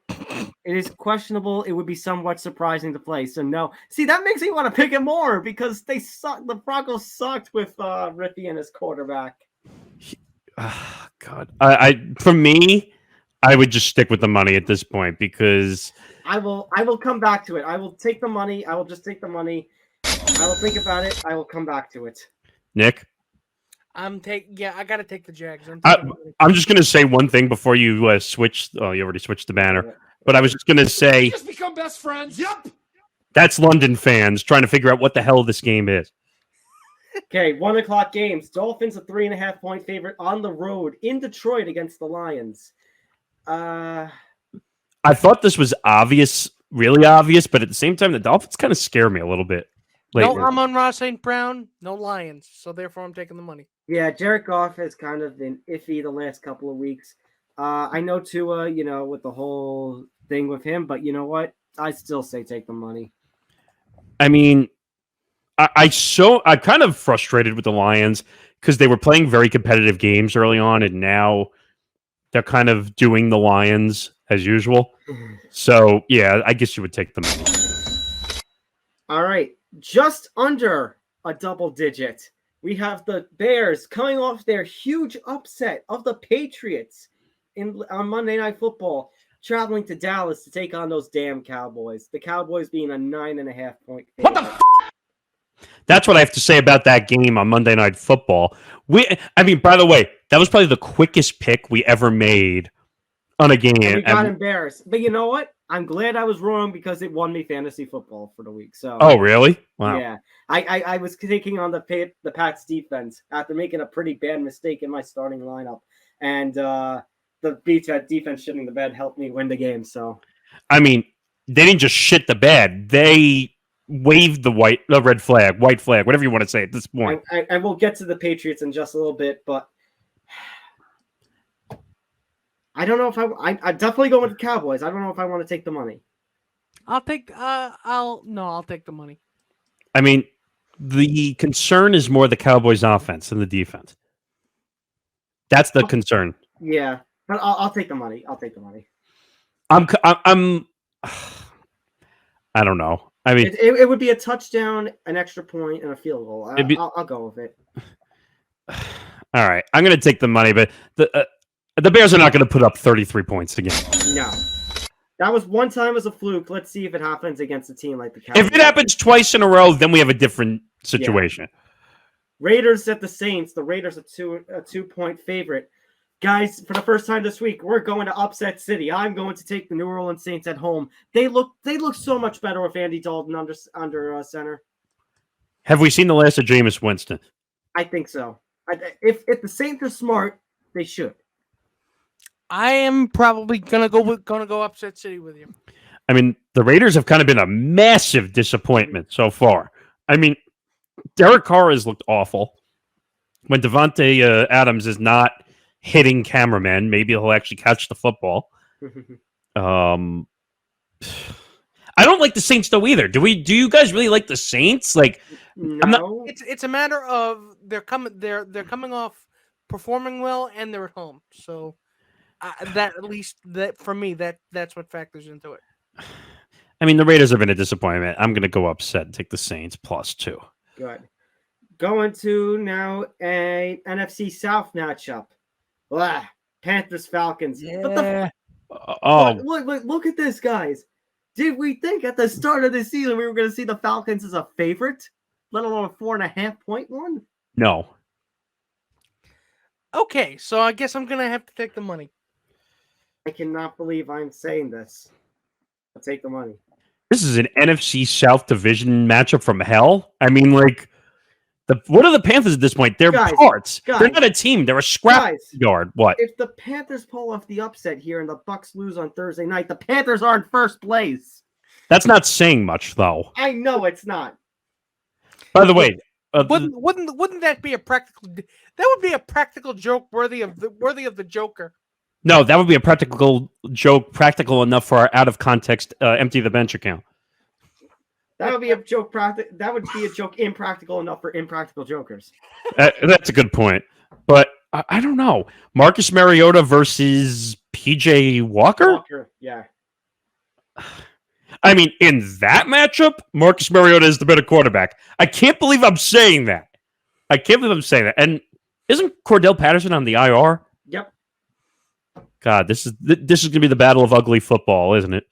It is questionable. It would be somewhat surprising to play. So no. See, that makes me want to pick him more because they suck. The Broncos sucked with Rippy and his quarterback. God, for me, I would just stick with the money at this point because I will come back to it. I will take the money. I will just take the money. I will think about it. I will come back to it. Nick? I got to take the Jags. I'm just going to say one thing before you switch. Oh, you already switched the banner. But I was just going to say... Just become best friends. Yep. That's London fans trying to figure out what the hell this game is. Okay, 1:00 games. Dolphins a 3.5-point favorite on the road in Detroit against the Lions. I thought this was obvious, really obvious, but at the same time, the Dolphins kind of scare me a little bit. Lately. No Amon-Ra St. Brown, no Lions, so therefore I'm taking the money. Yeah, Jared Goff has kind of been iffy the last couple of weeks. I know Tua, with the whole thing with him, but you know what? I still say take the money. I mean, I'm kind of frustrated with the Lions because they were playing very competitive games early on, and now they're kind of doing the Lions as usual. So, yeah, I guess you would take the money. All right. Just under a double digit. We have the Bears coming off their huge upset of the Patriots on Monday Night Football, traveling to Dallas to take on those damn Cowboys. The Cowboys being a 9.5-point favorite. What the That's what I have to say about that game on Monday Night Football. By the way, that was probably the quickest pick we ever made on a game. And we got embarrassed. But you know what? I'm glad I was wrong because it won me fantasy football for the week. So. Oh, really? Wow. Yeah. I was taking on the Pats defense after making a pretty bad mistake in my starting lineup. And the defense shitting the bed helped me win the game. So. I mean, they didn't just shit the bed. They waved the white flag, whatever you want to say at this point. I will get to the Patriots in just a little bit, but I don't know if I definitely go with the Cowboys. I don't know if I want to take the money. I'll take the money. I mean, the concern is more the Cowboys offense than the defense. That's the concern. Yeah, but I'll take the money. I'll take the money. I don't know. I mean, it would be a touchdown, an extra point, and a field goal. I'll go with it. All right, I'm going to take the money, but the Bears are not going to put up 33 points again. No. That was one time as a fluke. Let's see if it happens against a team like the Cowboys. If it happens twice in a row, then we have a different situation. Yeah. Raiders at the Saints. The Raiders are a 2-point favorite. Guys, for the first time this week, we're going to upset city. I'm going to take the New Orleans Saints at home. They look so much better with Andy Dalton under center. Have we seen the last of Jameis Winston? I think so. If the Saints are smart, they should. I am probably gonna go upset city with you. I mean, the Raiders have kind of been a massive disappointment so far. I mean, Derek Carr has looked awful. When Devontae Adams is not hitting cameramen, maybe he'll actually catch the football. I don't like the Saints though either. Do you guys really like the Saints? Like, no. It's a matter of they're coming off performing well and they're at home. So that at least that for me that's what factors into it. I mean, the Raiders have been a disappointment. I'm going to go upset and take the Saints +2. Good. Going to now a NFC South matchup. Blah. Panthers Falcons. Yeah. Look at this, guys. Did we think at the start of the season we were going to see the Falcons as a favorite, let alone a 4.5-point one? No. Okay, so I guess I'm gonna have to take the money. I cannot believe I'm saying this. I'll take the money. This is an NFC South division matchup from hell. I mean, like, what are the Panthers at this point? They're parts. They're not a team. They're a scrap yard. What? If the Panthers pull off the upset here and the Bucs lose on Thursday night, the Panthers are in first place. That's not saying much, though. I know it's not. By the way, wouldn't that be a practical? That would be a practical joke worthy of the Joker. No, that would be a practical joke, practical enough for our out of context empty the bench account. That would be a joke. That would be a joke impractical enough for impractical jokers. That's a good point, but I don't know. Marcus Mariota versus PJ Walker. Yeah. I mean, in that matchup, Marcus Mariota is the better quarterback. I can't believe I'm saying that. And isn't Cordell Patterson on the IR? Yep. God, this is going to be the battle of ugly football, isn't it?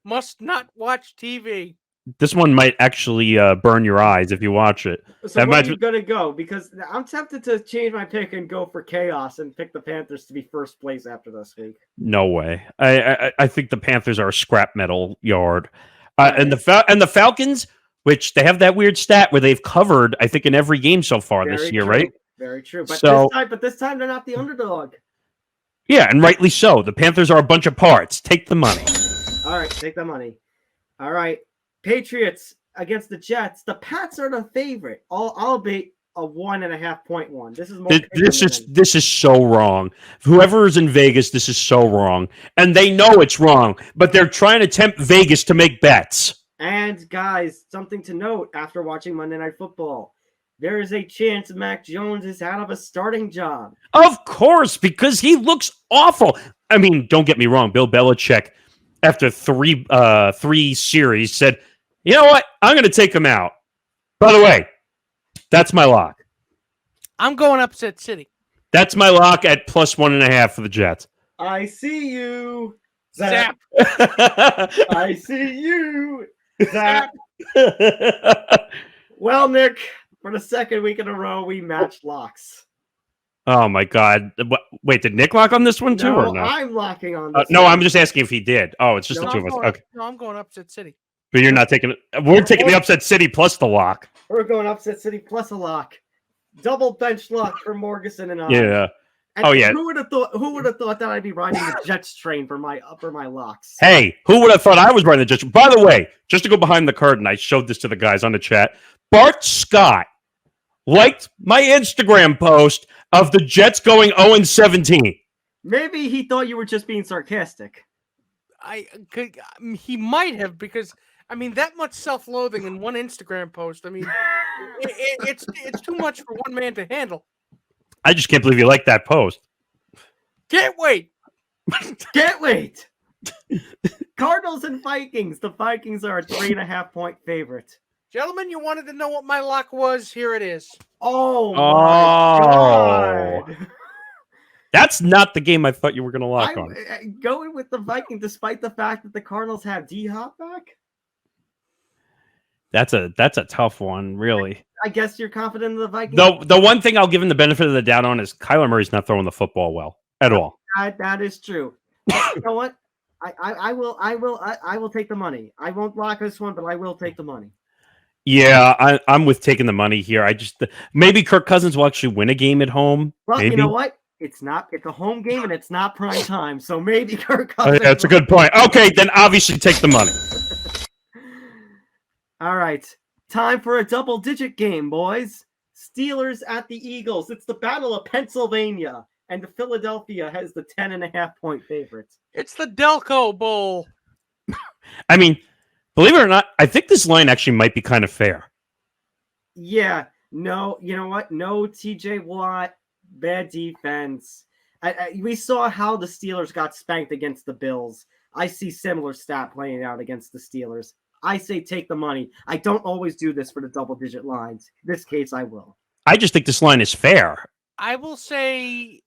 Must not watch TV. This one might actually burn your eyes if you watch it. So where are you going to go? Because I'm tempted to change my pick and go for chaos and pick the Panthers to be first place after this week. No way. I think the Panthers are a scrap metal yard. And the Falcons, which they have that weird stat where they've covered, I think, in every game so far this year, right? Very true. But this time they're not the underdog. Yeah, and rightly so. The Panthers are a bunch of parts. Take the money. All right, take the money. All right. Patriots against the Jets. The Pats are the favorite. I'll be a 1.5-point one. This is more. This is so wrong. Whoever is in Vegas, this is so wrong, and they know it's wrong, but they're trying to tempt Vegas to make bets. And guys, something to note after watching Monday Night Football. There is a chance Mac Jones is out of a starting job. Of course, because he looks awful. I mean, don't get me wrong. Bill Belichick, after three series, said, "You know what? I'm going to take him out." By the way, that's my lock. I'm going upset city. That's my lock at +1.5 for the Jets. I see you, Zap. I see you, Zap. Well, Nick, for the second week in a row, we matched locks. Oh, my God. Wait, did Nick lock on this one, too, or no? I'm locking on this No, one. I'm just asking if he did. Oh, it's just the two of us. Okay. No, I'm going upset city. But you're not taking it. We're taking the upset city plus the lock. We're going upset city plus a lock. Double bench lock for Morganson and I. Yeah. And Who would have thought that I'd be riding the Jets train for my locks? Hey, who would have thought I was riding the Jets? By the way, just to go behind the curtain, I showed this to the guys on the chat. Bart Scott liked my Instagram post of the Jets going 0-17. Maybe he thought you were just being sarcastic. He might have, because I mean, that much self-loathing in one Instagram post. I mean, it's too much for one man to handle. I just can't believe you liked that post. Can't wait. Can't wait. Cardinals and Vikings. The Vikings are a 3.5-point favorite. Gentlemen, you wanted to know what my lock was? Here it is. Oh my God. That's not the game I thought you were going to lock on. Going with the Vikings, despite the fact that the Cardinals have D-Hop back. That's a tough one, really. I guess you're confident in the Vikings. The one thing I'll give him the benefit of the doubt on is Kyler Murray's not throwing the football well at all. That is true. But you know what? I will take the money. I won't lock this one, but I will take the money. Yeah, I'm with taking the money here. Maybe Kirk Cousins will actually win a game at home. Well, maybe. You know what? It's a home game and it's not prime time, so maybe Kirk Cousins. That's a good point. Okay, then obviously take the money. All right, time for a double-digit game, boys. Steelers at the Eagles. It's the Battle of Pennsylvania, and the Philadelphia has the 10.5-point favorites. It's the Delco Bowl. I mean, believe it or not, I think this line actually might be kind of fair. Yeah, no, you know what? No T.J. Watt, bad defense. We saw how the Steelers got spanked against the Bills. I see similar stat playing out against the Steelers. I say take the money. I don't always do this for the double-digit lines. In this case, I will. I just think this line is fair. I will say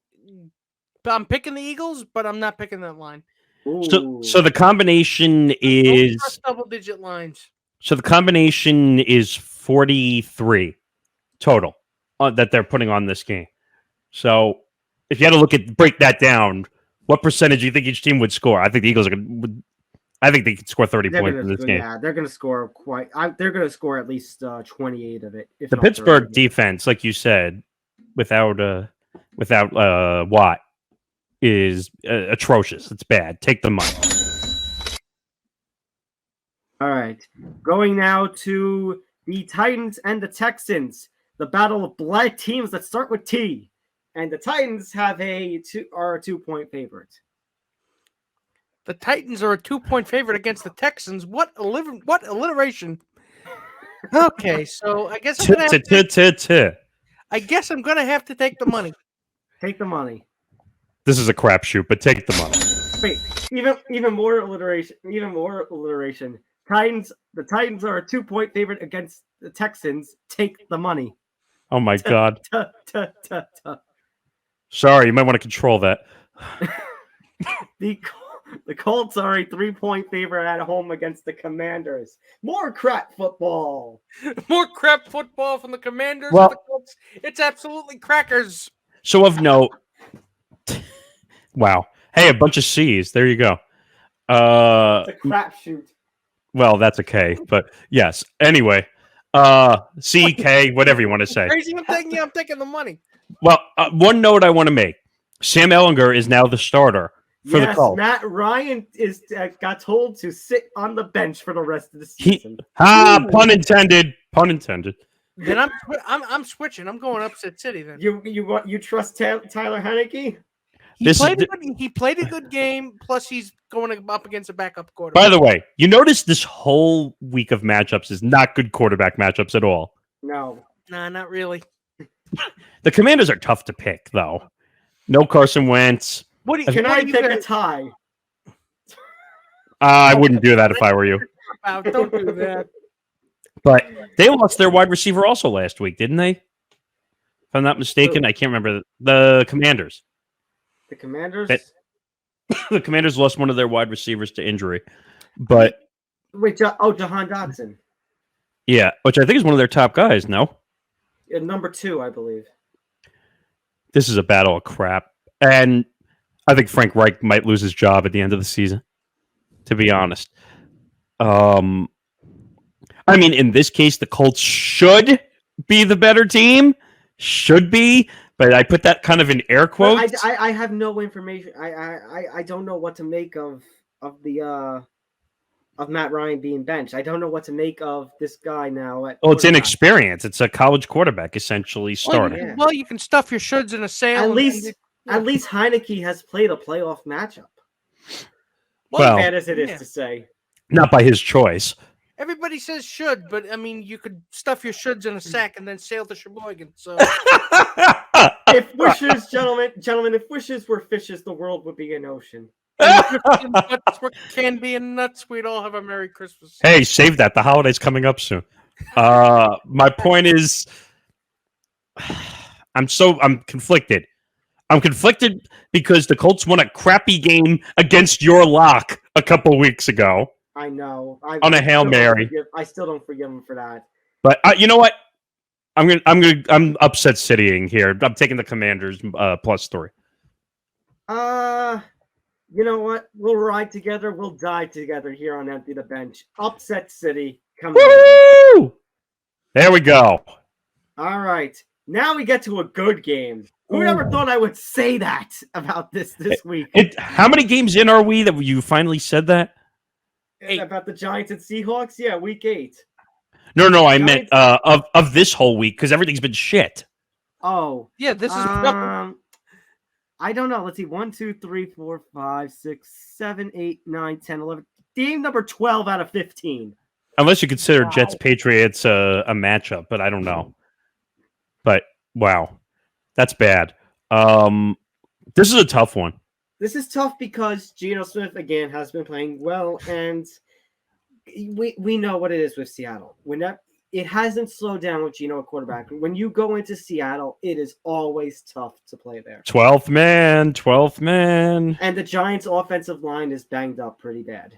I'm picking the Eagles, but I'm not picking that line. So the combination is double-digit lines. So the combination is 43 total that they're putting on this game. So if you had to break that down, what percentage do you think each team would score? I think the Eagles I think they could score 30 points in this game. Yeah, they're going to score they're going to score at least 28 of it. The Pittsburgh defense, like you said, without Watt, is atrocious. It's bad. Take the money. All right, going now to the Titans and the Texans, the battle of black teams that start with T, and the Titans are a 2-point favorite. The Titans are a 2-point favorite against the Texans. What alliteration? Okay, so I guess I'm gonna have to take the money. Take the money. This is a crapshoot, but take the money. Wait, even more alliteration. The Titans are a 2-point favorite against the Texans. Take the money. Oh my God. Sorry, you might want to control that. The Colts are a 3-point favorite at home against the Commanders. More crap football. More crap football from the Commanders. Well, and the Colts. It's absolutely crackers. So of note, wow. Hey, a bunch of C's. There you go. It's a crapshoot. Well, that's a K, but yes. Anyway, CK, whatever you want to say. Crazy, I'm taking the money. Well, one note I want to make: Sam Ehlinger is now the starter. For the Colts. Matt Ryan got told to sit on the bench for the rest of the season. Pun intended. Pun intended. Then I'm switching. I'm going upset city. Then you trust Tyler Heineke? He played a good game. Plus, he's going up against a backup quarterback. By the way, you notice this whole week of matchups is not good quarterback matchups at all. No, not really. The Commanders are tough to pick, though. No Carson Wentz. Can I pick a tie? I wouldn't do that if I were you. Don't do that. But they lost their wide receiver also last week, didn't they? If I'm not mistaken, I can't remember. The Commanders. The Commanders? The Commanders lost one of their wide receivers to injury. But wait, Jahan Dotson. Yeah, which I think is one of their top guys, no? Number 2, I believe. This is a battle of crap. And I think Frank Reich might lose his job at the end of the season, to be honest. I mean, in this case, the Colts should be the better team. Should be. But I put that kind of in air quotes. I have no information. I don't know what to make of Matt Ryan being benched. I don't know what to make of this guy now. It's inexperience. It's a college quarterback essentially starting. Well, you can stuff your shoulds in a sail. At least Heineke has played a playoff matchup. Well, bad as it is to say. Not by his choice. Everybody says should, but I mean, you could stuff your shoulds in a sack and then sail to Sheboygan. So, if wishes, gentlemen, if wishes were fishes, the world would be an ocean. Can be in nuts. We'd all have a Merry Christmas. Hey, save that. The holiday's coming up soon. My point is, I'm conflicted. I'm conflicted because the Colts won a crappy game against your lock a couple weeks ago I know. on a Hail Mary. I still don't forgive him for that. But you know what? I'm upset citying here. I'm taking the Commanders +3. You know what? We'll ride together. We'll die together here on Empty the Bench. Upset City. Come on. Woo! There we go. All right. Now we get to a good game. Who ever thought I would say that about this week? How many games in are we that you finally said that? About the Giants and Seahawks? Yeah, week 8. No, I meant of this whole week because everything's been shit. Oh. Yeah, this is I don't know. Let's see. 1, 2, 3, 4, 5, 6, 7, 8, 9, 10, 11. Game number 12 out of 15. Unless you consider Jets Patriots a matchup, but I don't know. But wow, that's bad. This is a tough one. This is tough because Geno Smith again has been playing well, and we know what it is with Seattle. It hasn't slowed down with Geno at quarterback. When you go into Seattle, it is always tough to play there. 12th man. And the Giants' offensive line is banged up pretty bad.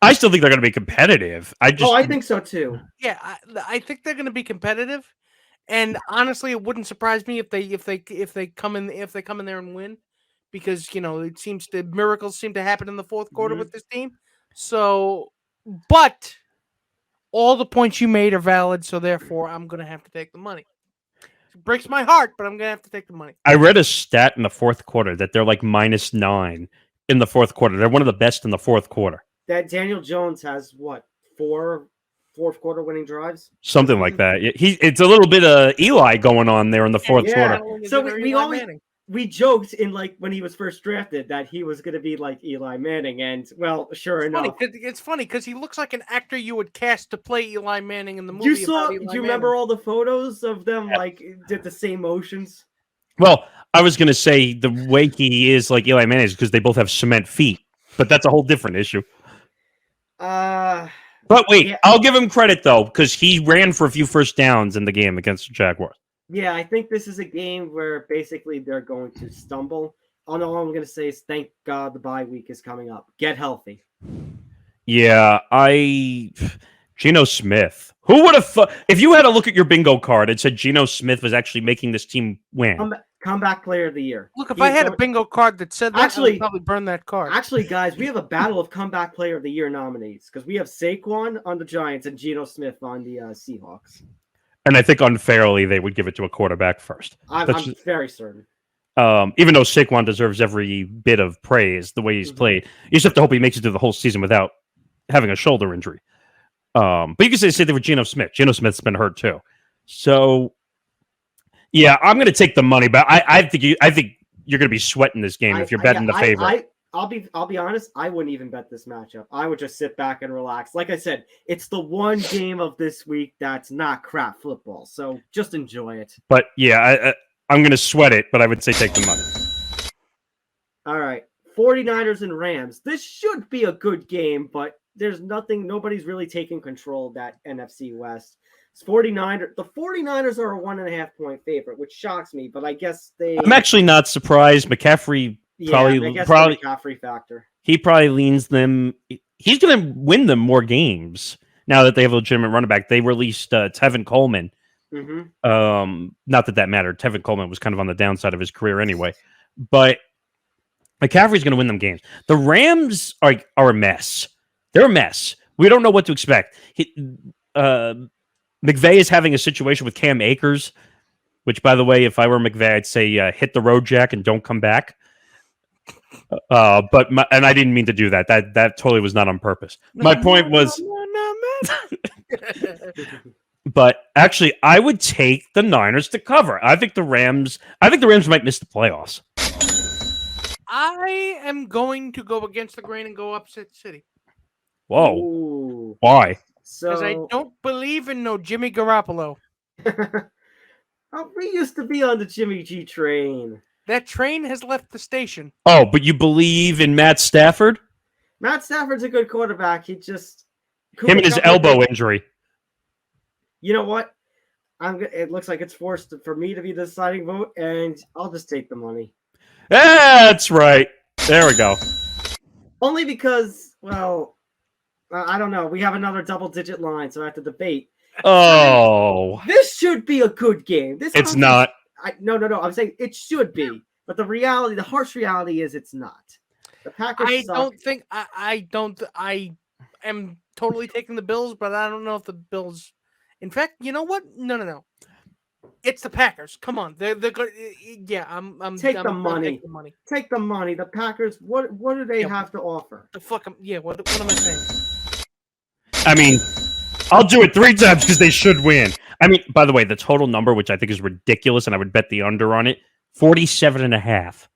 I still think they're going to be competitive. I think so too. Yeah, I think they're going to be competitive, and honestly, it wouldn't surprise me if they come in there and win, because it seems miracles seem to happen in the fourth quarter with this team. So, but all the points you made are valid, so therefore I'm going to have to take the money. It breaks my heart, but I'm going to have to take the money. I read a stat in the fourth quarter that they're like -9 in the fourth quarter. They're one of the best in the fourth quarter. That Daniel Jones has what, 4 fourth quarter winning drives? Something like that. It's a little bit of Eli going on there in the fourth quarter. So we joked in when he was first drafted that he was going to be like Eli Manning, and well, sure enough. It's funny because he looks like an actor you would cast to play Eli Manning in the movie. Do you remember all the photos of them did the same motions? Well, I was going to say the way he is like Eli Manning is because they both have cement feet, but that's a whole different issue. But wait, I'll give him credit though, because he ran for a few first downs in the game against the Jaguars. Yeah, I think this is a game where basically they're going to stumble. All I'm going to say is thank God the bye week is coming up. Get healthy. Yeah, Geno Smith. Who would have if you had to look at your bingo card and said Geno Smith was actually making this team win? Comeback player of the year. Look, if I had a bingo card that said that, I would probably burn that card. Actually, guys, we have a battle of comeback player of the year nominees because we have Saquon on the Giants and Geno Smith on the Seahawks. And I think unfairly they would give it to a quarterback first. I'm very certain. Even though Saquon deserves every bit of praise the way he's played, you just have to hope he makes it through the whole season without having a shoulder injury. But you can say the same thing with Geno Smith. Geno Smith's been hurt too. So, yeah, I'm going to take the money, but I think you're going to be sweating this game if you're betting the favorite. I'll be honest. I wouldn't even bet this matchup. I would just sit back and relax. Like I said, it's the one game of this week that's not crap football. So just enjoy it. But yeah, I'm going to sweat it, but I would say take the money. All right, 49ers and Rams. This should be a good game, but nobody's really taking control of that NFC West. It's 49ers. The 49ers are a 1.5 point favorite, which shocks me, but I guess I'm actually not surprised. McCaffrey probably McCaffrey factor. He probably leans them. He's going to win them more games now that they have a legitimate running back. They released Tevin Coleman. Not that mattered. Tevin Coleman was kind of on the downside of his career anyway, but McCaffrey's going to win them games. The Rams are a mess. They're a mess. We don't know what to expect. McVay is having a situation with Cam Akers, which, by the way, if I were McVay, I'd say hit the road, Jack, and don't come back. And I didn't mean to do that. That totally was not on purpose. My point was, but actually, I would take the Niners to cover. I think the Rams might miss the playoffs. I am going to go against the grain and go upset City. Whoa! Ooh. Why? Because I don't believe in no Jimmy Garoppolo. We used to be on the Jimmy G train. That train has left the station. Oh, but you believe in Matt Stafford? Matt Stafford's a good quarterback. Him and his elbow injury. You know what? It looks like it's forced for me to be the deciding vote, and I'll just take the money. That's right. There we go. Only because, well, I don't know. We have another double-digit line, so I have to debate. Oh, This should be a good game. it's not. No. I'm saying it should be, but the harsh reality is it's not. The Packers I suck. don't think I am totally taking the Bills, but I don't know if the Bills. In fact, you know what? No. It's the Packers. Come on, they're good. Yeah, I'm. Take I'm the gonna money. take the money. Take the money. The Packers. What do they have to offer? The fuck. Yeah. What am I saying? I mean, I'll do it 3 times because they should win. I mean, by the way, the total number, which I think is ridiculous, and I would bet the under on it, 47.5.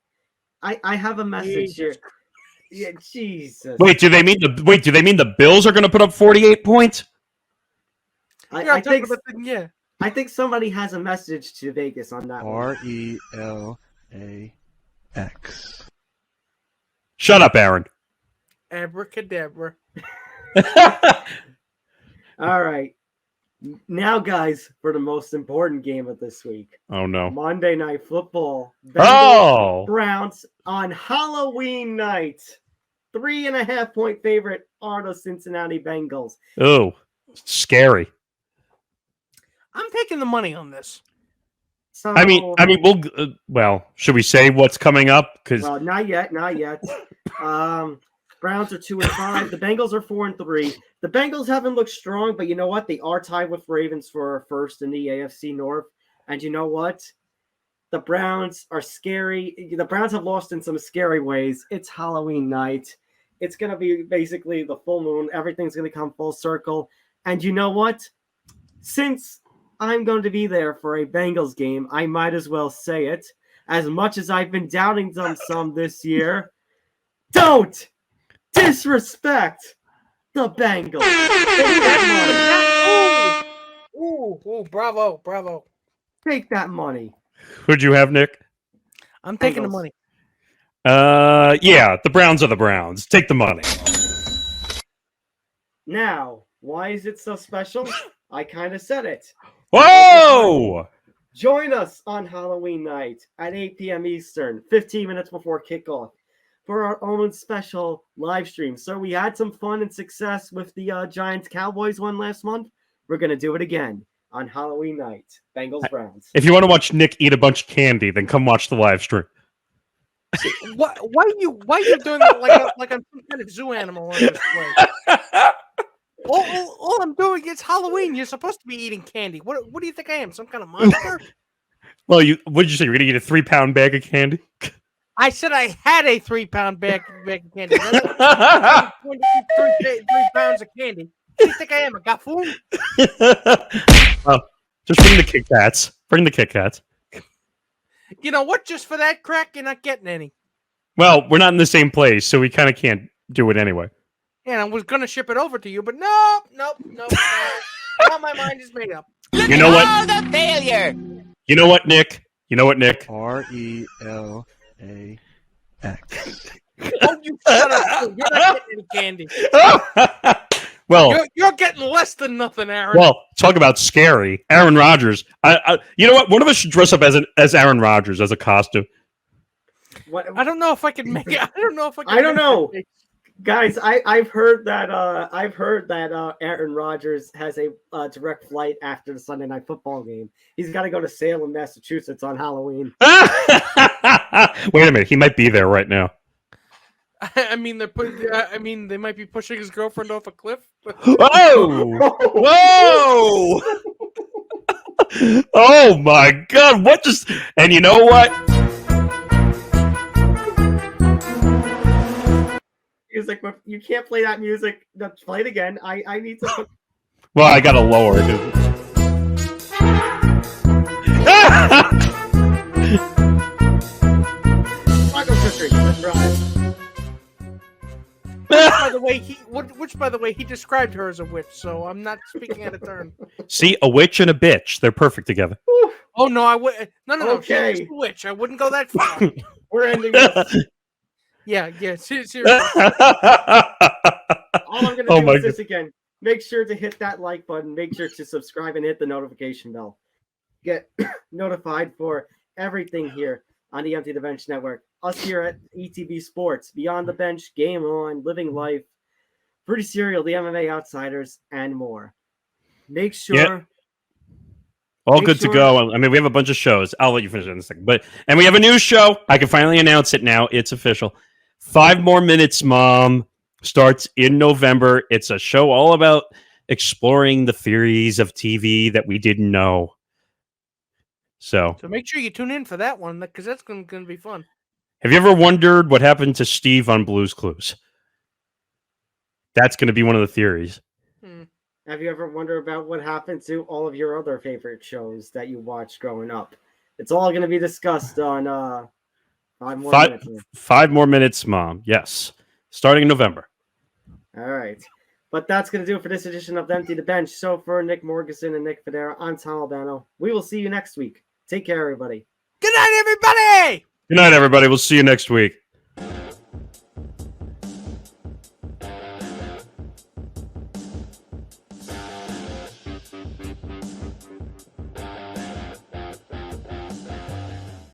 I have a message here. Yeah, Jesus. Wait, do they mean the Bills are going to put up 48 points? I think Yeah. I think somebody has a message to Vegas on that one. RELAX. Shut up, Aaron. Abracadabra. All right. Now, guys, for the most important game of this week. Oh no. Monday Night Football. Oh. Browns on Halloween night. 3.5-point favorite are the Cincinnati Bengals. Oh, scary. Oh. I'm taking the money on this. So, I mean, well, should we say what's coming up? Because well, not yet. Browns are 2-5. The Bengals are 4-3. The Bengals haven't looked strong, but you know what? They are tied with Ravens for first in the AFC North. And you know what? The Browns are scary. The Browns have lost in some scary ways. It's Halloween night. It's going to be basically the full moon. Everything's going to come full circle. And you know what? Since I'm going to be there for a Bengals game, I might as well say it. As much as I've been doubting them some this year, don't disrespect the Bengals. Take that Ooh, bravo. money. Take that money. who'd you have, Nick? I'm taking the Bengals. money. Yeah, the Browns are the Browns. Take the money. Now, why is it so special? I kind of said it. Whoa! Join us on Halloween night at 8 p.m. Eastern, 15 minutes before kickoff, for our own special live stream. So we had some fun and success with the Giants-Cowboys one last month. We're going to do it again on Halloween night. Bengals-Browns. If you want to watch Nick eat a bunch of candy, then come watch the live stream. Why are you doing that like I'm some kind of zoo animal on this place? All I'm doing is Halloween. You're supposed to be eating candy. What do you think I am? Some kind of monster? Well, what did you say? You're going to eat a 3-pound bag of candy? I said I had a 3-pound bag of candy. I'm going to eat 3 pounds of candy. What do you think I am? A gaffoon? Well, just bring the Kit Kats. Bring the Kit Kats. You know what? Just for that crack, you're not getting any. Well, we're not in the same place, so we kind of can't do it anyway. And I was gonna ship it over to you, but nope. Now my mind is made up. You know what? the failure. You know what, Nick? RELAX. Oh, you shut up! You're not getting any candy. Well, You're getting less than nothing, Aaron. well, talk about scary. Aaron Rodgers. You know what? One of us should dress up as Aaron Rodgers as a costume. What? I don't know if I can make it. I don't know if I can. I don't make know. it. Guys, I've heard that Aaron Rodgers has a direct flight after the Sunday Night Football game. He's got to go to Salem, Massachusetts on Halloween. Wait a minute. He might be there right now. I mean, they might be pushing his girlfriend off a cliff. Whoa! Whoa! Oh my God! What just? And you know what? Music, but you can't play that music. Play it again. I need to put. Well, I gotta lower it. Taco Country, let's ride. Which, by the way, he described her as a witch, so I'm not speaking out of turn. See, a witch and a bitch. They're perfect together. Oh no, I would. No. Okay. She's a witch. I wouldn't go that far. We're ending this. Yeah. Seriously. All I'm going to Oh do my is this again. Make sure to hit that like button. Make sure to subscribe and hit the notification bell. Get notified for everything here on the Empty the Bench Network. us here at ETB Sports, Beyond the Bench, Game On, Living Life, Pretty Serial, The MMA Outsiders, and more. Make sure... Yeah. All Make good to sure- go. I mean, we have a bunch of shows. I'll let you finish it in a second. And we have a new show. I can finally announce it now. It's official. 5 More Minutes, Mom starts in November. It's a show all about exploring the theories of TV that we didn't know. So make sure you tune in for that one, because that's going to be fun. have you ever wondered what happened to Steve on Blue's Clues? That's going to be one of the theories. Have you ever wondered about what happened to all of your other favorite shows that you watched growing up? It's all going to be discussed on 5 More Minutes. 5 More Minutes, Mom. Yes. Starting in November. All right. But that's going to do it for this edition of Empty the Bench. So for Nick Morganson and Nick Federa, I'm Tom Albano. We will see you next week. Take care, everybody. Good night, everybody! Good night, everybody. We'll see you next week.